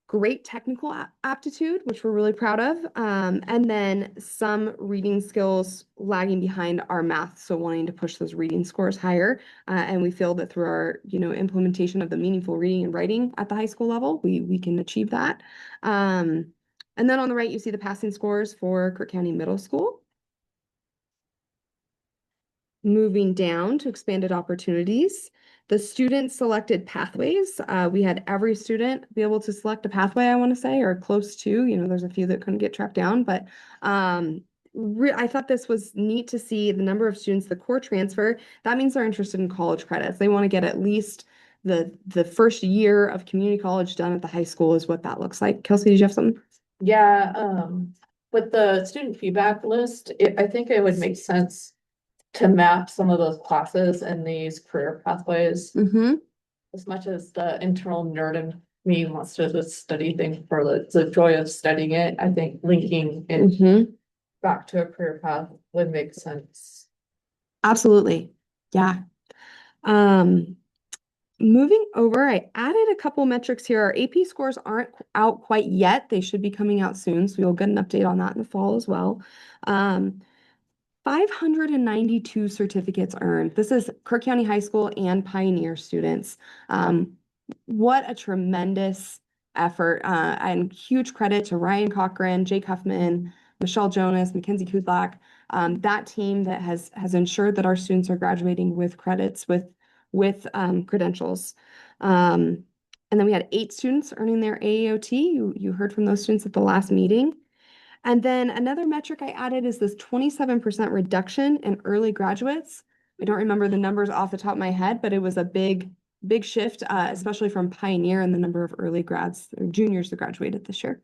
great technical aptitude, which we're really proud of, and then some reading skills lagging behind our math, so wanting to push those reading scores higher. And we feel that through our, implementation of the meaningful reading and writing at the high school level, we can achieve that. And then on the right, you see the passing scores for Kirk County Middle School. Moving down to expanded opportunities, the student selected pathways. We had every student be able to select a pathway, I want to say, or close to, there's a few that couldn't get tracked down, but I thought this was neat to see the number of students, the core transfer. That means they're interested in college credits. They want to get at least the first year of community college done at the high school is what that looks like. Kelsey, did you have something? Yeah, with the student feedback list, I think it would make sense to map some of those classes and these career pathways. As much as the internal nerd in me wants to just study things for the joy of studying it, I think linking it back to a career path would make sense. Absolutely. Yeah. Moving over, I added a couple metrics here. Our AP scores aren't out quite yet. They should be coming out soon, so you'll get an update on that in the fall as well. 592 certificates earned. This is Kirk County High School and Pioneer students. What a tremendous effort, and huge credit to Ryan Cochran, Jake Huffman, Michelle Jonas, Mackenzie Kudlak, that team that has ensured that our students are graduating with credits, with credentials. And then we had 8 students earning their AAOT. You heard from those students at the last meeting. And then another metric I added is this 27% reduction in early graduates. I don't remember the numbers off the top of my head, but it was a big shift, especially from Pioneer and the number of early grads or juniors that graduated this year.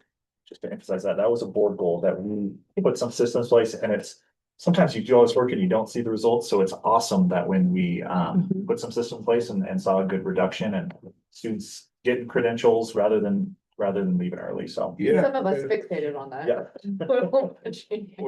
Just to emphasize that was a board goal that we put some systems in place, and it's sometimes you do all this work and you don't see the results. So it's awesome that when we put some system in place and saw a good reduction and students getting credentials rather than leaving early. So Some of us fixated on that. yeah. Well,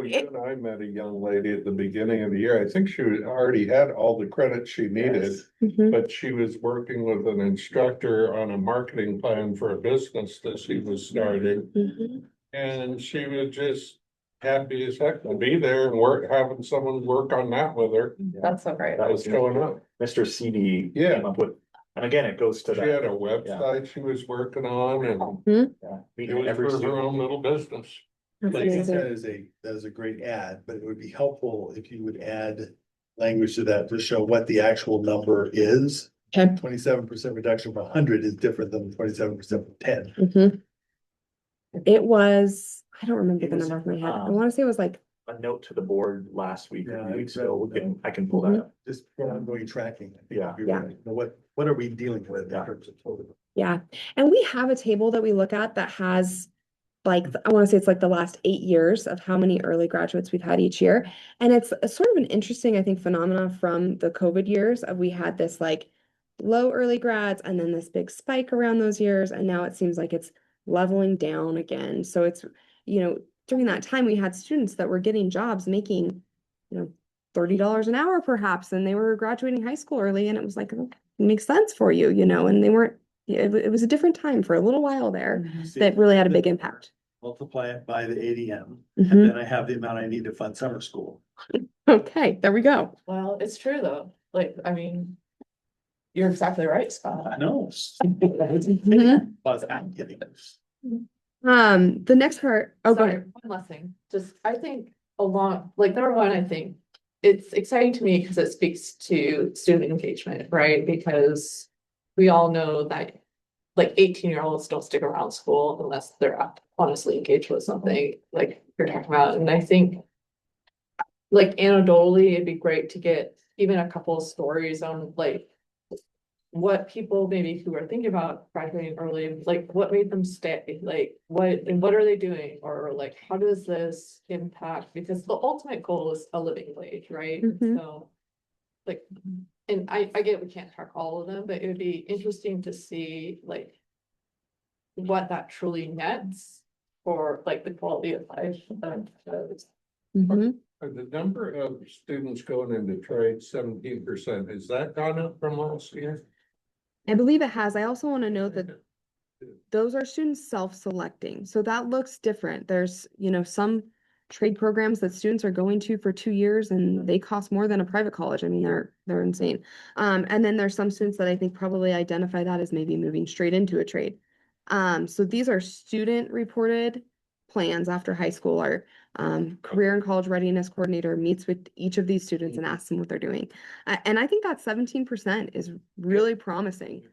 you and I met a young lady at the beginning of the year. I think she already had all the credits she needed, but she was working with an instructor on a marketing plan for a business that she was starting. And she was just happy as heck to be there and having someone work on that with her. That's so great. That was showing up. Mr. CD Yeah. came up with, and again, it goes to She that. had a website she was working on, and Yeah. it was Every for her student. own little business. I think that is a great add, but it would be helpful if you would add language to that to show what the actual number is. Okay. 27% reduction from 100 is different than 27% from 10. It was, I don't remember It the was, number off my head. I want to say it was like, A note to the board last week, Yeah, a few weeks I think ago, so. I can pull that up. Just ongoing tracking. I think Yeah. would be right. Now, what are we dealing with in Yeah. terms of total? yeah. And we have a table that we look at that has like, I want to say it's like the last 8 years of how many early graduates we've had each year. And it's a sort of an interesting, I think, phenomenon from the COVID years of we had this like low early grads and then this big spike around those years. And now it seems like it's leveling down again. So during that time, we had students that were getting jobs making, $30 an hour perhaps, and they were graduating high school early, and it was like, "Oh, it makes sense for you, and they weren't, it was a different time for a little while there that really had a big impact. Multiply it by the ADM, Mhm. and then I have the amount I need to fund summer school. Okay, there we go. Well, it's true though, like, I mean. You're exactly right, I Scott. know. Mhm. But I'm kidding. The next part, oh, go Sorry, ahead. one last thing, just, I think number one, I think. It's exciting to me because it speaks to student engagement, right? Because we all know that. Like 18-year-olds don't stick around school unless they're honestly engaged with something like you're talking about, and I think. Like anecdotally, it'd be great to get even a couple of stories on like. What people maybe who are thinking about graduating early, like what made them stay, like what are they doing? Or like, how does this impact? Because the ultimate goal is a living wage, right? Mhm. So. Like, and I get we can't track all of them, but it would be interesting to see like. What that truly nets for like the quality of life of those. Mhm. Are the number of students going into trade 17%, has that gone up from last year? I believe it has. I also want to note that those are students self-selecting, so that looks different. There's, some trade programs that students are going to for 2 years and they cost more than a private college. I mean, they're insane. And then there's some students that I think probably identify that as maybe moving straight into a trade. So these are student reported plans after high school. Our career and college readiness coordinator meets with each of these students and asks them what they're doing. And I think that 17% is really promising.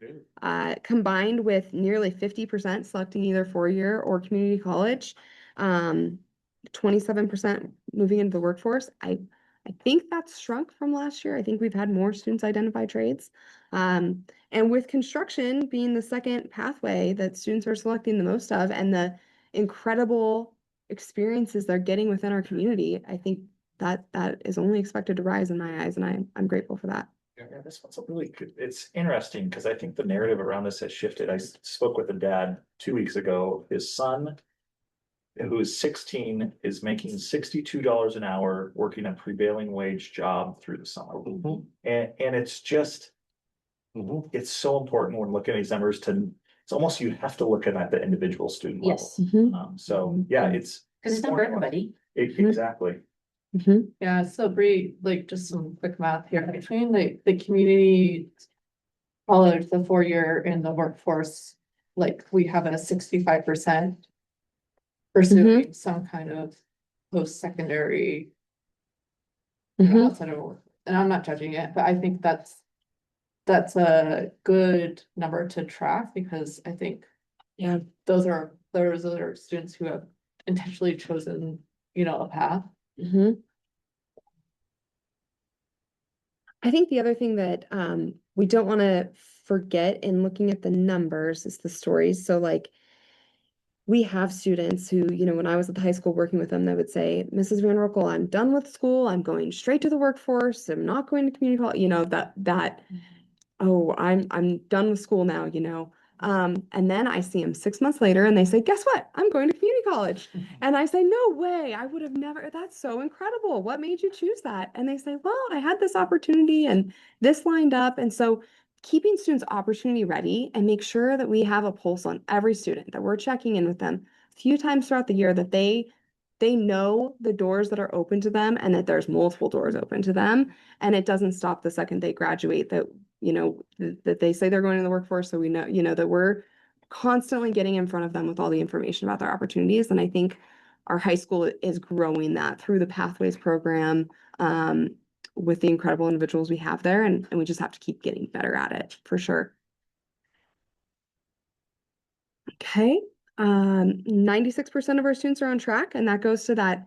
Combined with nearly 50% selecting either four-year or community college, 27% moving into the workforce. I think that's shrunk from last year. I think we've had more students identify trades. And with construction being the second pathway that students are selecting the most of, and the incredible experiences they're getting within our community, I think that is only expected to rise in my eyes, and I'm grateful for that. Yeah, this one's a really good, it's interesting because I think the narrative around this has shifted. I spoke with a dad 2 weeks ago. His son, who is 16, is making $62 an hour, working a prevailing wage job through the summer. And it's just, it's so important when looking at these numbers it's almost, you have to look at the individual student level. Yes, So, yeah, it's. because it's not for everybody. Exactly. Yeah, so Bree, like just some quick math here between the community. College, the 4-year in the workforce, like we have a 65%. Pursuing some kind of post-secondary. Mhm. Outside of work, and I'm not judging it, but I think that's a good number to track because I think. Yeah. Those are students who have intentionally chosen, a path. I think the other thing that we don't want to forget in looking at the numbers is the stories. So like we have students who, when I was at the high school working with them, they would say, "Mrs. Van Roekel, I'm done with school. I'm going straight to the workforce. I'm not going to community college," that, "Oh, I'm done with school now," and then I see them 6 months later and they say, "Guess what? I'm going to community college." And I say, "No way, I would have never, that's so incredible. What made you choose that?" And they say, "Well, I had this opportunity and this lined up." And so keeping students opportunity ready and make sure that we have a pulse on every student, that we're checking in with them a few times throughout the year, that they know the doors that are open to them and that there's multiple doors open to them. And it doesn't stop the second they graduate, that that they say they're going to the workforce. So we know, that we're constantly getting in front of them with all the information about their opportunities. And I think our high school is growing that through the Pathways program, with the incredible individuals we have there. And we just have to keep getting better at it for sure. Okay. 96% of our students are on track, and that goes to that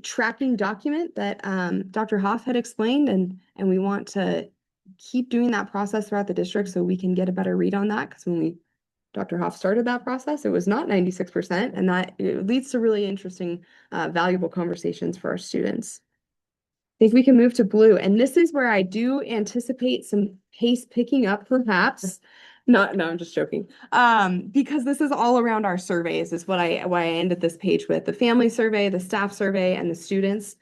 tracking document that Dr. Hoff had explained, and we want to keep doing that process throughout the district so we can get a better read on that, because when Dr. Hoff started that process, it was not 96%, and that it leads to really interesting, valuable conversations for our students. I think we can move to blue, and this is where I do anticipate some pace picking up perhaps. No, I'm just joking. Because this is all around our surveys is why I ended this page with the family survey, the staff survey, and the students,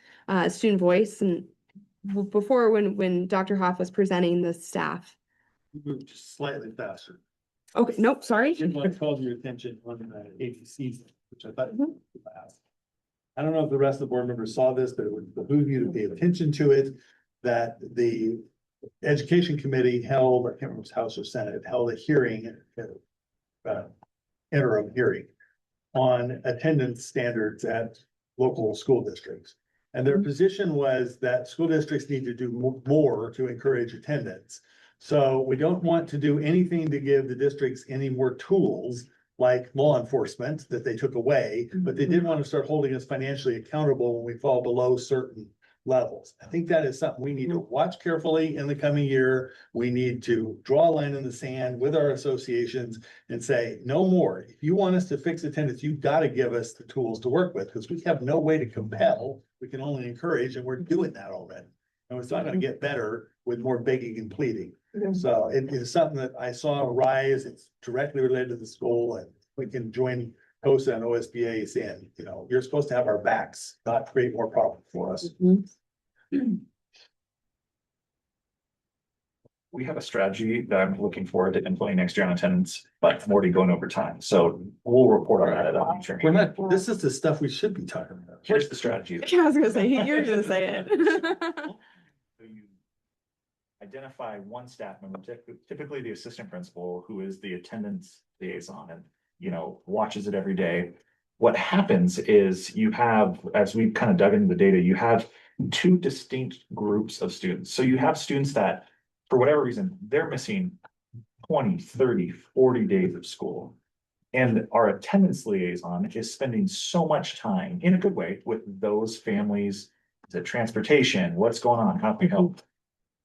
student voice. And before when Dr. Hoff was presenting the staff. Move just slightly faster. Okay, nope, sorry. I called your attention on the APCs, which I thought was last. I don't know if the rest of the board members saw this, but it would behoove you to pay attention to it, that the Education Committee held, I can't remember if it was House or Senate, held a hearing, interim hearing on attendance standards at local school districts. And their position was that school districts need to do more to encourage attendance. So we don't want to do anything to give the districts any more tools like law enforcement that they took away, but they did want to start holding us financially accountable when we fall below certain levels. I think that is something we need to watch carefully in the coming year. We need to draw a line in the sand with our associations and say, no more. If you want us to fix attendance, you've got to give us the tools to work with, because we have no way to compel. We can only encourage, and we're doing that already. And it's not going to get better with more begging and pleading. So it is something that I saw rise. It's directly related to the school, and we can join COSA and OSBA's in, you're supposed to have our backs, not create more problems for us. We have a strategy that I'm looking forward to implementing next year on attendance, but I'm already going over time. So we'll report on that at a future We're meeting. not, this is the stuff we should be talking about. Here's the strategy. I was gonna say, you're gonna say it. So you identify one staff member, typically the assistant principal, who is the attendance liaison and, watches it every day. What happens is you have, as we've kind of dug into the data, you have two distinct groups of students. So you have students that, for whatever reason, they're missing 20, 30, 40 days of school. And our attendance liaison is spending so much time, in a good way, with those families, the transportation, what's going on, how can we help?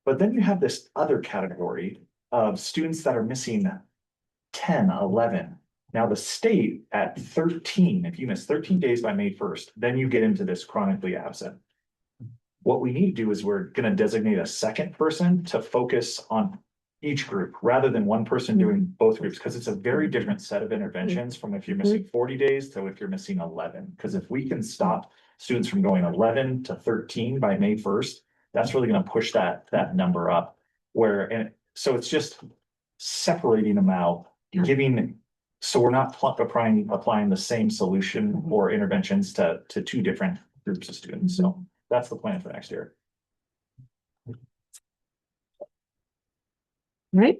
But then you have this other category of students that are missing 10, 11. Now the state at 13, if you miss 13 days by May 1st, then you get into this chronically absent. What we need to do is we're going to designate a second person to focus on each group rather than one person doing both groups, because it's a very different set of interventions from if you're missing 40 days to if you're missing 11. Because if we can stop students from going 11 to 13 by May 1st, that's really going to push that number up. So it's just separating them out, so we're not applying the same solution or interventions to two different groups of students. So that's the plan for next year. Right.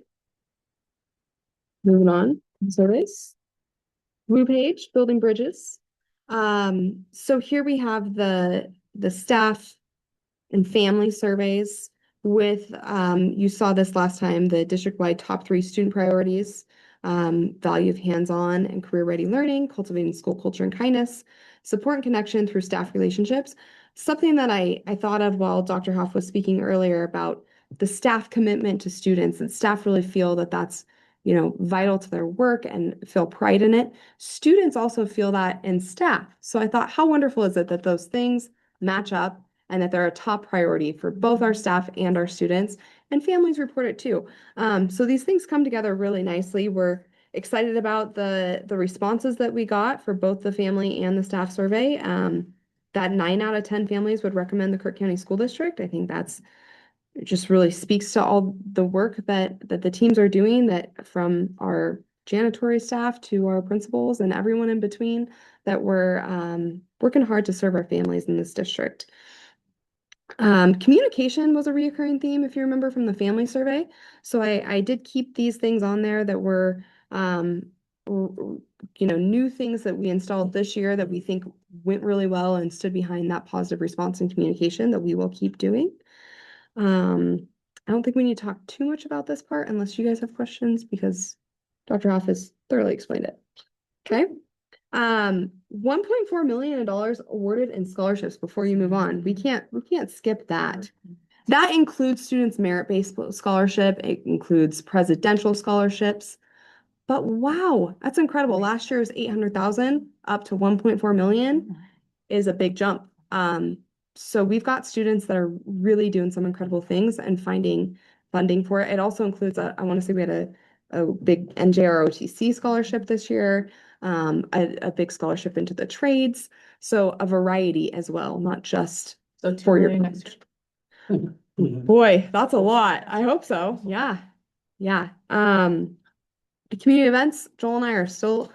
Moving on, surveys. Blue page, building bridges. So here we have the staff and family surveys with, you saw this last time, the district-wide top 3 student priorities, value of hands-on and career-ready learning, cultivating school culture and kindness, support and connection through staff relationships. Something that I thought of while Dr. Hoff was speaking earlier about the staff commitment to students, and staff really feel that that's, vital to their work and feel pride in it. Students also feel that in staff. So I thought, how wonderful is it that those things match up and that they're a top priority for both our staff and our students, and families report it too. So these things come together really nicely. We're excited about the responses that we got for both the family and the staff survey. That 9 out of 10 families would recommend the Kirk County School District. I think that's just really speaks to all the work that the teams are doing, that from our janitorial staff to our principals and everyone in between, that we're working hard to serve our families in this district. Communication was a reoccurring theme, if you remember, from the family survey. So I did keep these things on there that were, new things that we installed this year that we think went really well and stood behind that positive response and communication that we will keep doing. I don't think we need to talk too much about this part unless you guys have questions, because Dr. Hoff has thoroughly explained it. Okay. $1.4 million awarded in scholarships before you move on. We can't skip that. That includes students' merit-based scholarship. It includes presidential scholarships. But wow, that's incredible. Last year's 800,000 up to 1.4 million is a big jump. So we've got students that are really doing some incredible things and finding funding for it. It also includes, I want to say we had a big NJROTC scholarship this year, a big scholarship into the trades. So a variety as well, not just So 2 for your million next year. boy, that's a lot. I hope so. Yeah. Yeah. Community events, Joel and I are still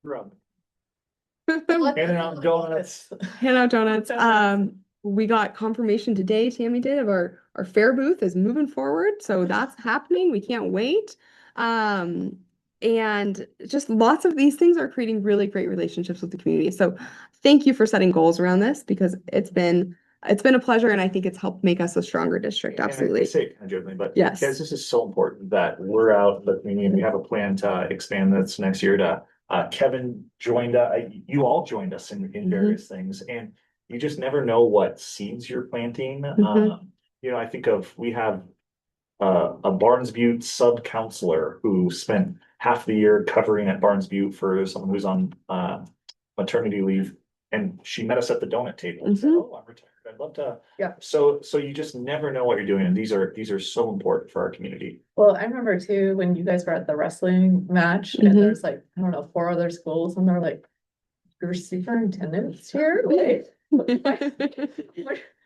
Rub. Handing out donuts. hand out donuts. We got confirmation today, Tammy did, of our fair booth is moving forward. So that's happening. We can't wait. And just lots of these things are creating really great relationships with the community. So thank you for setting goals around this because it's been a pleasure and I think it's helped make us a stronger district. And I Absolutely. say it kind of jokingly, but Yes. guys, this is so important that we're out in the community and we have a plan to expand this next year to, Kevin joined, you all joined us in various things and you just never know what seeds you're planting. You know, I think we have a Barnes Butte sub counselor who spent half the year covering at Barnes Butte for someone who's on, maternity leave. And she met us at the donut table and said, "Oh, I'm retired. I'd love to." Yeah. So you just never know what you're doing. And these are so important for our community. Well, I remember too, when you guys were at the wrestling match Mhm. and there's like, I don't know, 4 other schools and they're like, your superintendent's here, like.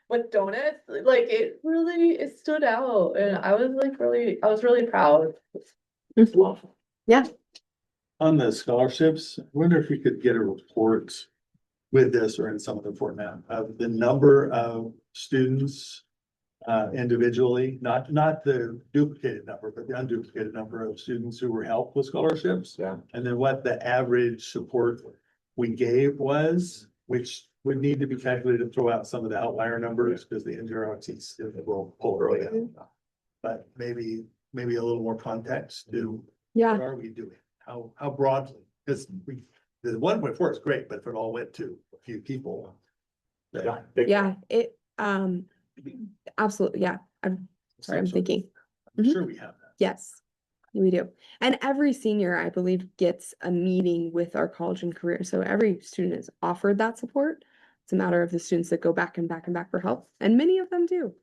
With donuts, like it stood out and I was really proud. Yeah. On the scholarships, I wonder if we could get a report with this or in some other format of the number of students individually, not the duplicated number, but the unduplicated number of students who were helped with scholarships. Yeah. And then what the average support we gave was, which would need to be calculated to throw out some of the outlier numbers because the NJROTC will pull early. But maybe a little more context to Yeah. what are we doing? How broadly? Because the 1.4 is great, but if it all went to a few people. then- Yeah. It, absolutely. Yeah. I'm sorry, I'm thinking. I'm sure we have that. Yes, we do. And every senior, I believe, gets a meeting with our college and career. So every student is offered that support. It's a matter of the students that go back and back and back for help, and many of them do.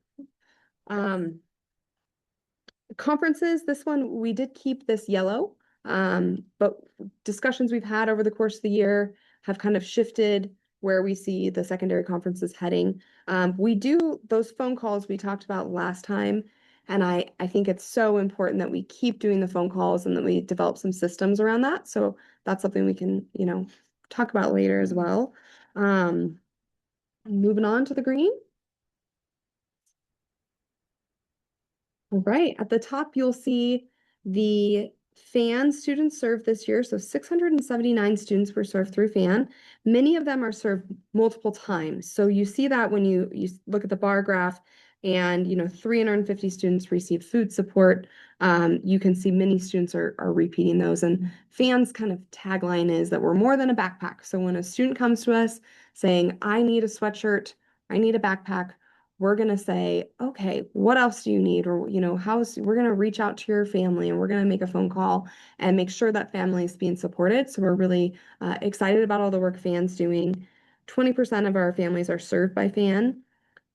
Conferences, this one, we did keep this yellow. But discussions we've had over the course of the year have kind of shifted where we see the secondary conferences heading. We do those phone calls we talked about last time. And I think it's so important that we keep doing the phone calls and that we develop some systems around that. So that's something we can, talk about later as well. Moving on to the green. All right, at the top, you'll see the FAN students served this year. So 679 students were served through FAN. Many of them are served multiple times. So you see that when you look at the bar graph and 350 students received food support. You can see many students are repeating those. And FAN's kind of tagline is that we're more than a backpack. So when a student comes to us saying, I need a sweatshirt, I need a backpack, we're going to say, okay, what else do you need? Or, we're going to reach out to your family and we're going to make a phone call and make sure that family is being supported. So we're really excited about all the work FAN's doing. 20% of our families are served by FAN.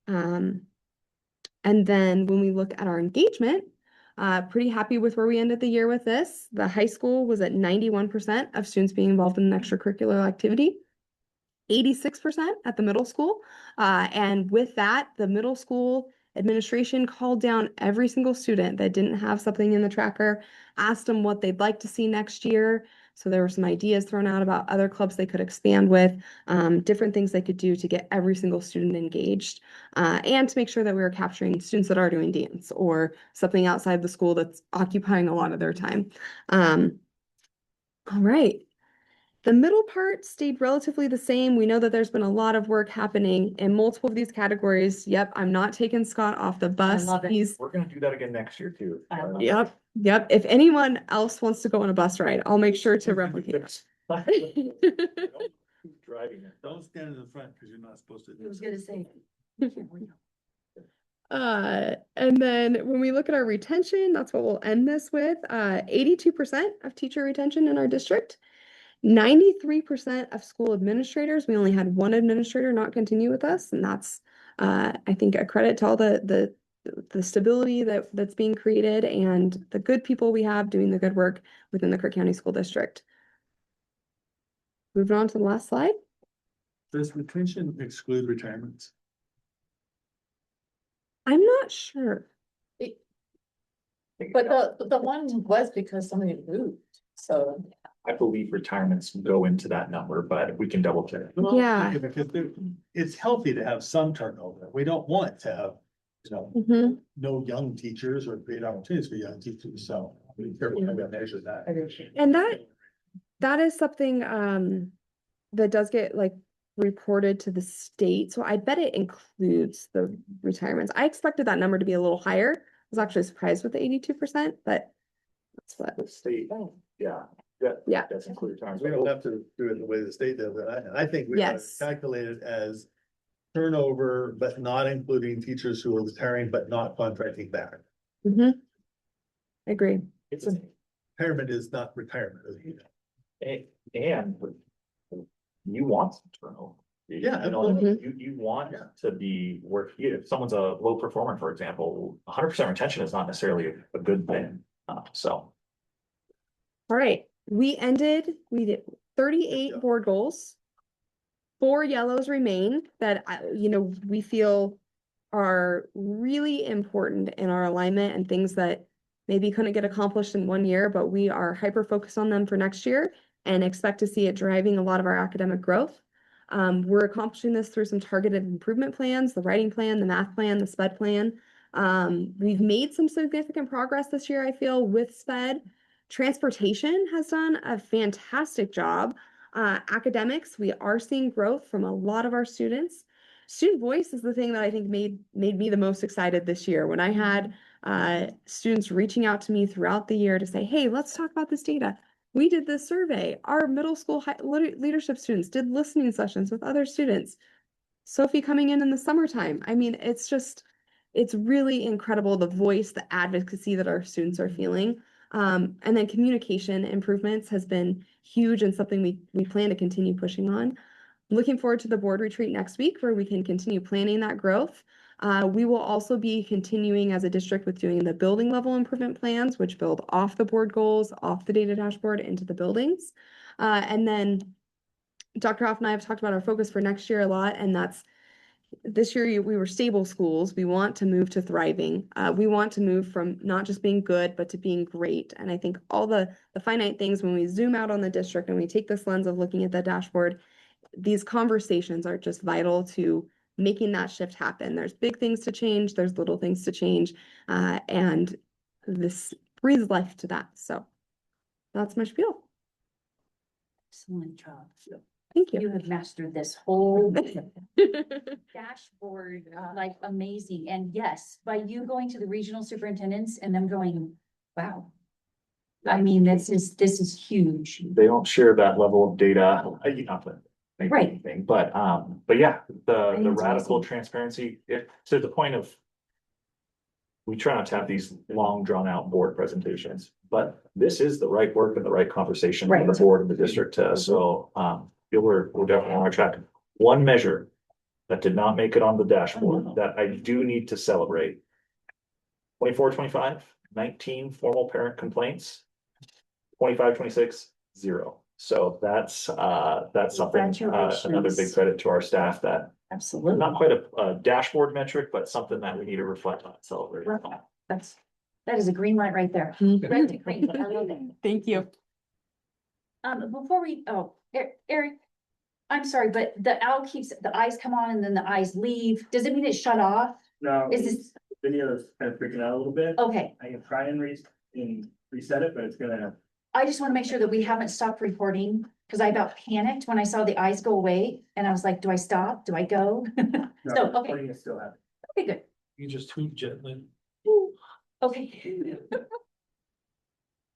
And then when we look at our engagement, pretty happy with where we ended the year with this. The high school was at 91% of students being involved in an extracurricular activity. 86% at the middle school. And with that, the middle school administration called down every single student that didn't have something in the tracker, asked them what they'd like to see next year. So there were some ideas thrown out about other clubs they could expand with, different things they could do to get every single student engaged, and to make sure that we were capturing students that are doing dance or something outside the school that's occupying a lot of their time. All right. The middle part stayed relatively the same. We know that there's been a lot of work happening in multiple of these categories. Yep, I'm not taking Scott off the bus. love it. We're gonna do that again next year too. I love it. Yep. If anyone else wants to go on a bus ride, I'll make sure to replicate. Who's driving it? Don't stand in the front because you're not supposed to. I was gonna say. And then when we look at our retention, that's what we'll end this with. 82% of teacher retention in our district. 93% of school administrators, we only had one administrator not continue with us, and that's I think a credit to all the the stability that's being created and the good people we have doing the good work within the Kirk County School District. Moving on to the last slide. Does retention exclude retirements? I'm not sure. But the one was because somebody moved, so. I believe retirements go into that number, but we can double check. Yeah. Because it's healthy to have some turnover. We don't want to have, Mhm. no young teachers or create opportunities for young teachers, so be careful how we measure that. And that is something that does get like reported to the state, so I bet it includes the retirements. I expected that number to be a little higher. I was actually surprised with the 82%, but that's what. The state, yeah. Yeah. That's included retirements. We don't have to do it the way the state does it. I think we ought to Yes. calculate it as turnover, but not including teachers who are retiring, but not contracting back. Mhm. I agree. It's an, Retirement is not retirement. and you want some turnover. Yeah, You know, absolutely. you want Yeah. to be work, if someone's a low performer, for example, 100% retention is not necessarily a good thing, so. All right, we did 38 Yeah. board goals. 4 yellows remain that, we feel are really important in our alignment and things that maybe couldn't get accomplished in 1 year, but we are hyper focused on them for next year and expect to see it driving a lot of our academic growth. We're accomplishing this through some targeted improvement plans, the writing plan, the math plan, the SPED plan. We've made some significant progress this year, I feel, with SPED. Transportation has done a fantastic job. Academics, we are seeing growth from a lot of our students. Student voice is the thing that I think made me the most excited this year. When I had students reaching out to me throughout the year to say, hey, let's talk about this data. We did this survey. Our middle school leadership students did listening sessions with other students. Sophie coming in the summertime. I mean, it's really incredible the voice, the advocacy that our students are feeling. And then communication improvements has been huge and something we plan to continue pushing on. Looking forward to the board retreat next week where we can continue planning that growth. We will also be continuing as a district with doing the building level improvement plans, which build off the board goals, off the data dashboard into the buildings. And then Dr. Hoff and I have talked about our focus for next year a lot, and that's this year we were stable schools. We want to move to thriving. We want to move from not just being good, but to being great. And I think all the finite things, when we zoom out on the district and we take this lens of looking at the dashboard, these conversations are just vital to making that shift happen. There's big things to change, there's little things to change, and this breathes life to that. So that's my spiel. Excellent job. Thank You you. have mastered this whole dashboard, like amazing. And yes, by you going to the regional superintendents and them going, wow. I mean, this is huge. They don't share that level of data, not that make Right. anything, but yeah, the think it's radical awesome. transparency, to the point of. We try not to have these long drawn out board presentations, but this is the right work and the right conversation for the Right. board and the district, so feel we're definitely on our track. One measure that did not make it on the dashboard that I do need to celebrate. 24-25, 19 formal parent complaints. 25-26, 0. So that's something, another big Congratulations. credit to our staff that Absolutely. not quite a dashboard metric, but something that we need to reflect on and celebrate. That is a green light right there. Red to green. I love it. Thank you. Before we, Eric, I'm sorry, but the owl keeps, the eyes come on and then the eyes leave. Does it mean it's shut off? No, Is this, video is kind of freaking out a little bit. okay, I can try and reset it, but it's gonna. I just want to make sure that we haven't stopped recording, because I about panicked when I saw the eyes go away, and I was like, do I stop? Do I go? No, So, okay, recording is still happening. okay, good. You just hoot gently. Okay.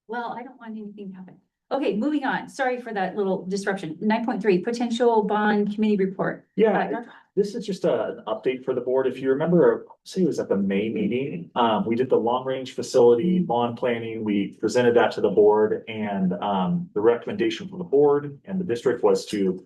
Well, I don't want anything to happen. Okay, moving on. Sorry for that little disruption. 9.3, potential bond committee report. Yeah, this is just an update for the board. If you remember, say it was at the May meeting, we did the long range facility bond planning. We presented that to the board, and the recommendation from the board and the district was to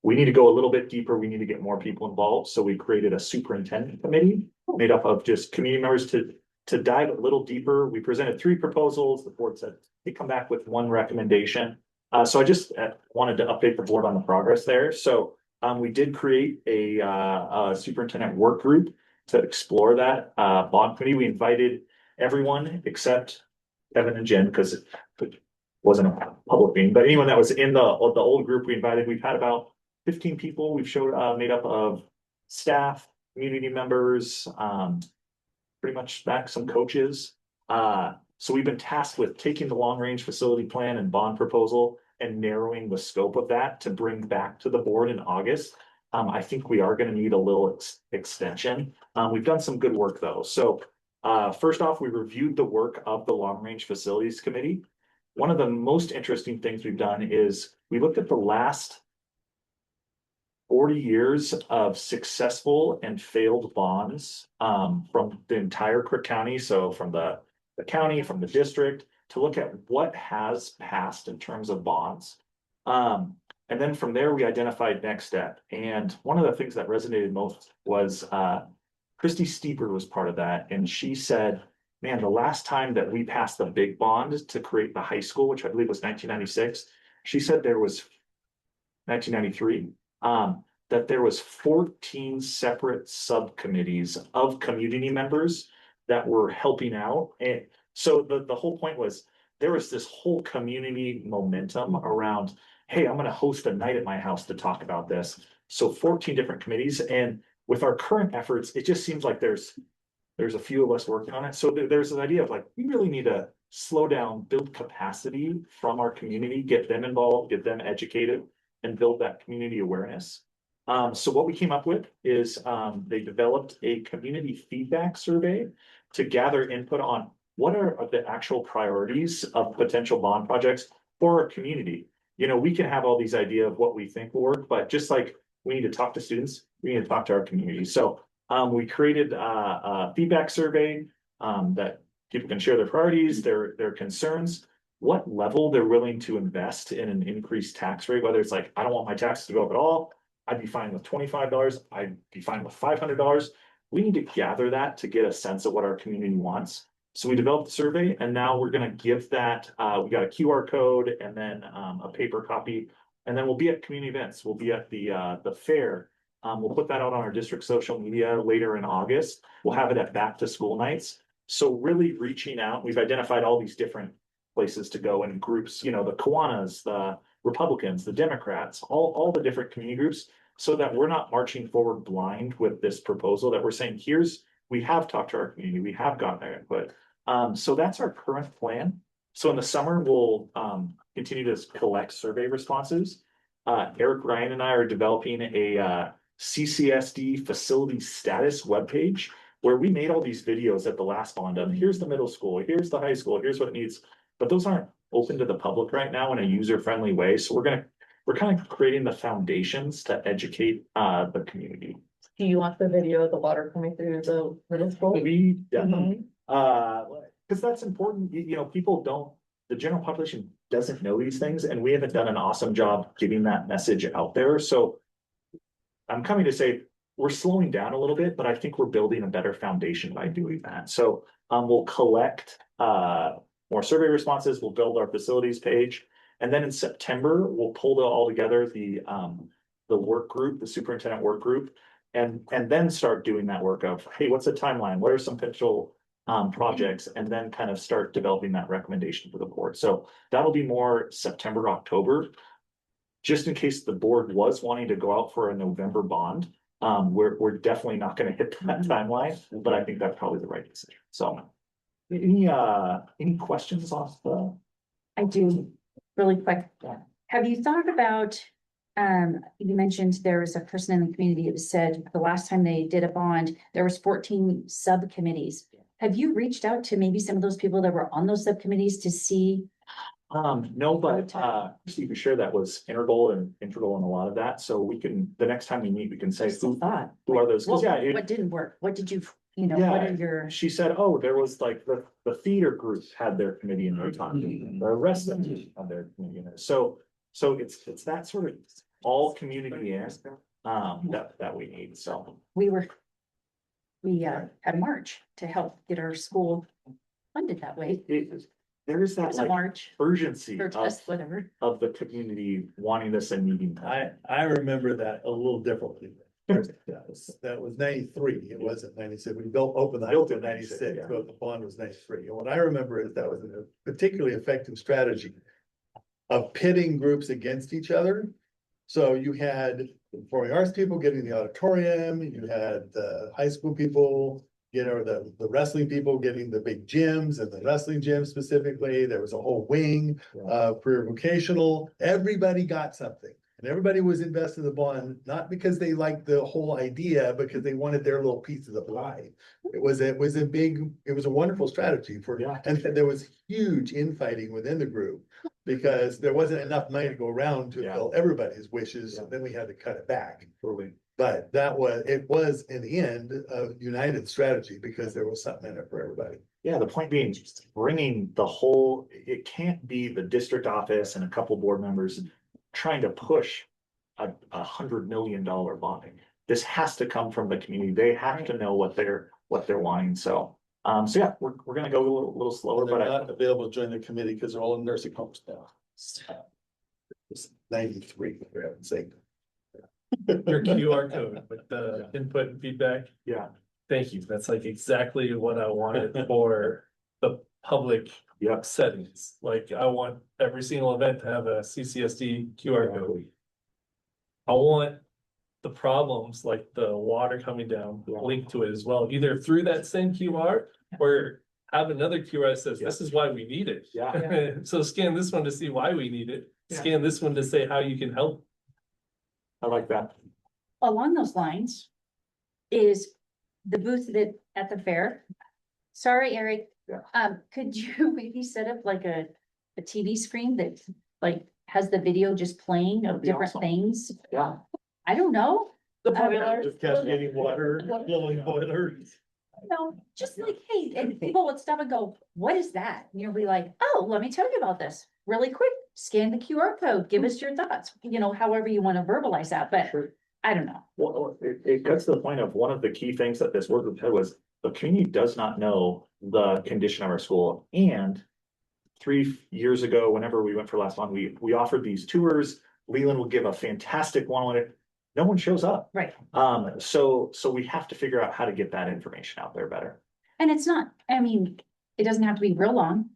we need to go a little bit deeper. We need to get more people involved. So we created a superintendent committee made up of just community members to dive a little deeper. We presented 3 proposals. The board said they come back with 1 recommendation. So I just wanted to update the board on the progress there. So we did create a superintendent work group to explore that bond committee. We invited everyone except Kevin and Jen because it wasn't a public meeting, but anyone that was in the old group we invited. We've had about 15 people. We've showed made up of staff, community members, pretty much back some coaches. So we've been tasked with taking the long range facility plan and bond proposal and narrowing the scope of that to bring back to the board in August. I think we are going to need a little extension. We've done some good work though. So first off, we reviewed the work of the long range facilities committee. One of the most interesting things we've done is we looked at the last 40 years of successful and failed bonds from the entire Crook County. So from the county, from the district, to look at what has passed in terms of bonds. And then from there, we identified next step. And one of the things that resonated most was Christy Steeper was part of that. And she said, man, the last time that we passed the big bond to create the high school, which I believe was 1996, she said there was 1993, that there was 14 separate subcommittees of community members that were helping out. And so the whole point was there was this whole community momentum around, hey, I'm going to host a night at my house to talk about this. So 14 different committees. And with our current efforts, it just seems like there's a few of us working on it. So there's an idea of like, we really need to slow down, build capacity from our community, get them involved, get them educated, and build that community awareness. So what we came up with is they developed a community feedback survey to gather input on what are the actual priorities of potential bond projects for our community. You know, we can have all these ideas of what we think will work, but just like we need to talk to students, we need to talk to our community. So we created a feedback survey that people can share their priorities, their concerns, what level they're willing to invest in an increased tax rate, whether it's like, I don't want my taxes to go up at all. I'd be fine with $25. I'd be fine with $500. We need to gather that to get a sense of what our community wants. So we developed the survey and now we're going to give that, we got a QR code and then a paper copy. And then we'll be at community events. We'll be at the fair. We'll put that out on our district social media later in August. We'll have it at back to school nights. So really reaching out, we've identified all these different places to go in groups, you know, the Kiwanis, the Republicans, the Democrats, all the different community groups, so that we're not marching forward blind with this proposal, that we're saying, we have talked to our community, we have gotten their input. So that's our current plan. So in the summer, we'll continue to collect survey responses. Eric Ryan and I are developing a CCSD facility status webpage where we made all these videos at the last bond of here's the middle school, here's the high school, here's what it needs. But those aren't open to the public right now in a user-friendly way. So we're kind of creating the foundations to educate the community. Do you want the video of the water coming through the middle school? We definitely, because that's important. You know, the general population doesn't know these things, and we haven't done an awesome job getting that message out there. So I'm coming to say we're slowing down a little bit, but I think we're building a better foundation by doing that. So we'll collect more survey responses. We'll build our facilities page. And then in September, we'll pull it all together, the work group, the superintendent work group, and then start doing that work of, hey, what's the timeline? What are some potential projects? And then kind of start developing that recommendation for the board. So that'll be more September, October. Just in case the board was wanting to go out for a November bond, we're definitely not going to hit that timeline, but I think that's probably the right decision. So any questions off the? I do, really quick. Have you thought about, you mentioned there was a person in the community that said the last time they did a bond, there was 14 subcommittees. Have you reached out to maybe some of those people that were on those subcommittees to see? No, but Steve, you sure that was integral in a lot of that. So we can, the next time we meet, we can say who are those? What Yeah, what didn't work? What did you what are your? she said, oh, there was like the theater group had their committee in their time, the rest of them had their committee in there. So it's that sort of all community in, that we need, so. We had a march to help get our school funded that way. There is It that was a like march, urgency protest, whatever. of the community wanting this and needing. I remember that a little differently. That was 93, it wasn't 96. We opened the house in 96, yeah. but the bond was 93. And what I remember is that was a particularly effective strategy of pitting groups against each other. So you had the performing arts people getting the auditorium, you had the high school people, the wrestling people getting the big gyms and the wrestling gym specifically. There was a whole wing, career vocational, everybody got something. And everybody was invested in the bond, not because they liked the whole idea, because they wanted their little piece of the pie. It was a wonderful strategy for, Yeah. and there was huge infighting within the group. Because there wasn't enough money to go around to Yeah. fill everybody's wishes, and then we had to cut it back. Totally. But it was in the end a united strategy because there was something in it for everybody. Yeah, the point being, bringing the whole, it can't be the district office and a couple board members trying to push a $100 million bonding. This has to come from the community. They have to know what they're wanting. So yeah, we're gonna go a little slower, They're but not available to join the committee because they're all in nursing homes now. It's 93, for heaven's sake. Your QR code with the input and feedback. yeah, Thank you. That's like exactly what I wanted for the public yeah. settings. Like I want every single event to have a CCSD QR code. I want the problems like the water coming down linked to it as well, either through that same QR or have another QR that says, this is why we need it. Yeah. So scan this one to see why we need it. Scan this one to say how you can help. I like that. Along those lines is the booth that at the fair. Sorry, Eric. Yeah. Could you maybe set up like a TV screen that like has the video just playing of That'd be different awesome. things? Yeah. I don't know. The I mean, boiler. Just cascading water, blowing boilers. No, just like, hey, and people would stop and go, what is that? And you'll be like, oh, let me tell you about this really quick. Scan the QR code, give us your thoughts, however you want to verbalize that, but Sure. I don't know. Well, it gets to the point of one of the key things that this work group had was the community does not know the condition of our school. And 3 years ago, whenever we went for last one, we offered these tours. Leland would give a fantastic one on it. No one shows up. Right. So we have to figure out how to get that information out there better. And it's not, it doesn't have to be real long.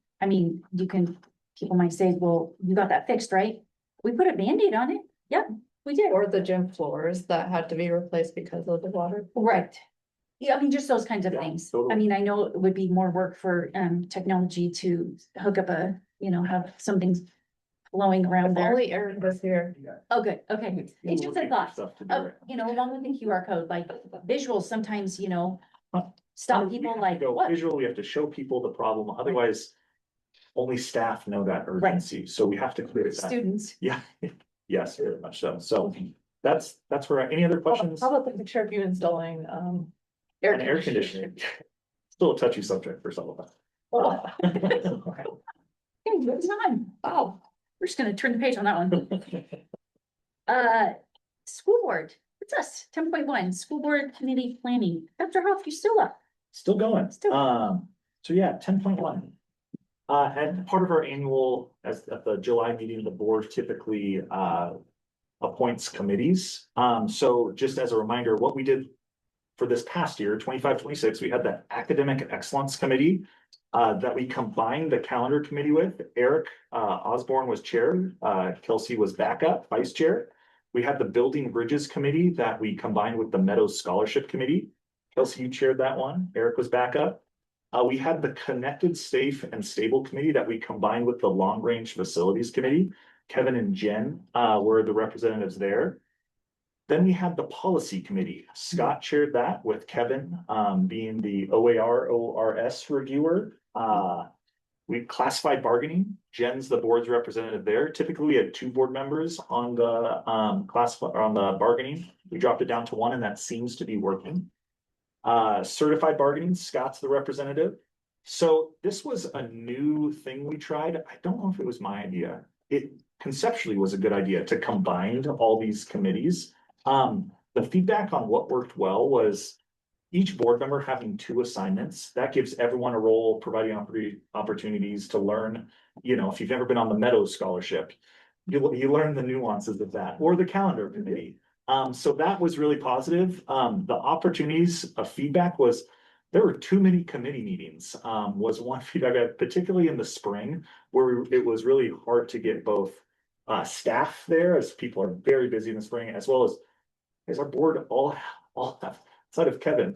People might say, well, you got that fixed, right? We put a Band-Aid on it. Yep, we did. Or the gym floors that had to be replaced because of the water. Right. Yeah, just those kinds of Yeah, things. totally. I know it would be more work for technology to hook up have something flowing around there. Only Eric was here. Oh, good, okay. It's just a thought. Stuff to do, right? Along with the QR code, like visuals, sometimes, stop people like, Go what? visual, we have to show people the problem, otherwise only staff know that urgency, so we have to clear that. Students. Yeah, yes, very much so. So that's where, any other questions? How about the picture of you installing, On air conditioning. Still a touchy subject for some of us. Oh. Hey, good time. Oh, we're just gonna turn the page on that one. School board, it's us, 10.1, school board committee planning. Dr. Hoff, you still up? Still going. Still. So yeah, 10.1. And part of our annual, at the July meeting, the board typically appoints committees. So just as a reminder, what we did for this past year, 25-26, we had the Academic Excellence Committee that we combined the calendar committee with. Eric Osborne was chair, Kelsey was backup vice chair. We had the Building Bridges Committee that we combined with the Meadows Scholarship Committee. Kelsey, you chaired that one. Eric was backup. We had the Connected, Safe, and Stable Committee that we combined with the Long Range Facilities Committee. Kevin and Jen were the representatives there. Then we had the Policy Committee. Scott chaired that with Kevin being the OAR/ORS reviewer. We classified bargaining. Jen's the board's representative there. Typically, we had 2 board members on the on the bargaining. We dropped it down to 1, and that seems to be working. Certified bargaining, Scott's the representative. So this was a new thing we tried. I don't know if it was my idea. conceptually was a good idea to combine all these committees. The feedback on what worked well was each board member having two assignments. That gives everyone a role, providing opportunities to learn. You know, if you've never been on the Meadows Scholarship, you learn the nuances of that, or the calendar committee. So that was really positive. The opportunities of feedback was there were too many committee meetings, was one feedback I had, particularly in the spring, where it was really hard to get both staff there, as people are very busy in the spring, as well as our board all have, outside of Kevin,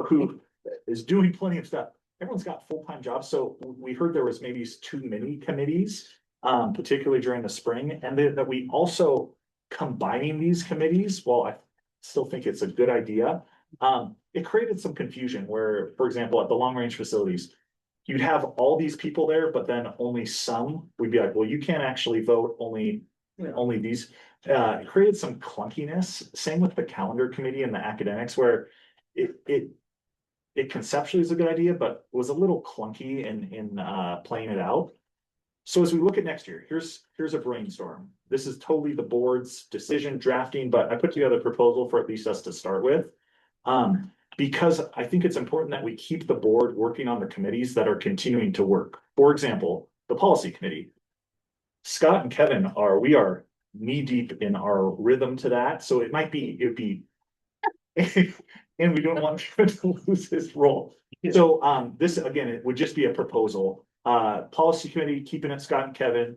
who is doing plenty of stuff. Everyone's got full-time jobs, so we heard there was maybe too many committees, particularly during the spring, and that we also combining these committees, while I still think it's a good idea, it created some confusion where, for example, at the long-range facilities, you'd have all these people there, but then only some, we'd be like, well, you can't actually vote, only these. It created some clunkiness. Same with the calendar committee and the academics, where it conceptually is a good idea, but was a little clunky in playing it out. So as we look at next year, here's a brainstorm. This is totally the board's decision drafting, but I put together a proposal for at least us to start with. Because I think it's important that we keep the board working on the committees that are continuing to work. For example, the policy committee. Scott and Kevin we are knee deep in our rhythm to that, so it'd be and we don't want him to lose his role. So this again, it would just be a proposal. Policy committee, keeping it Scott and Kevin.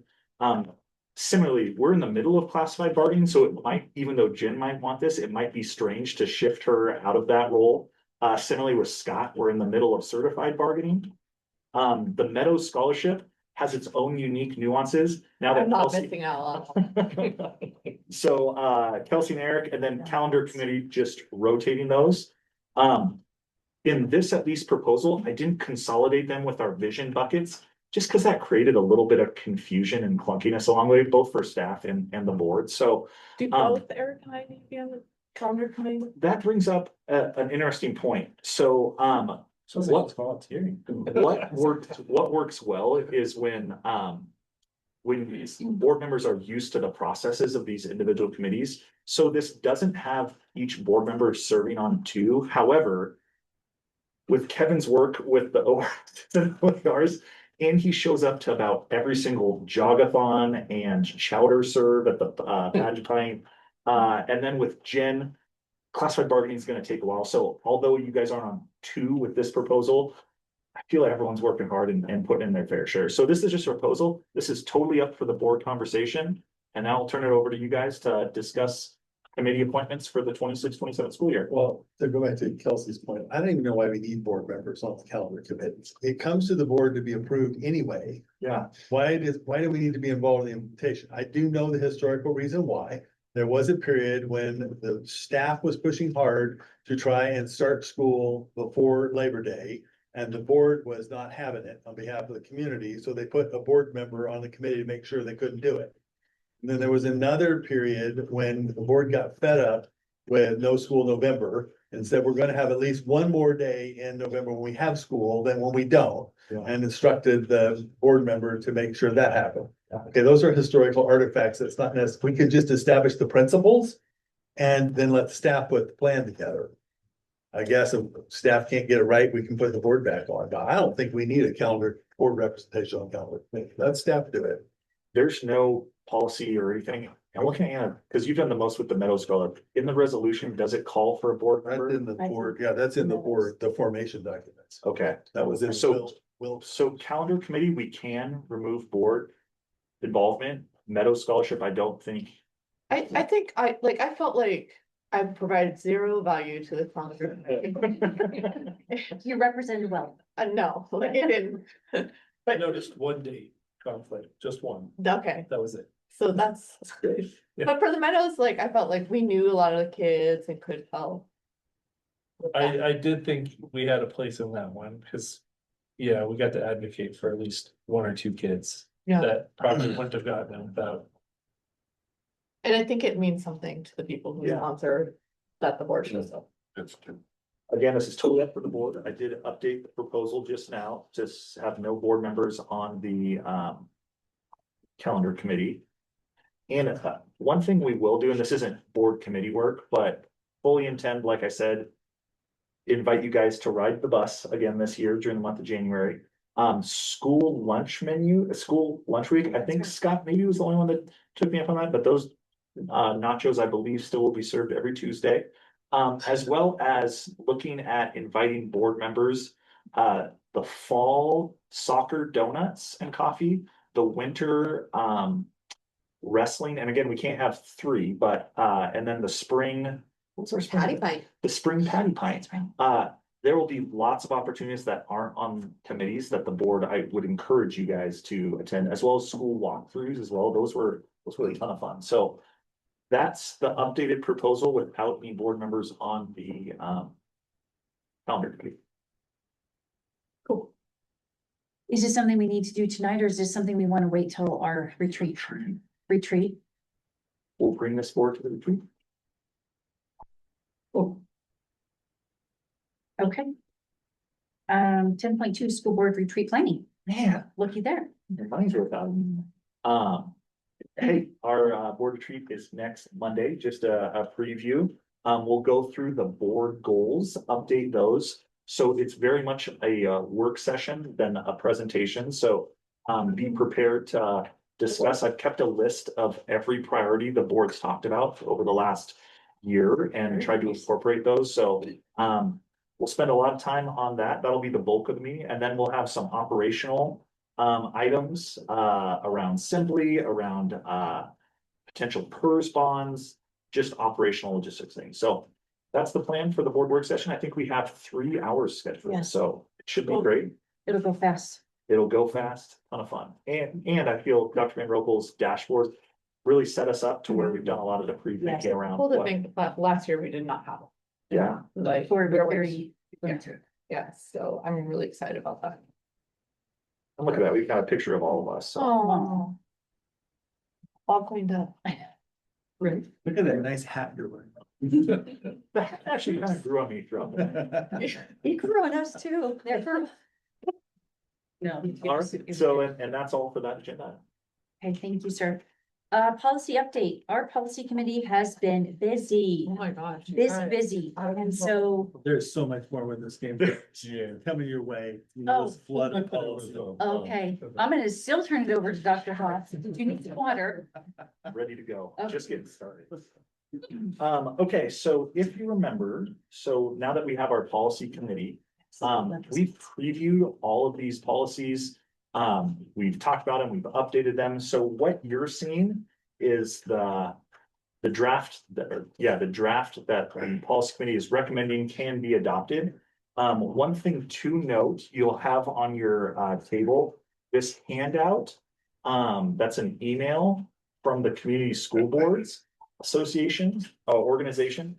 Similarly, we're in the middle of classified bargaining, so it might, even though Jen might want this, it might be strange to shift her out of that role. Similarly with Scott, we're in the middle of certified bargaining. The Meadows Scholarship has its own unique nuances. Now that I'm not Kelsey- missing out. So Kelsey and Eric, and then calendar committee, just rotating those. In this at least proposal, I didn't consolidate them with our vision buckets, just because that created a little bit of confusion and clunkiness along the way, both for staff and the board. So Do both Eric and I need to be on the calendar committee? that brings up an interesting point. So Sounds like it's volunteering. what works well is when these board members are used to the processes of these individual committees. So this doesn't have each board member serving on two. However, with Kevin's work with the ORs, and he shows up to about every single jogathon and chowder serve at the pageantine. And then with Jen, classified bargaining is going to take a while. So although you guys aren't on two with this proposal, I feel like everyone's working hard and putting in their fair share. So this is just a proposal. This is totally up for the board conversation. And now I'll turn it over to you guys to discuss committee appointments for the 26-27 school year. Well, to go back to Kelsey's point, I don't even know why we need board members on the calendar committees. It comes to the board to be approved anyway. Yeah. Why do we need to be involved in the implementation? I do know the historical reason why. There was a period when the staff was pushing hard to try and start school before Labor Day. And the board was not having it on behalf of the community, so they put a board member on the committee to make sure they couldn't do it. And then there was another period when the board got fed up with no school November and said, we're gonna have at least one more day in November when we have school than when we don't. Yeah. And instructed the board member to make sure that happened. Okay, those are historical artifacts. That's not necessary. We could just establish the principles and then let the staff put the plan together. I guess if staff can't get it right, we can put the board back on, but I don't think we need a calendar board representation on calendar. Let staff do it. There's no policy or anything. I'm looking at, because you've done the most with the Meadows Scholar. In the resolution, does it call for a board That's member? in the board, yeah, that's in the board, the formation documents. Okay, That was in. So- Will, so calendar committee, we can remove board involvement. Meadows Scholarship, I don't think. I think I felt like I provided zero value to the calendar. You represented well. No, like it didn't. I But noticed one date conflict, just one. okay, That was it. so that's good. Yeah. But for the Meadows, like I felt like we knew a lot of the kids and could help. with that. I did think we had a place in that one, because, yeah, we got to advocate for at least one or two kids Yeah, that probably wouldn't have gotten them without. and I think it means something to the people who Yeah. sponsor that the board shows up. That's true. Again, this is totally up for the board. I did update the proposal just now, just have no board members on the calendar committee. And one thing we will do, and this isn't board committee work, but fully intend, like I said, invite you guys to ride the bus again this year during the month of January. School lunch menu, school lunch week, I think Scott maybe was the only one that took me up on that, but those nachos, I believe, still will be served every Tuesday. As well as looking at inviting board members, the fall soccer donuts and coffee, the winter, wrestling, and again, we can't have three, but, and then the spring, what's our spring? Patty pint. The spring patty pint. There will be lots of opportunities that aren't on committees that the board, I would encourage you guys to attend, as well as school walkthroughs as well. Those were really a ton of fun. So that's the updated proposal without any board members on the calendar committee. Cool. Is this something we need to do tonight, or is this something we want to wait till our retreat? We'll bring this forward to the retreat. Cool. Okay. 10.2 school board retreat planning. Man, Looky there. your mind's worth out. Hey, our board retreat is next Monday, just a preview. We'll go through the board goals, update those. So it's very much a work session than a presentation. So be prepared to discuss. I've kept a list of every priority the board's talked about over the last year and tried to incorporate those. So we'll spend a lot of time on that. That'll be the bulk of the meeting. And then we'll have some operational items around Simply, around potential PERS bonds, just operational logistics things. So that's the plan for the board work session. I think we have 3 hours scheduled, Yes. so it should be great. It'll go fast. It'll go fast, ton of fun. And I feel Dr. Van Rokel's dashboard really set us up to where we've done a lot of the pre-thinking around. Hold it, what- think, last year we did not have. Yeah, Like, For there was- very. yeah, so I'm really excited about that. and look at that, we've got a picture of all of us. So Oh. All cleaned up. Right. Look at that nice hat you're wearing. that actually kind of grew on me throughout the He grew on us too. Never. No. All right, so, and that's all for that agenda. Okay, thank you, sir. Policy update. Our policy committee has been busy, Oh my gosh. busy. And so, There's so much more when this game coming your way. You know, this flood of policy. okay, I'm gonna still turn it over to Dr. Haas. Do you need some water? Ready to go, Okay. just getting started. Okay, so if you remember, so now that we have our policy committee, we've previewed all of these policies. We've talked about them, we've updated them. So what you're seeing is the draft, the draft that the policy committee is recommending can be adopted. One thing to note, you'll have on your table, this handout. That's an email from the Community School Boards Association, organization.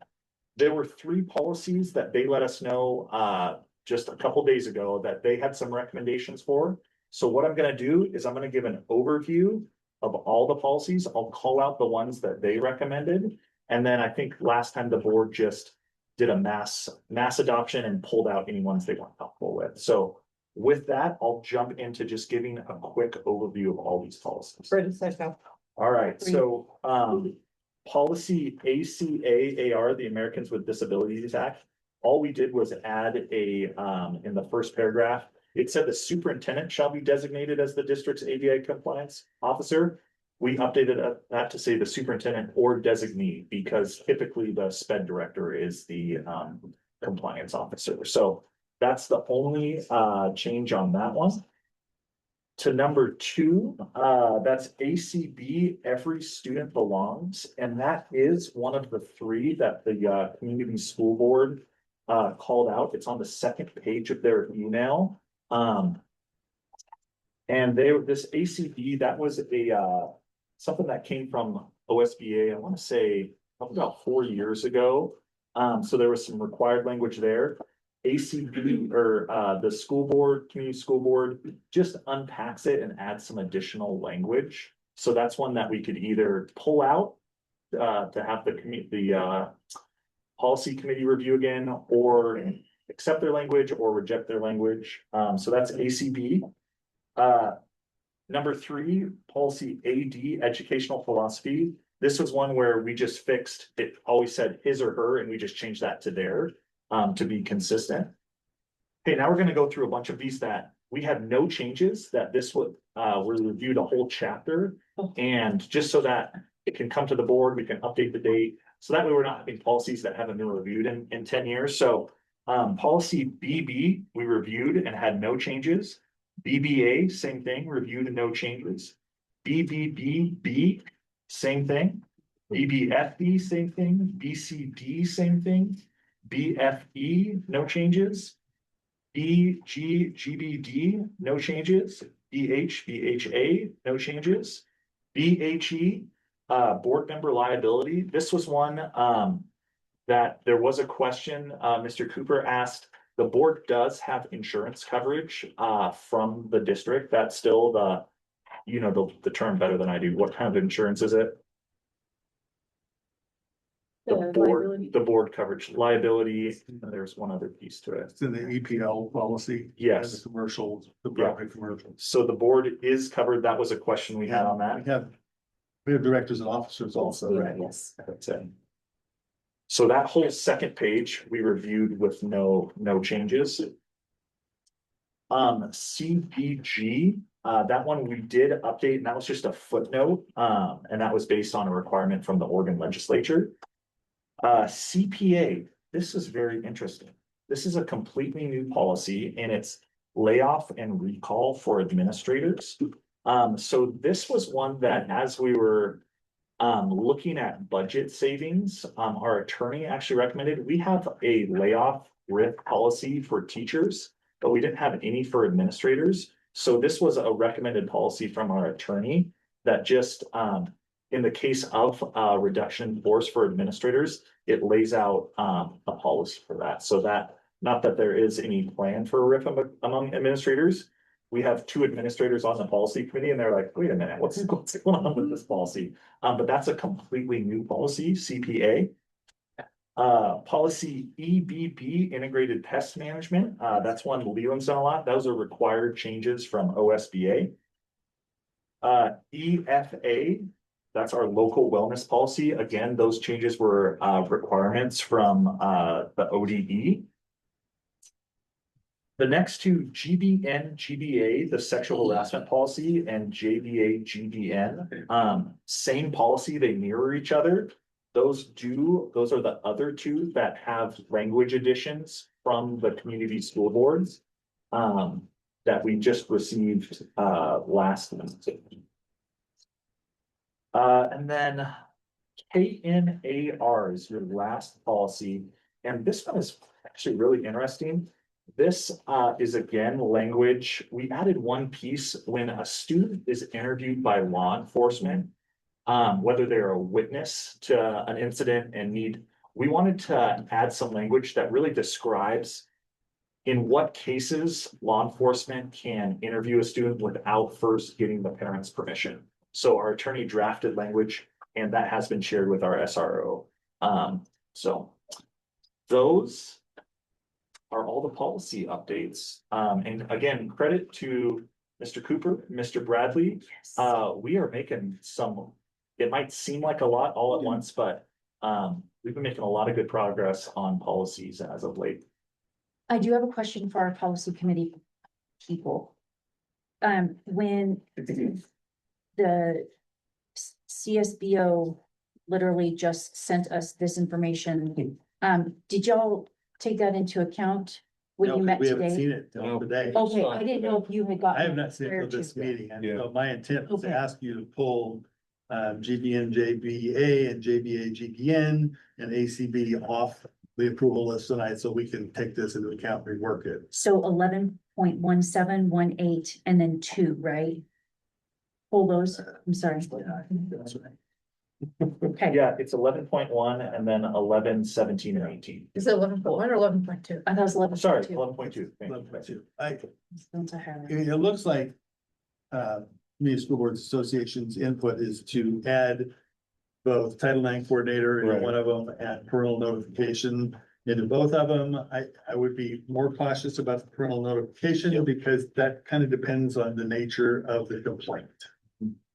There were 3 policies that they let us know just a couple days ago that they had some recommendations for. So what I'm gonna do is I'm gonna give an overview of all the policies. I'll call out the ones that they recommended. And then I think last time the board just did a mass adoption and pulled out any ones they weren't comfortable with. So with that, I'll jump into just giving a quick overview of all these policies. All right, so policy ACAAR, the Americans with Disabilities Act. All we did was add a in the first paragraph, it said the superintendent shall be designated as the district's ADA compliance officer. We updated that to say the superintendent or designee, because typically the SPED director is the compliance officer. So that's the only change on that one. To number 2, that's ACB, every student belongs, and that is one of the 3 that the community school board called out. It's on the second page of their email. And this ACB, that was a something that came from OSBA, I want to say about 4 years ago. So there was some required language there. ACB or the school board, community school board, just unpacks it and adds some additional language. So that's one that we could either pull out to have the policy committee review again, or accept their language or reject their language. So that's ACB. Number 3, policy AD, educational philosophy. This was one where we just fixed, it always said his or her, and we just changed that to their, to be consistent. Okay, now we're gonna go through a bunch of these that we had no changes, that this would, we reviewed a whole chapter. And just so that it can come to the board, we can update the date, so that way we're not having policies that haven't been reviewed in 10 years. So policy BB, we reviewed and had no changes. BBA, same thing, reviewed and no changes. BBBB, same thing. BBFB, same thing. BCD, same thing. BFE, no changes. BGGBD, no changes. BHA, no changes. BHE, board member liability. This was one that there was a question, Mr. Cooper asked, the board does have insurance coverage from the district. That's still the, you know, the term better than I do. What kind of insurance is it? The board coverage liability, and there's one other piece to it. It's in the EPL policy. Yes. The commercial, the property commercial. So the board is covered. That was a question we had on that. We have directors and officers also, right? Yes. That's it. So that whole second page, we reviewed with no changes. CBG, that one we did update, and that was just a footnote, and that was based on a requirement from the Oregon legislature. CPA, this is very interesting. This is a completely new policy, and it's layoff and recall for administrators. So this was one that, as we were looking at budget savings, our attorney actually recommended we have a layoff RIF policy for teachers, but we didn't have any for administrators. So this was a recommended policy from our attorney that just, in the case of reduction in force for administrators, it lays out a policy for that. So that, not that there is any plan for a RIF among administrators. We have 2 administrators on the policy committee, and they're like, wait a minute, what's going on with this policy? But that's a completely new policy, CPA. Policy EBB, integrated pest management. That's one Leland's done a lot. Those are required changes from OSBA. EFA, that's our local wellness policy. Again, those changes were requirements from the ODE. The next 2, GBN, GBA, the sexual harassment policy, and JBA, GBN, same policy, they mirror each other. Those are the other 2 that have language additions from the community school boards that we just received last month. And then KNAR is your last policy, and this one is actually really interesting. This is again language. We added one piece when a student is interviewed by law enforcement, whether they're a witness to an incident and we wanted to add some language that really describes in what cases law enforcement can interview a student without first getting the parent's permission. So our attorney drafted language, and that has been shared with our SRO. So those are all the policy updates. And again, credit to Mr. Cooper, Mr. Bradley. We are making some, it might seem like a lot all at once, but we've been making a lot of good progress on policies as of late. I do have a question for our policy committee people. When the CSBO literally just sent us this information, did y'all take that into account when you met We haven't today? seen it till today. Okay, I didn't know if you had gotten. I have not seen it prior till this to. meeting, and Yeah. so my intent was to Okay. ask you to pull GBN, JBA and JBA, GBN and ACB off the approval list tonight, so we can take this into account and rework it. So 11.1718 and then 2, right? Pull those, I'm sorry. That's right. Okay, Yeah, it's 11.1 and then 11, 17, and 18. Is it 11.1 or 11.2? I thought it was 11.2. Sorry, 11.2. That's a higher. It looks like Community School Boards Association's input is to add both Title IX coordinator in Right. one of them and parental notification into both of them. I would be more cautious about the parental notification because that kind of depends on the nature of the complaint.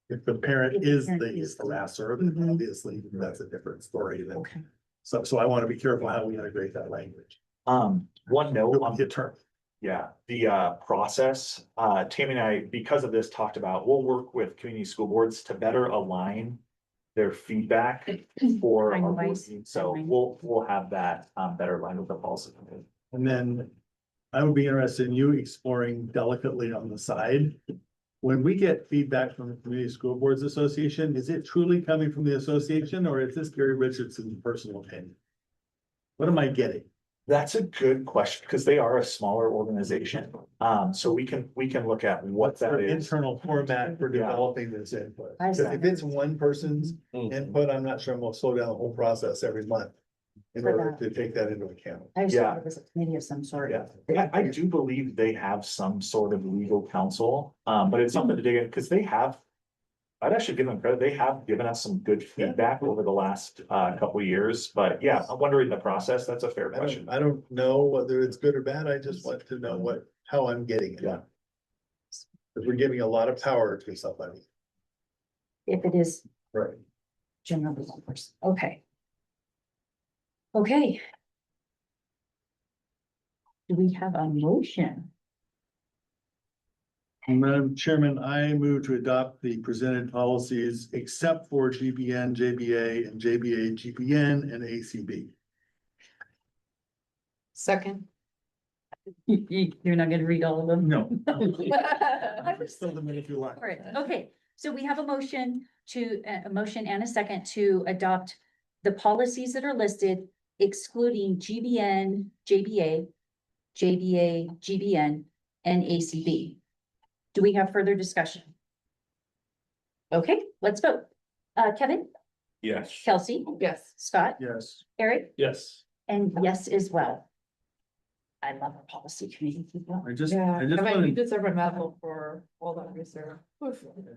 If the parent is the harasser, then Mhm. obviously that's a different story. Then. Okay. So I want to be careful how we integrate that language. One note on The term. yeah, the process, Tammy and I, because of this, talked about, we'll work with community school boards to better align their feedback for our board Timeline-wise, meeting. So timeline. we'll have that better aligned with the policy. And then I would be interested in you exploring delicately on the side. When we get feedback from the Community School Boards Association, is it truly coming from the association or is this Gary Richardson's personal opinion? What am I getting? That's a good question, because they are a smaller organization. So we can look at what What's that their is. internal format for Yeah. developing this input? I 'Cause see. if it's one person's input, I'm not sure I'm gonna slow down the whole process every month in For order that. to take that into account. I was Yeah. it was a committee of some sort. Yeah, I do believe they have some sort of legal counsel, but it's something to dig in, because they have. I'd actually give them credit, they have given us some good feedback over the last couple of years, but yeah, I'm wondering the process, that's a fair question. I don't know whether it's good or bad. I just want to know how I'm getting it. Yeah. If we're giving a lot of power to somebody. If it is Right. generally one person, okay. Okay. Do we have a motion? Madam Chairman, I move to adopt the presented policies except for GBN, JBA, and JBA, GBN, and ACB. Second. You're not gonna read all of them? No. I was- Fill them in if you like. All right, okay, so we have a motion a motion and a second to adopt the policies that are listed excluding GBN, JBA, GBN, and ACB. Do we have further discussion? Okay, let's vote. Kevin, Yes. Kelsey, Yes. Scott, Yes. Eric, Yes. and yes as well. I love our policy committee people. I just Yeah, I mean, we wanted, deserve a medal for all that research.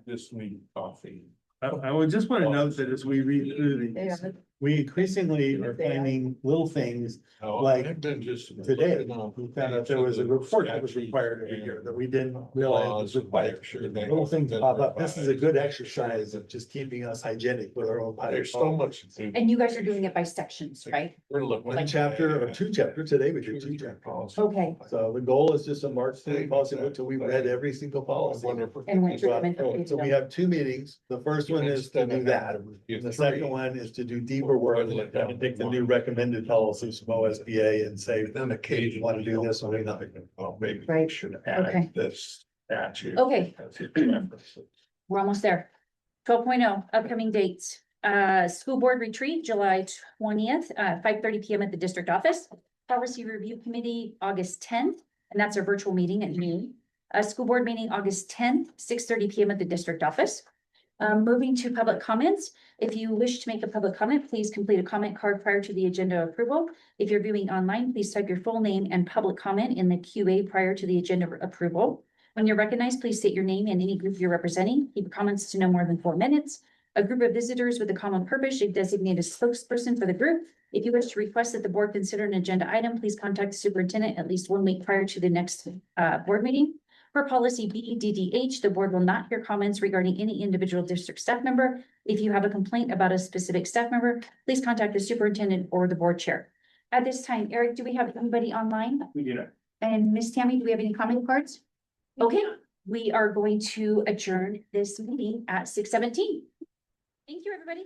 Just need coffee. I would just want to note that as we read through Yeah. these, we increasingly are finding little things. Like I've been just. Today, we found out there was a report that was required every year that we didn't realize was required. Little things pop up. This is a good exercise of just keeping us hygienic with our own. There's so much. And you guys are doing it by sections, right? We're looking. One chapter or two chapters. Today we did two chapters. Okay. So the goal is just to march through the policy book till we read every single policy. And went through them and So we have two meetings. The first one is to do that. And the second one is to do deeper work and take the new recommended policies from OSBA and say, Then occasionally. want to do this or not. Well, maybe we Right. should Okay. add this statute. Okay. We're almost there. 12.0 upcoming dates. School board retreat, July 20th, 5:30 PM at the district office. Policy review committee, August 10th, and that's our virtual meeting at noon. School board meeting, August 10th, 6:30 PM at the district office. Moving to public comments. If you wish to make a public comment, please complete a comment card prior to the agenda approval. If you're viewing online, please type your full name and public comment in the QA prior to the agenda approval. When you're recognized, please state your name and any group you're representing. Keep your comments to no more than 4 minutes. A group of visitors with a common purpose should designate a spokesperson for the group. If you wish to request that the board consider an agenda item, please contact the superintendent at least 1 week prior to the next board meeting. For policy BEDDH, the board will not hear comments regarding any individual district staff member. If you have a complaint about a specific staff member, please contact the superintendent or the board chair. At this time, Eric, do we have anybody online? We do not. And Miss Tammy, do we have any comment cards? Okay, we are going to adjourn this meeting at 6:17. Thank you, everybody.